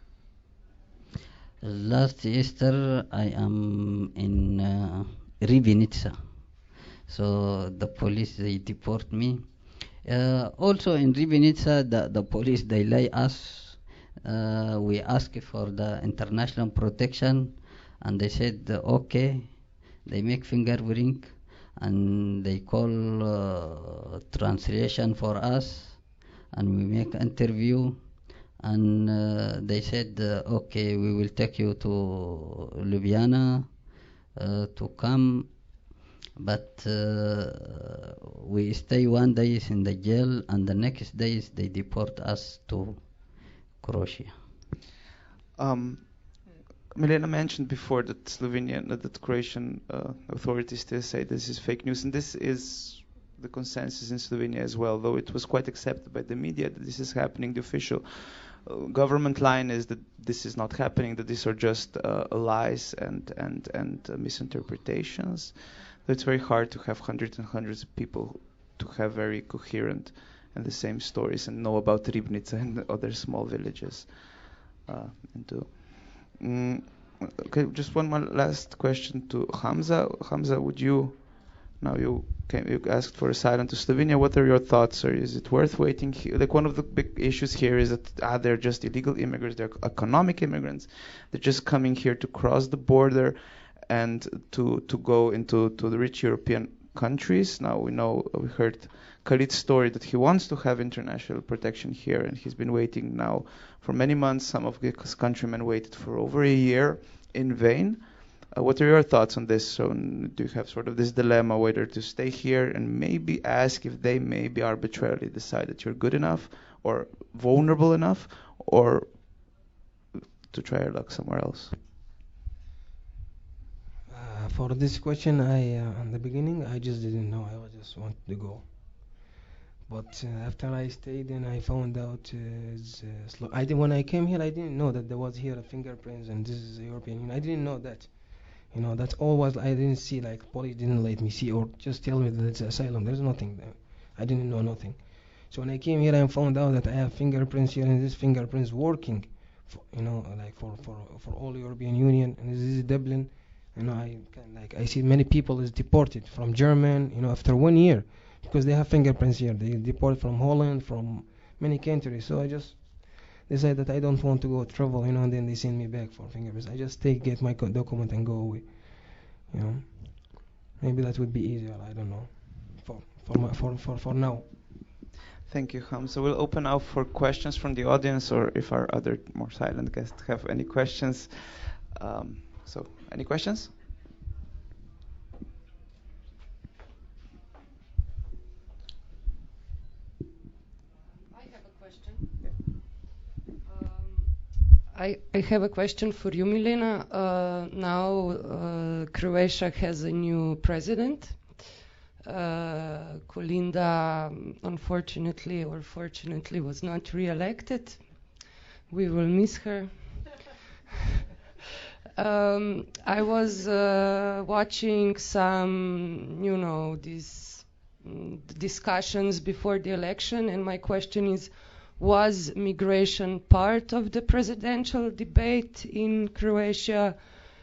Speaker 11: Last Easter, I am in Rivinica. So the police, they deport me. Also in Rivinica, the police, they lay us. We asked for the international protection, and they said, okay. They make fingerprint, and they call translation for us, and we make interview. And they said, okay, we will take you to Ljubljana to come, but we stay 1 day in the jail, and the next days they deport us to Croatia.
Speaker 4: Milena mentioned before that that Croatian authorities still say this is fake news, and this is the consensus in Slovenia as well, though it was quite accepted by the media that this is happening. The official government line is that this is not happening, that these are just lies and misinterpretations. It's very hard to have hundreds and hundreds of people to have very coherent and the same stories and know about Ribnica and other small villages. Okay, just one more last question to Hamza. Hamza, would you? Now you asked for asylum to Slovenia. What are your thoughts? Or is it worth waiting here? Like, one of the big issues here is that they're just illegal immigrants. They're economic immigrants. They're just coming here to cross the border and to go into the rich European countries. Now we heard Khalid's story that he wants to have international protection here, and he's been waiting now for many months. Some of his countrymen waited for over a year in vain. What are your thoughts on this? So do you have sort of this dilemma whether to stay here and maybe ask if they maybe arbitrarily decide that you're good enough or vulnerable enough, or to try your luck somewhere else?
Speaker 12: For this question, in the beginning, I just didn't know. I just wanted to go. But after I stayed and I found out, when I came here, I didn't know that there was here a fingerprints and this is the European Union. I didn't know that. That's all was, I didn't see, like, police didn't let me see or just tell me that it's asylum. There's nothing there. I didn't know nothing. So when I came here, I found out that I have fingerprints here, and this fingerprints working, for all European Union, and this is Dublin. I see many people is deported from Germany, after 1 year, because they have fingerprints here. They deport from Holland, from many countries. So I just decided that I don't want to go travel, and then they send me back for fingerprints. I just get my document and go away. Maybe that would be easier. I don't know. For now.
Speaker 4: Thank you, Hamza. We'll open now for questions from the audience, or if our other more silent guests have any questions. So, any questions?
Speaker 1: I have a question. I have a question for you, Milena. Now Croatia has a new president. Kolinda, unfortunately or fortunately, was not re-elected. We will miss her. I was watching some, these discussions before the election, and my question is, was migration part of the presidential debate in Croatia?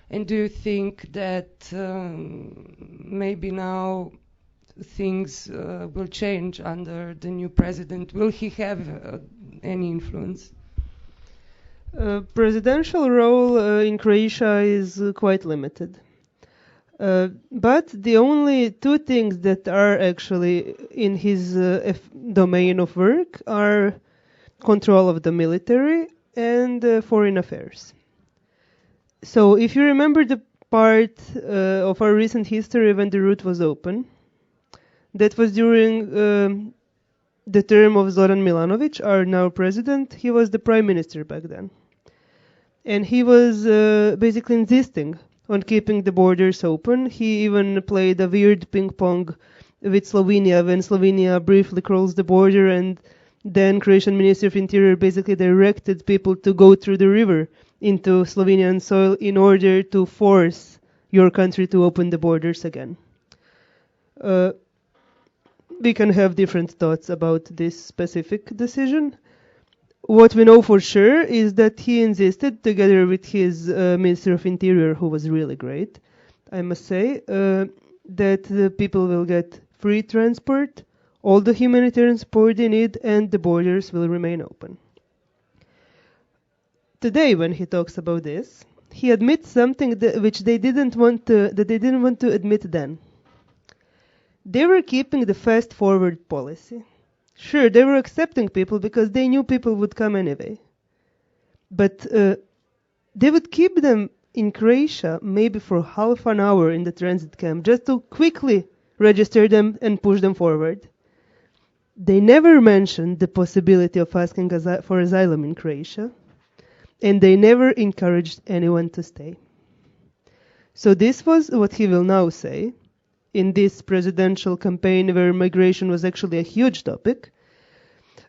Speaker 1: And do you think that maybe now things will change under the new president? Will he have any influence?
Speaker 5: Presidential role in Croatia is quite limited. But the only two things that are actually in his domain of work are control of the military and foreign affairs. So if you remember the part of our recent history when the route was open, that was during the term of Zoran Milanović, our now president. He was the prime minister back then. And he was basically insisting on keeping the borders open. He even played a weird ping pong with Slovenia when Slovenia briefly crossed the border, and then Croatian Ministry of Interior basically directed people to go through the river into Slovenian soil in order to force your country to open the borders again. We can have different thoughts about this specific decision. What we know for sure is that he insisted, together with his Minister of Interior, who was really great, I must say, that the people will get free transport, all the humanitarian support they need, and the borders will remain open. Today, when he talks about this, he admits something which they didn't want to admit then. They were keeping the fast forward policy. Sure, they were accepting people because they knew people would come anyway. But they would keep them in Croatia maybe for half an hour in the transit camp just to quickly register them and push them forward. They never mentioned the possibility of asking for asylum in Croatia, and they never encouraged anyone to stay. So this was what he will now say in this presidential campaign where migration was actually a huge topic.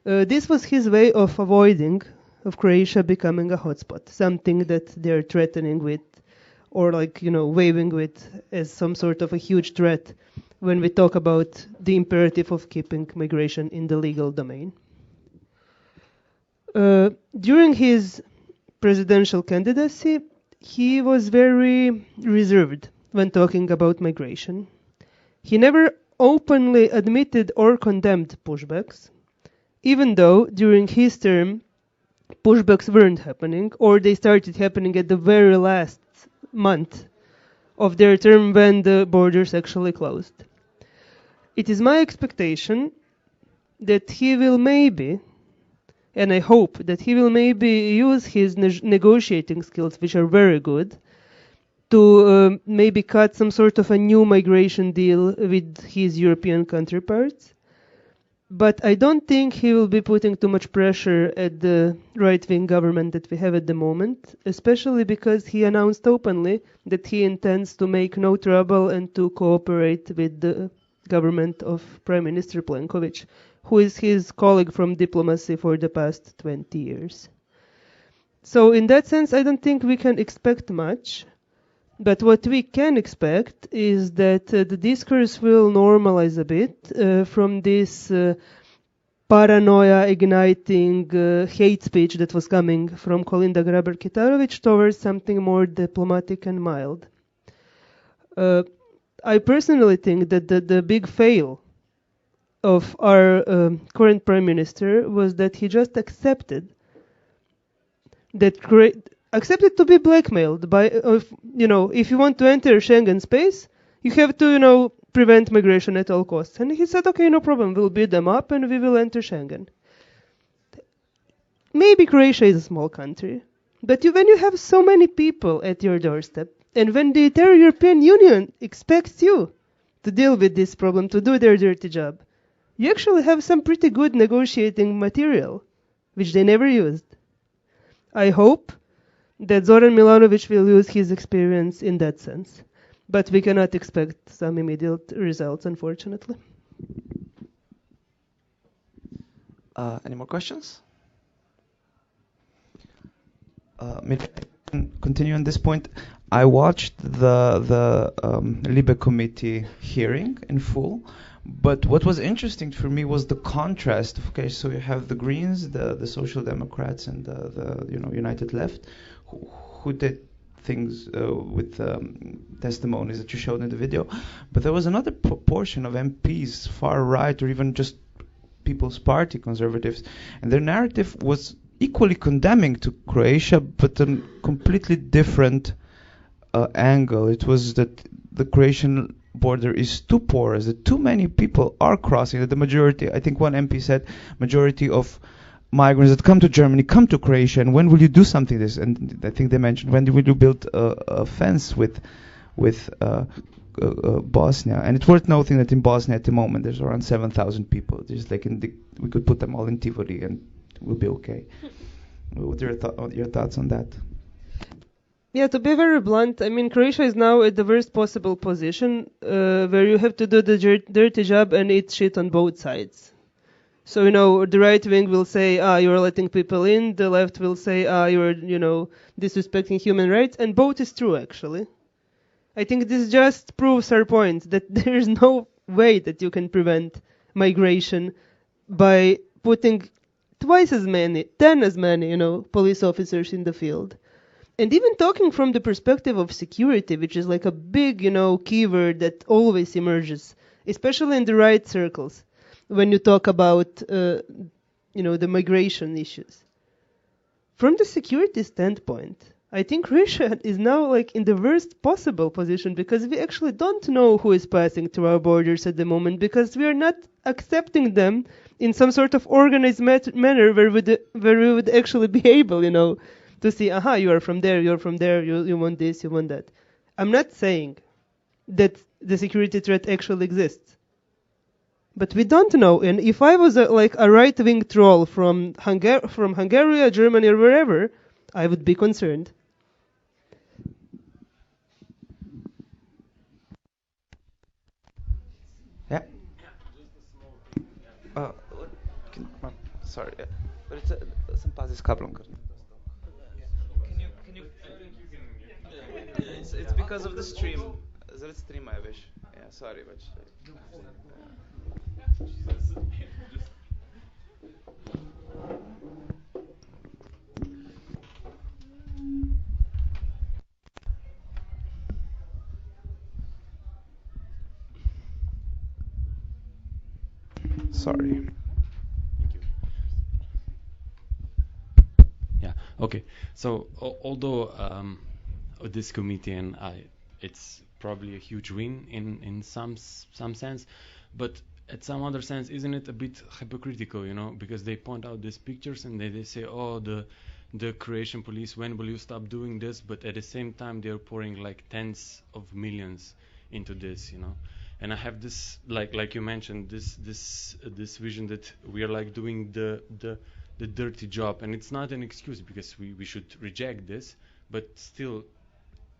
Speaker 5: This was his way of avoiding of Croatia becoming a hotspot, something that they're threatening with, or waving with as some sort of a huge threat when we talk about the imperative of keeping migration in the legal domain. During his presidential candidacy, he was very reserved when talking about migration. He never openly admitted or condemned pushbacks, even though during his term pushbacks weren't happening, or they started happening at the very last month of their term when the borders actually closed. It is my expectation that he will maybe, and I hope that he will maybe use his negotiating skills, which are very good, to maybe cut some sort of a new migration deal with his European counterparts. But I don't think he will be putting too much pressure at the right-wing government that we have at the moment, especially because he announced openly that he intends to make no trouble and to cooperate with the government of Prime Minister Plenković, who is his colleague from diplomacy for the past 20 years. So in that sense, I don't think we can expect much. But what we can expect is that the discourse will normalize a bit from this paranoia-igniting hate speech that was coming from Kolinda Grabar-Kitarović towards something more diplomatic and mild. I personally think that the big fail of our current Prime Minister was that he just accepted to be blackmailed by, if you want to enter Schengen space, you have to, prevent migration at all costs. And he said, okay, no problem, we'll beat them up and we will enter Schengen. Maybe Croatia is a small country, but when you have so many people at your doorstep, and when the entire European Union expects you to deal with this problem, to do their dirty job, you actually have some pretty good negotiating material, which they never used. I hope that Zoran Milanović will use his experience in that sense. But we cannot expect some immediate results, unfortunately.
Speaker 4: Any more questions? Maybe I can continue on this point. I watched the Libe committee hearing in full, but what was interesting for me was the contrast. Okay, so you have the Greens, the Social Democrats, and the United Left, who did things with testimonies that you showed in the video, but there was another proportion of MPs, far right, or even just People's Party conservatives, and their narrative was equally condemning to Croatia, but a completely different angle. It was that the Croatian border is too porous, that too many people are crossing, that the majority, I think one MP said, majority of migrants that come to Germany come to Croatia, and when will you do something this? And I think they mentioned, when will you build a fence with Bosnia? And it's worth noting that in Bosnia at the moment there's around 7,000 people. Just like we could put them all in Tivoli and we'll be okay. What are your thoughts on that?
Speaker 5: Yeah, to be very blunt, I mean, Croatia is now at the worst possible position where you have to do the dirty job and eat shit on both sides. So, the right wing will say, you're letting people in. The left will say, you're, disrespecting human rights. And both is true, actually. I think this just proves our point that there is no way that you can prevent migration by putting twice as many, 10 as many, police officers in the field. And even talking from the perspective of security, which is like a big, keyword that always emerges, especially in the right circles, when you talk about, the migration issues. From the security standpoint, I think Croatia is now in the worst possible position because we actually don't know who is passing through our borders at the moment because we are not accepting them in some sort of organized manner where we would actually be able, to see, you are from there, you're from there, you want this, you want that. I'm not saying that the security threat actually exists. But we don't know. And if I was a right-wing troll from Hungary, Germany, or wherever, I would be concerned.
Speaker 4: Yeah. Sorry, but it's some pauses kablom. Can you? It's because of the stream. Zaradi streama je, veš. Yeah, sorry, but. Sorry.
Speaker 13: Thank you. Yeah. Okay. So although this committee and it's probably a huge win in some sense, but at some other sense, isn't it a bit hypocritical? Because they point out these pictures and they say, oh, the Croatian police, when will you stop doing this? But at the same time, they're pouring tens of millions into this, And I have this, like you mentioned, this vision that we are doing the dirty job, and it's not an excuse because we should reject this, but still,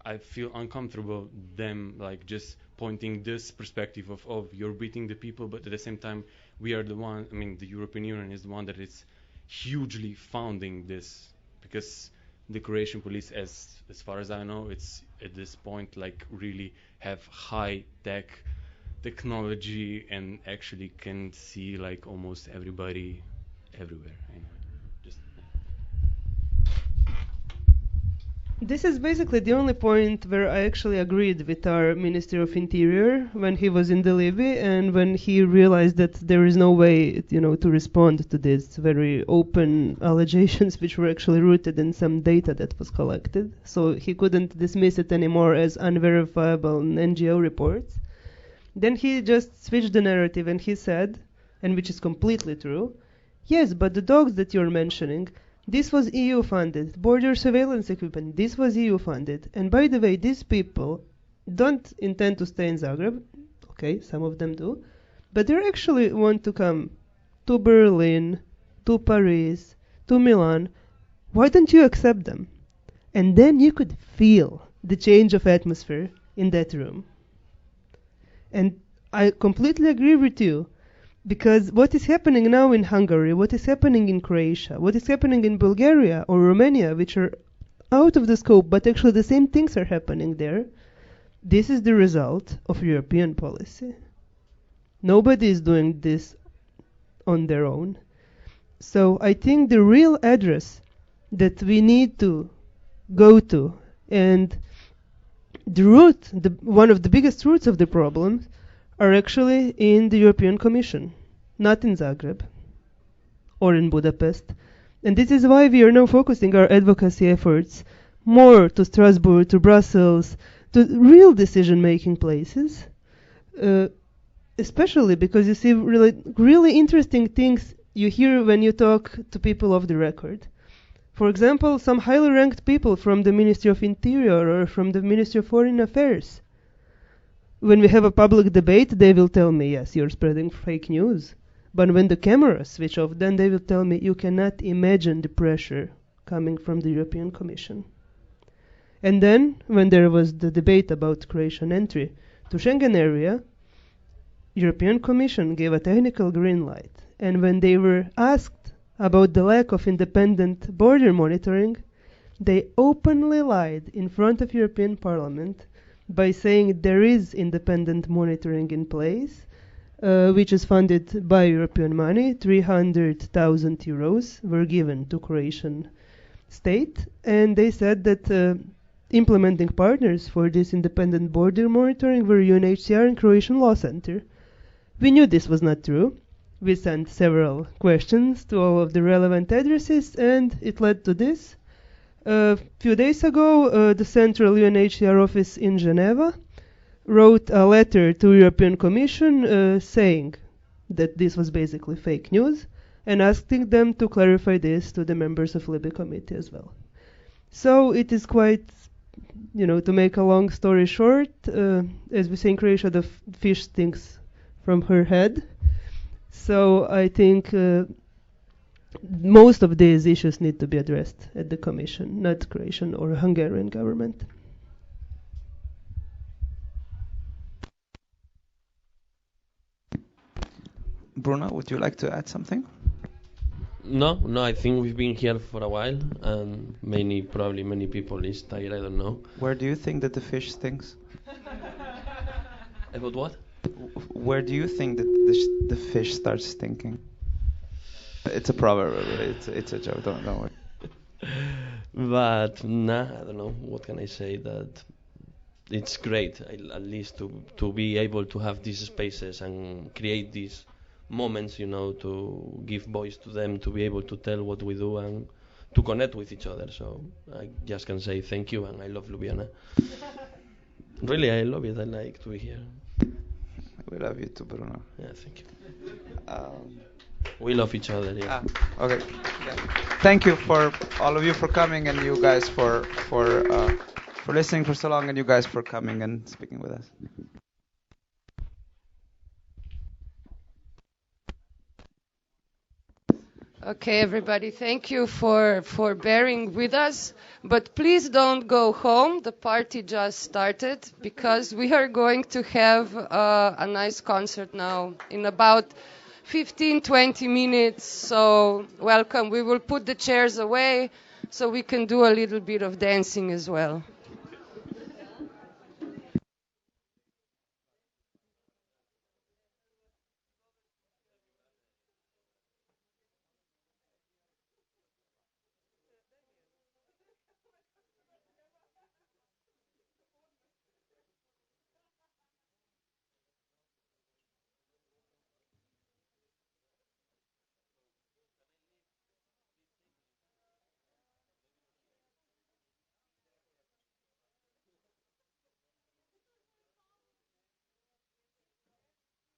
Speaker 13: I feel uncomfortable them just pointing this perspective of you're beating the people, but at the same time we are the one. I mean, the European Union is the one that is hugely funding this because the Croatian police, as far as I know, it's at this point really have high technology and actually can see almost everybody everywhere.
Speaker 5: This is basically the only point where I actually agreed with our Minister of Interior when he was in the Libya and when he realized that there is no way, to respond to these very open allegations which were actually rooted in some data that was collected. So he couldn't dismiss it anymore as unverifiable NGO reports. Then he just switched the narrative and he said, and which is completely true, yes, but the dogs that you're mentioning, this was EU funded. Border surveillance equipment, this was EU funded. And by the way, these people don't intend to stay in Zagreb. Okay, some of them do. But they actually want to come to Berlin, to Paris, to Milan. Why don't you accept them? And then you could feel the change of atmosphere in that room. And I completely agree with you. Because what is happening now in Hungary, what is happening in Croatia, what is happening in Bulgaria or Romania, which are out of the scope, but actually the same things are happening there. This is the result of European policy. Nobody is doing this on their own. So I think the real address that we need to go to, and the root, one of the biggest roots of the problem, are actually in the European Commission, not in Zagreb or in Budapest. And this is why we are now focusing our advocacy efforts more to Strasbourg, to Brussels, to real decision-making places, especially because you see really interesting things you hear when you talk to people off the record. For example, some highly ranked people from the Ministry of Interior or from the Ministry of Foreign Affairs. When we have a public debate, they will tell me, yes, you're spreading fake news. But when the cameras switch off, then they will tell me, you cannot imagine the pressure coming from the European Commission. And then, when there was the debate about Croatian entry to Schengen area, European Commission gave a technical green light. And when they were asked about the lack of independent border monitoring, they openly lied in front of European Parliament by saying there is independent monitoring in place, which is funded by European money. 300,000 euros were given to Croatian state, and they said that implementing partners for this independent border monitoring were UNHCR and Croatian Law Center. We knew this was not true. We sent several questions to all of the relevant addresses, and it led to this. A few days ago, the central UNHCR office in Geneva wrote a letter to European Commission saying that this was basically fake news and asking them to clarify this to the members of Libe Committee as well. So it is quite, to make a long story short, as we say in Croatia, the fish stinks from her head. So I think most of these issues need to be addressed at the Commission, not Croatian or Hungarian government.
Speaker 4: Bruno, would you like to add something?
Speaker 2: No, I think we've been here for a while, and probably many people is tired, I don't know.
Speaker 4: Where do you think that the fish stinks?
Speaker 2: About what?
Speaker 4: Where do you think that the fish starts stinking? It's a proverb, it's a joke, don't worry.
Speaker 2: But, I don't know, what can I say, that it's great, at least to be able to have these spaces and create these moments, to give voice to them, to be able to tell what we do and to connect with each other. So I just can say thank you, and I love Ljubljana. Really, I love it. I like to be here.
Speaker 4: We love you too, Bruno.
Speaker 2: Yeah, thank you. We love each other. Yeah.
Speaker 4: Okay. Yeah. Thank you for all of you for coming, and you guys for listening for so long, and you guys for coming and speaking with us.
Speaker 1: Okay, everybody, thank you for bearing with us. But please don't go home. The party just started, because we are going to have a nice concert now in about 15-20 minutes. So welcome. We will put the chairs away so we can do a little bit of dancing as well.